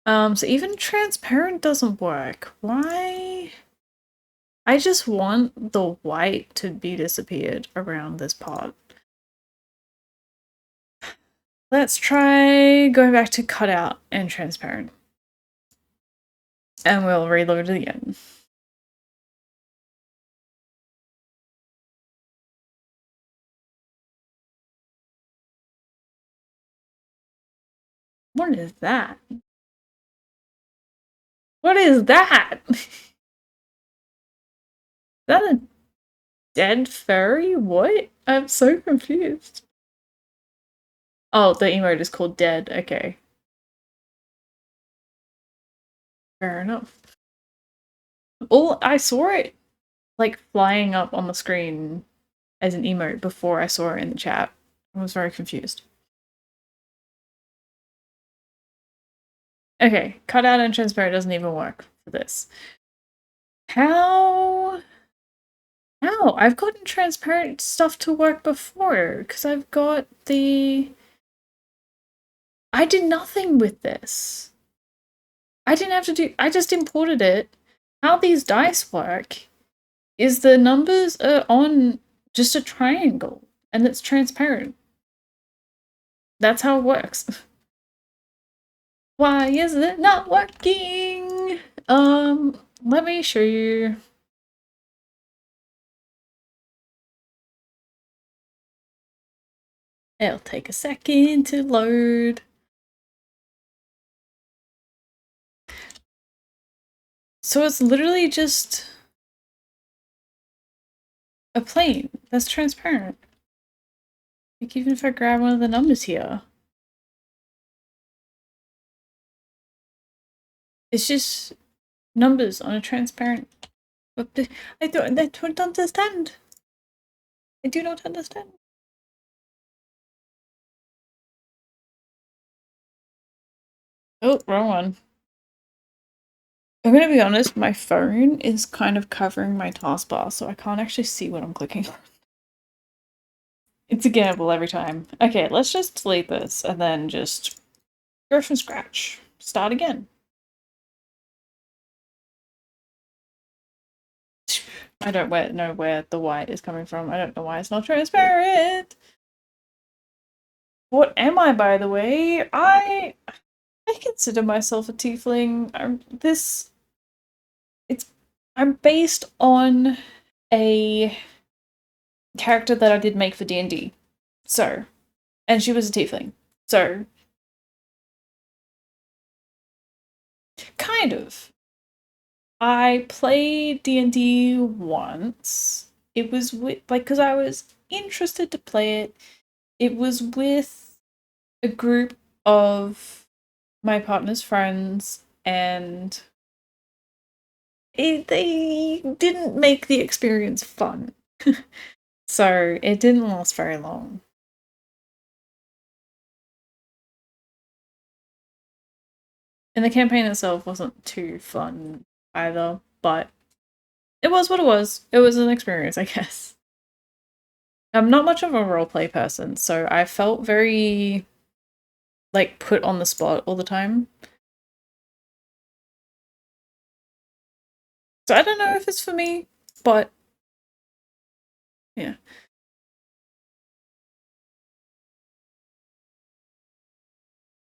Speaker 1: So even transparent doesn't work. Why? I just want the white to be disappeared around this part. Let's try going back to cutout and transparent. And we'll reload it again. What is that? What is that? Is that a dead furry? What? I'm so confused. Oh, the emote is called dead. Okay. Fair enough. All I saw it like flying up on the screen as an emote before I saw it in the chat. I was very confused. Okay, cutout and transparent doesn't even work for this. How? How? I've gotten transparent stuff to work before because I've got the. I did nothing with this. I didn't have to do. I just imported it. How these dice work is the numbers are on just a triangle and it's transparent. That's how it works. Why is it not working? Let me show you. It'll take a second to load. So it's literally just a plane that's transparent. Like even if I grab one of the numbers here, it's just numbers on a transparent. I don't understand. I do not understand. Oh, wrong one. I'm gonna be honest, my phone is kind of covering my taskbar, so I can't actually see what I'm clicking on. It's a gamble every time. Okay, let's just delete this and then just go from scratch. Start again. I don't know where the white is coming from. I don't know why it's not transparent. What am I, by the way? I consider myself a tiefling. I'm based on a character that I did make for D&D. So, and she was a tiefling. So, kind of. I played D&D once. It was with like cuz I was interested to play it. It was with a group of my partner's friends and they didn't make the experience fun. So, it didn't last very long. And the campaign itself wasn't too fun either, but it was what it was. It was an experience, I guess. I'm not much of a roleplay person, so I felt very like put on the spot all the time. So I don't know if it's for me, but yeah.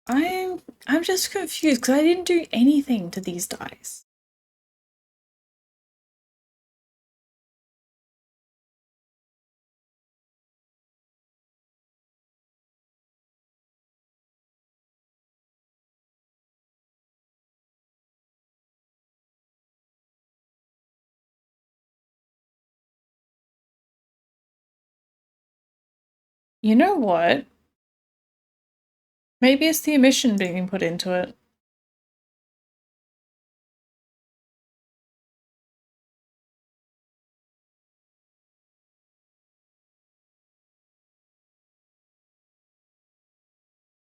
Speaker 1: I'm just confused because I didn't do anything to these dice. You know what? Maybe it's the emission being put into it.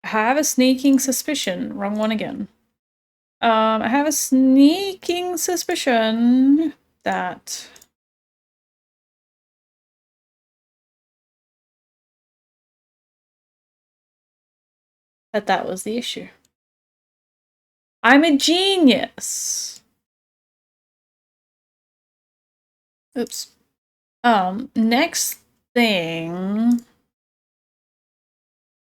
Speaker 1: I have a sneaking suspicion. Wrong one again. I have a sneaking suspicion that that was the issue. I'm a genius. Oops. Next thing,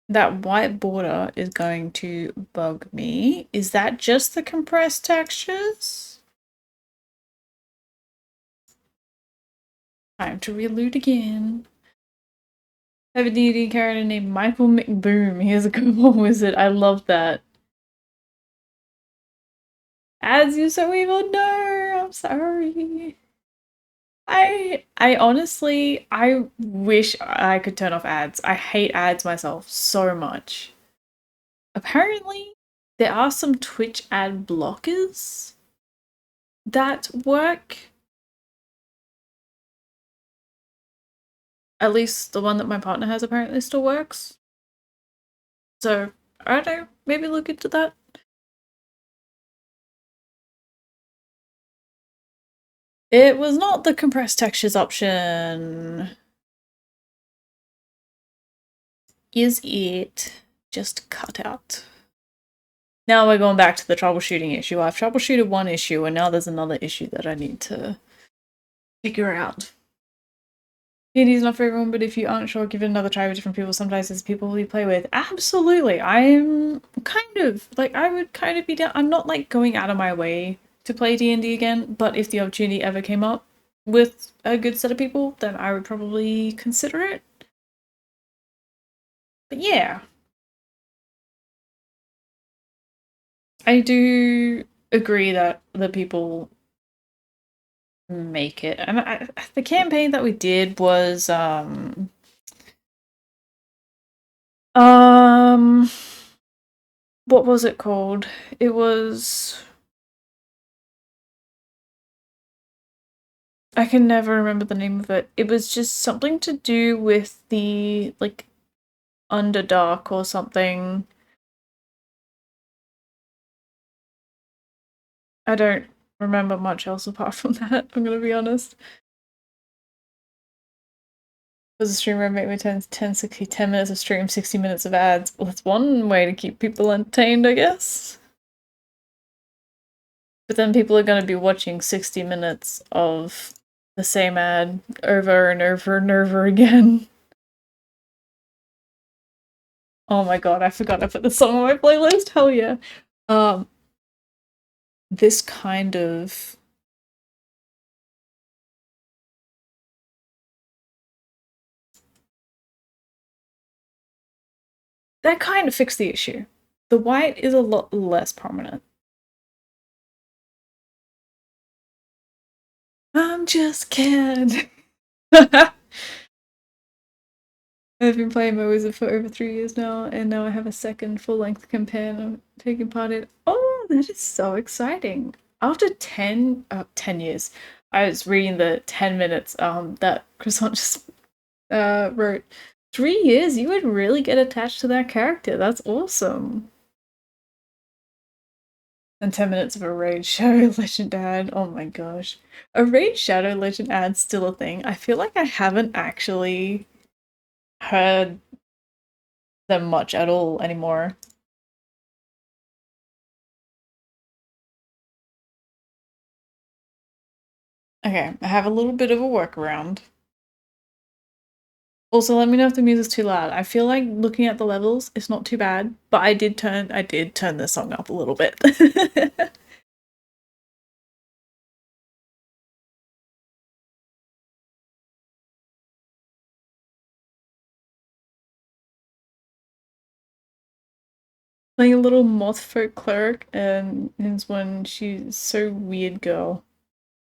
Speaker 1: that white border is going to bug me. Is that just the compressed textures? Time to reload again. I have a D&D character named Michael McBoom. He is a Kobold wizard. I love that. Ads, you so evil. No, I'm sorry. I honestly I wish I could turn off ads. I hate ads myself so much. Apparently, there are some Twitch ad blockers that work. At least the one that my partner has apparently still works. So, I don't know, maybe look into that. It was not the compressed textures option. Is it just cut out? Now we're going back to the troubleshooting issue. I've troubleshooted one issue and now there's another issue that I need to figure out. D&D is not for everyone, but if you aren't sure, give it another try with different people. Sometimes there's people you play with. Absolutely. I'm kind of, like, I would kind of be down. I'm not, like, going out of my way to play D&D again, but if the opportunity ever came up with a good set of people, then I would probably consider it. But yeah. I do agree that the people make it. And the campaign that we did was um what was it called? It was I can never remember the name of it. It was just something to do with the like Underdark or something. I don't remember much else apart from that, I'm gonna be honest. Does a streamer make me 10 minutes of stream, 60 minutes of ads? Well, that's one way to keep people entertained, I guess. But then people are going to be watching 60 minutes of the same ad over and over and over again. Oh my god, I forgot I put the song on my playlist. Hell yeah. Um, this kind of that kind of fixed the issue. The white is a lot less prominent. I'm just kidding. I've been playing my wizard for over 3 years now, and now I have a second full-length campaign I'm taking part in. Oh, that is so exciting! After 10 years, I was reading the 10 minutes that Croissant just wrote. 3 years, you would really get attached to that character. That's awesome. And 10 minutes of a Raid Shadow Legend ad. Oh my gosh. A Raid Shadow Legend ad's still a thing. I feel like I haven't actually heard them much at all anymore. Okay, I have a little bit of a workaround. Also, let me know if the music's too loud. I feel like looking at the levels, it's not too bad, but I did turn the song up a little bit. Playing a little moth folk cleric and is when she's so weird girl.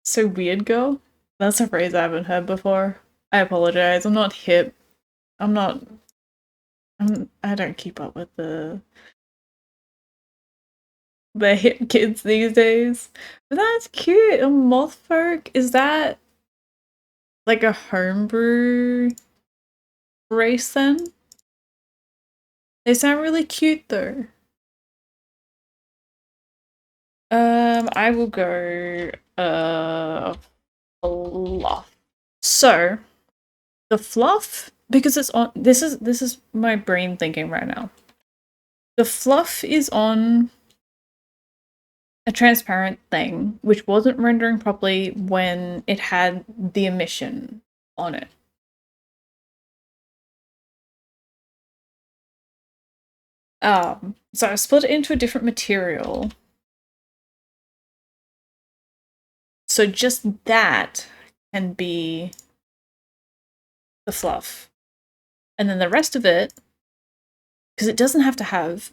Speaker 1: So weird girl? That's a phrase I haven't heard before. I apologize. I'm not hip. I'm not I don't keep up with the hip kids these days. But that's cute. A moth folk, is that like a homebrew race then? They sound really cute though. I will go fluff. So the fluff, because it's on this is my brain thinking right now. The fluff is on a transparent thing, which wasn't rendering properly when it had the emission on it. So I split it into a different material. So just that can be the fluff. And then the rest of it, because it doesn't have to have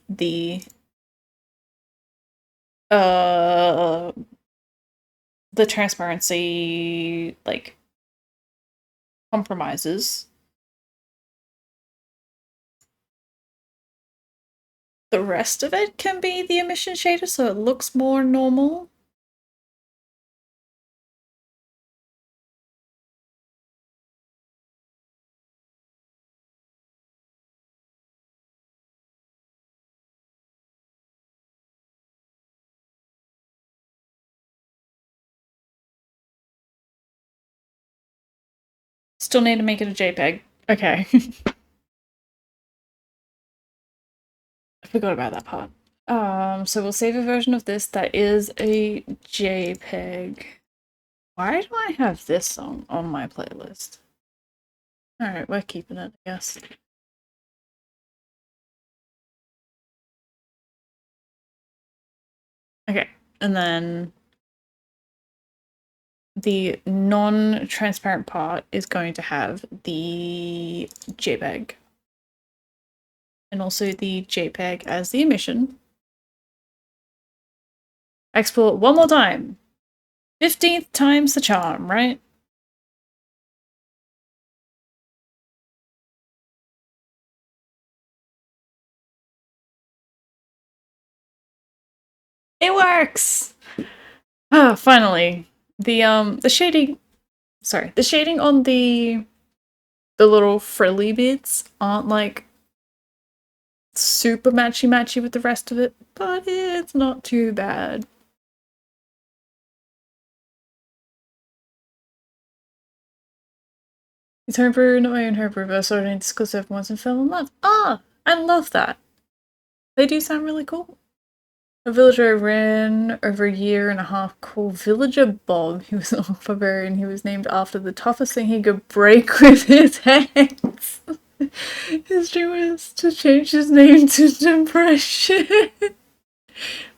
Speaker 1: uh the transparency like compromises. The rest of it can be the emission shader so it looks more normal. Still need to make it a JPEG. Okay. I forgot about that part. So we'll save a version of this that is a JPEG. Why do I have this song on my playlist? Alright, we're keeping it, I guess. Okay, and then the non-transparent part is going to have the JPEG. And also the JPEG as the emission. Export one more time. 15th time's the charm, right? It works! Ah, finally. The shading the shading on the little frilly bits aren't like super matchy with the rest of it, but it's not too bad. It's homebrew, not my own homebrew, but I started in exclusive once and fell in love. Ah! I love that. They do sound really cool. A villager I ran over a year and a half called Villager Bob. He was an barbarian. He was named after the toughest thing he could break with his hands. His dream was to change his name to Depression.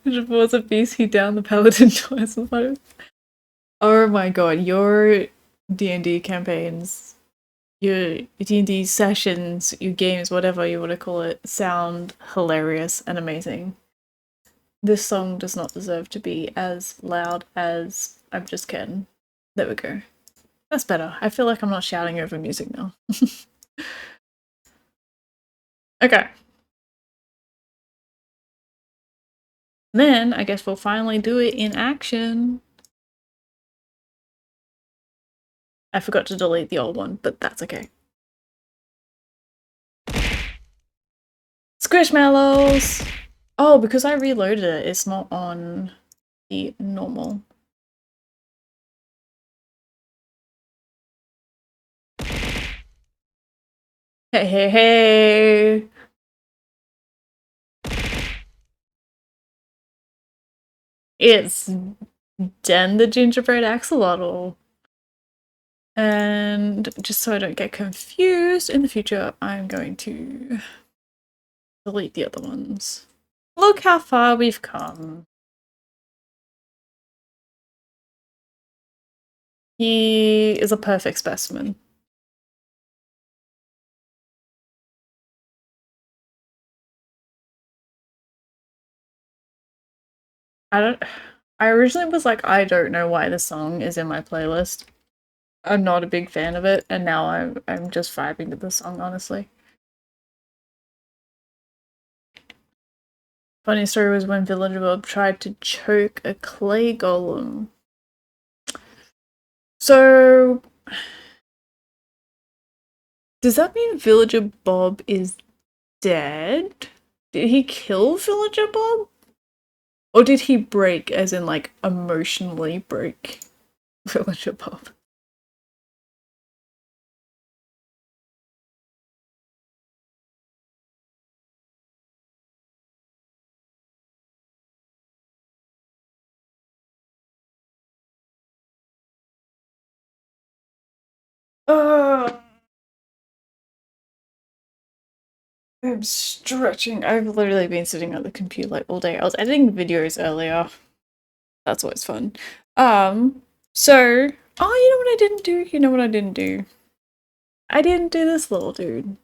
Speaker 1: Which was a beast he downed the paladin twice. Oh my god, your D&D campaigns, your D&D sessions, your games, whatever you want to call it, sound hilarious and amazing. This song does not deserve to be as loud as I'm just kidding. There we go. That's better. I feel like I'm not shouting over music now. Okay. Then I guess we'll finally do it in action. I forgot to delete the old one, but that's okay. Squishmallows! Oh, because I reloaded it, it's not on the normal. Hey, hey, hey! It's Den the Gingerbread Axolotl. And just so I don't get confused in the future, I'm going to delete the other ones. Look how far we've come. He is a perfect specimen. I originally was like, I don't know why this song is in my playlist. I'm not a big fan of it, and now I'm just vibing to the song, honestly. Funny story was when Villager Bob tried to choke a clay golem. So does that mean Villager Bob is dead? Did he kill Villager Bob? Or did he break, as in like emotionally break Villager Bob? Oh, I'm stretching. I've literally been sitting at the computer like all day. I was editing videos earlier. That's always fun. So, oh, you know what I didn't do? You know what I didn't do? I didn't do this little dude.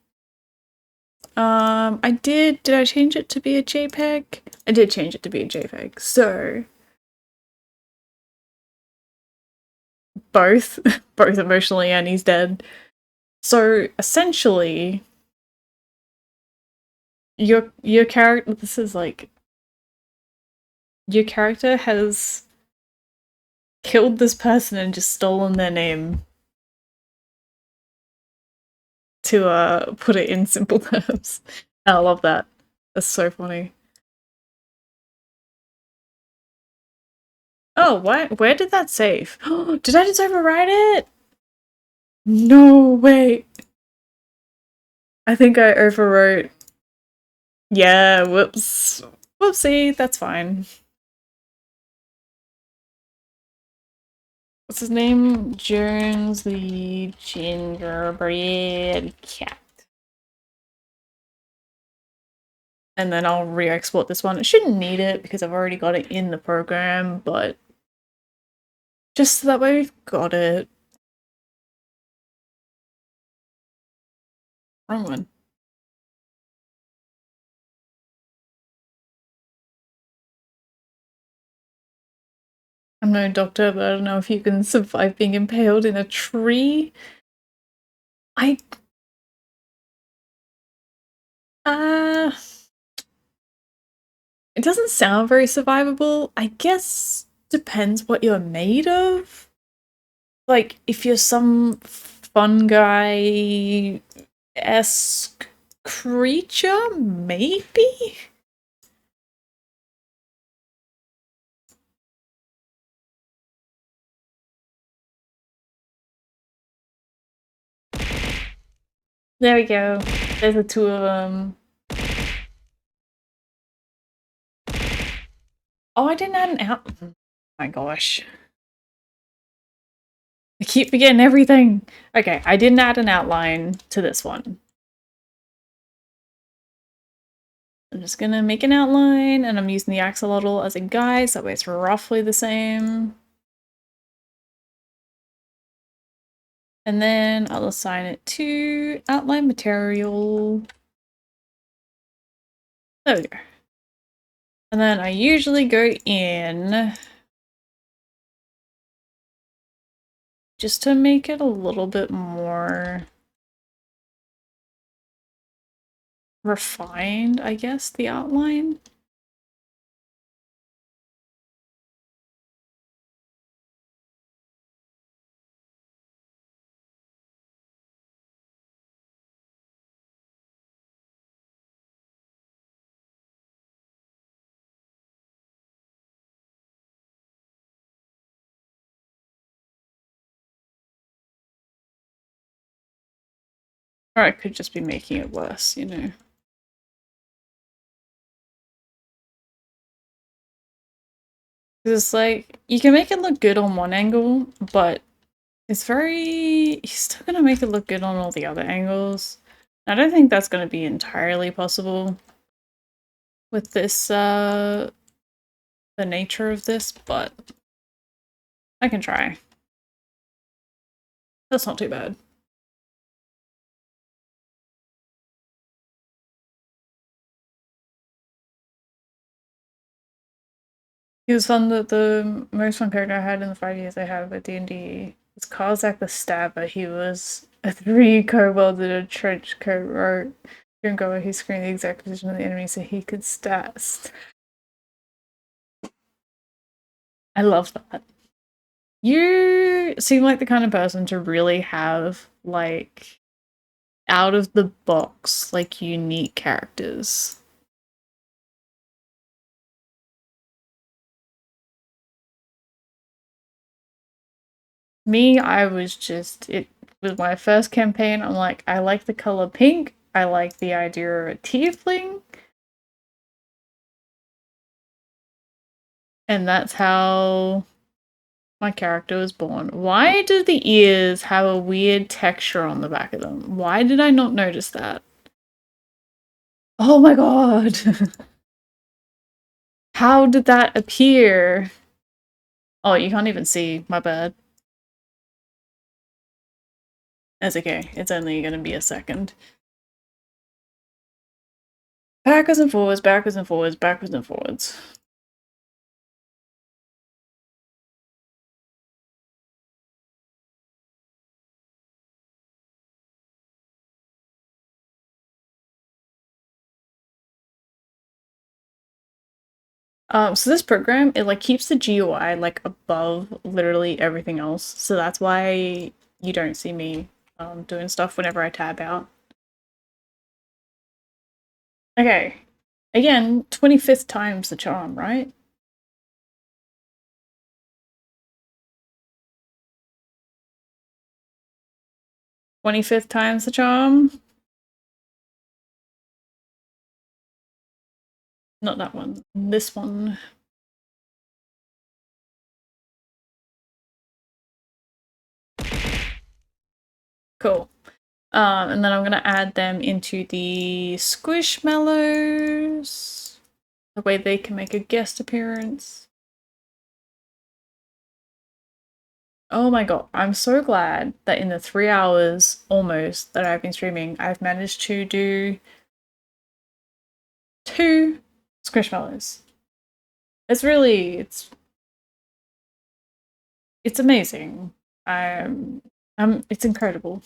Speaker 1: Did I change it to be a JPEG? I did change it to be a JPEG, so both, both emotionally and he's dead. So essentially, your character, this is like, your character has killed this person and just stolen their name to put it in simple terms. I love that. That's so funny. Oh, what? Where did that save? Did I just overwrite it? No, wait. I think I overwrote. Yeah, whoops. Whoopsie, that's fine. What's his name? Jones the gingerbread cat. And then I'll re-export this one. I shouldn't need it because I've already got it in the program, but just so that way we've got it. Wrong one. I'm no doctor, but I don't know if you can survive being impaled in a tree. I uh it doesn't sound very survivable. I guess depends what you're made of. Like if you're some fungi esque creature, maybe? There we go. There's the two of them. Oh, I didn't add an out. Oh my gosh. I keep forgetting everything. Okay, I didn't add an outline to this one. I'm just gonna make an outline, and I'm using the axolotl as a guide, so that way it's roughly the same. And then I'll assign it to outline material. There we go. And then I usually go in just to make it a little bit more refined, I guess, the outline. Or I could just be making it worse, you know. Because it's like, you can make it look good on one angle, but it's very... You're still gonna make it look good on all the other angles. I don't think that's gonna be entirely possible with this, the nature of this, but I can try. That's not too bad. It was fun that the most fun character I had in the 5 years I had with D&D was Karzak the Stabber. He was a 3 kobold in a trench coat rogue goer who screened the exact position of the enemy so he could stat. I love that. You seem like the kind of person to really have, like, out of the box, like, unique characters. Me, I was just, it was my first campaign. I'm like, I like the color pink. I like the idea of a tiefling. And that's how my character was born. Why do the ears have a weird texture on the back of them? Why did I not notice that? Oh my god! How did that appear? Oh, you can't even see. My bad. That's okay. It's only gonna be a second. Backwards and forwards, backwards and forwards, backwards and forwards. So this program, it like keeps the GUI like above literally everything else. So that's why you don't see me doing stuff whenever I tab out. Okay. Again, 25th time's the charm, right? 25th time's the charm. Not that one. This one. Cool. And then I'm gonna add them into the squishmallows. The way they can make a guest appearance. Oh my god, I'm so glad that in the 3 hours almost that I've been streaming, I've managed to do 2 squishmallows. It's amazing. It's incredible.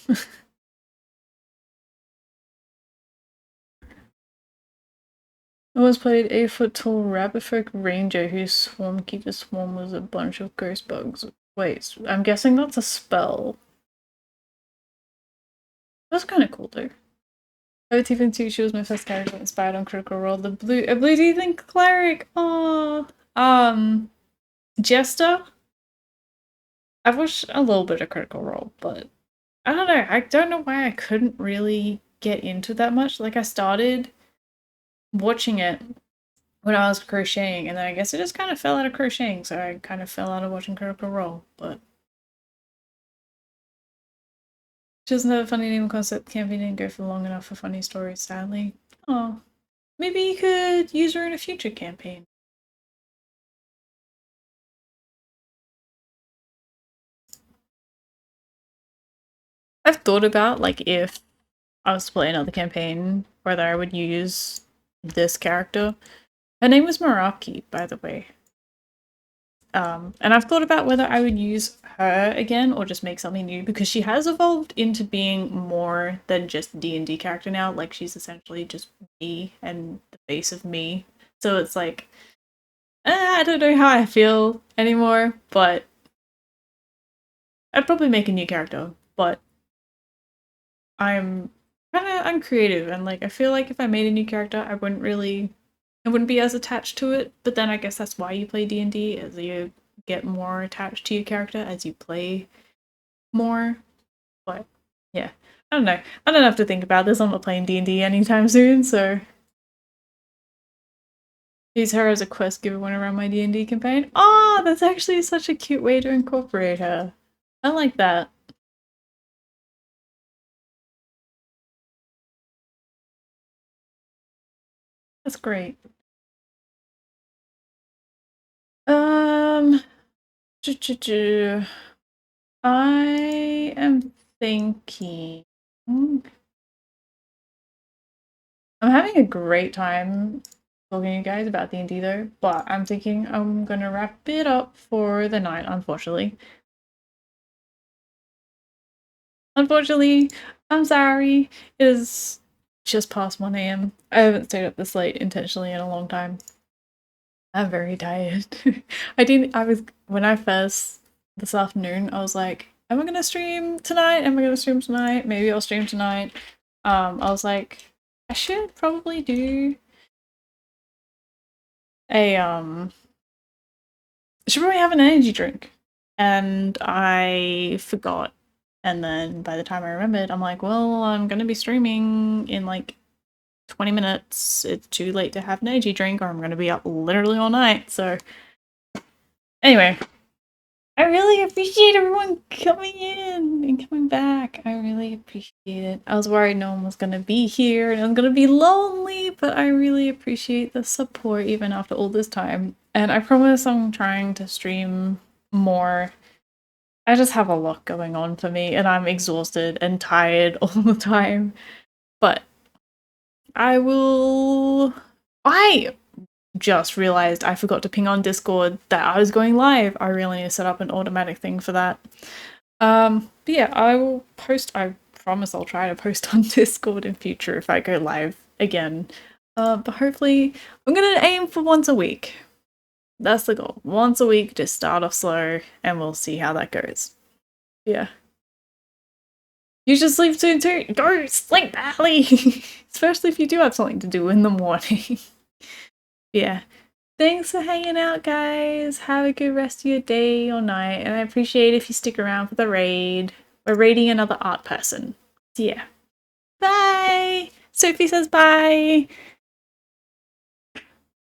Speaker 1: I once played 8-foot-tall rabbit-folk ranger whose swarm-keeper swarm was a bunch of ghost bugs. Wait, I'm guessing that's a spell. That's kind of cool though. Oh, Tiffin 2, she was my first character inspired on Critical Role. A blue teething cleric. Oh, Jester. I've watched a little bit of Critical Role, but I don't know. I don't know why I couldn't really get into that much. Like I started watching it when I was crocheting, and then I guess it just kind of fell out of crocheting, so I kind of fell out of watching Critical Role. But just another funny name concept. Campaign didn't go for long enough for funny stories, sadly. Oh, maybe you could use her in a future campaign. I've thought about like if I was to play another campaign, whether I would use this character. Her name was Meraki, by the way. And I've thought about whether I would use her again or just make something new because she has evolved into being more than just D&D character now. Like she's essentially just me and the face of me. So it's like, I don't know how I feel anymore, but I'd probably make a new character. But I'm I'm creative and like I feel like if I made a new character, I wouldn't be as attached to it. But then I guess that's why you play D&D, as you get more attached to your character as you play more. But yeah, I don't know. I don't have to think about this. I'm not playing D&D anytime soon, so use her as a quest giver when around my D&D campaign. Oh, that's actually such a cute way to incorporate her. I like that. That's great. Um, I am thinking. I'm having a great time talking to you guys about D&D though, but I'm thinking I'm gonna wrap it up for the night, unfortunately. Unfortunately, I'm sorry. It is just past 1 a.m. I haven't stayed up this late intentionally in a long time. I'm very tired. When I first, this afternoon, I was like, am I gonna stream tonight? Am I gonna stream tonight? Maybe I'll stream tonight. I was like, I should probably do a, I should probably have an energy drink. And I forgot. And then by the time I remembered, I'm like, well, I'm gonna be streaming in like 20 minutes. It's too late to have an energy drink, or I'm gonna be up literally all night. So, anyway, I really appreciate everyone coming in and coming back. I really appreciate it. I was worried no one was gonna be here and it was gonna be lonely, but I really appreciate the support even after all this time. And I promise I'm trying to stream more. I just have a lot going on for me and I'm exhausted and tired all the time. But I just realized I forgot to ping on Discord that I was going live. I really need to set up an automatic thing for that. But yeah, I will post. I promise I'll try to post on Discord in future if I go live again. But hopefully, I'm gonna aim for once a week. That's the goal. Once a week, just start off slow, and we'll see how that goes. Yeah. You should sleep soon too. Go sleep early, especially if you do have something to do in the morning. Yeah. Thanks for hanging out, guys. Have a good rest of your day or night, and I appreciate if you stick around for the raid. We're raiding another art person. So yeah. Bye! Sophie says bye!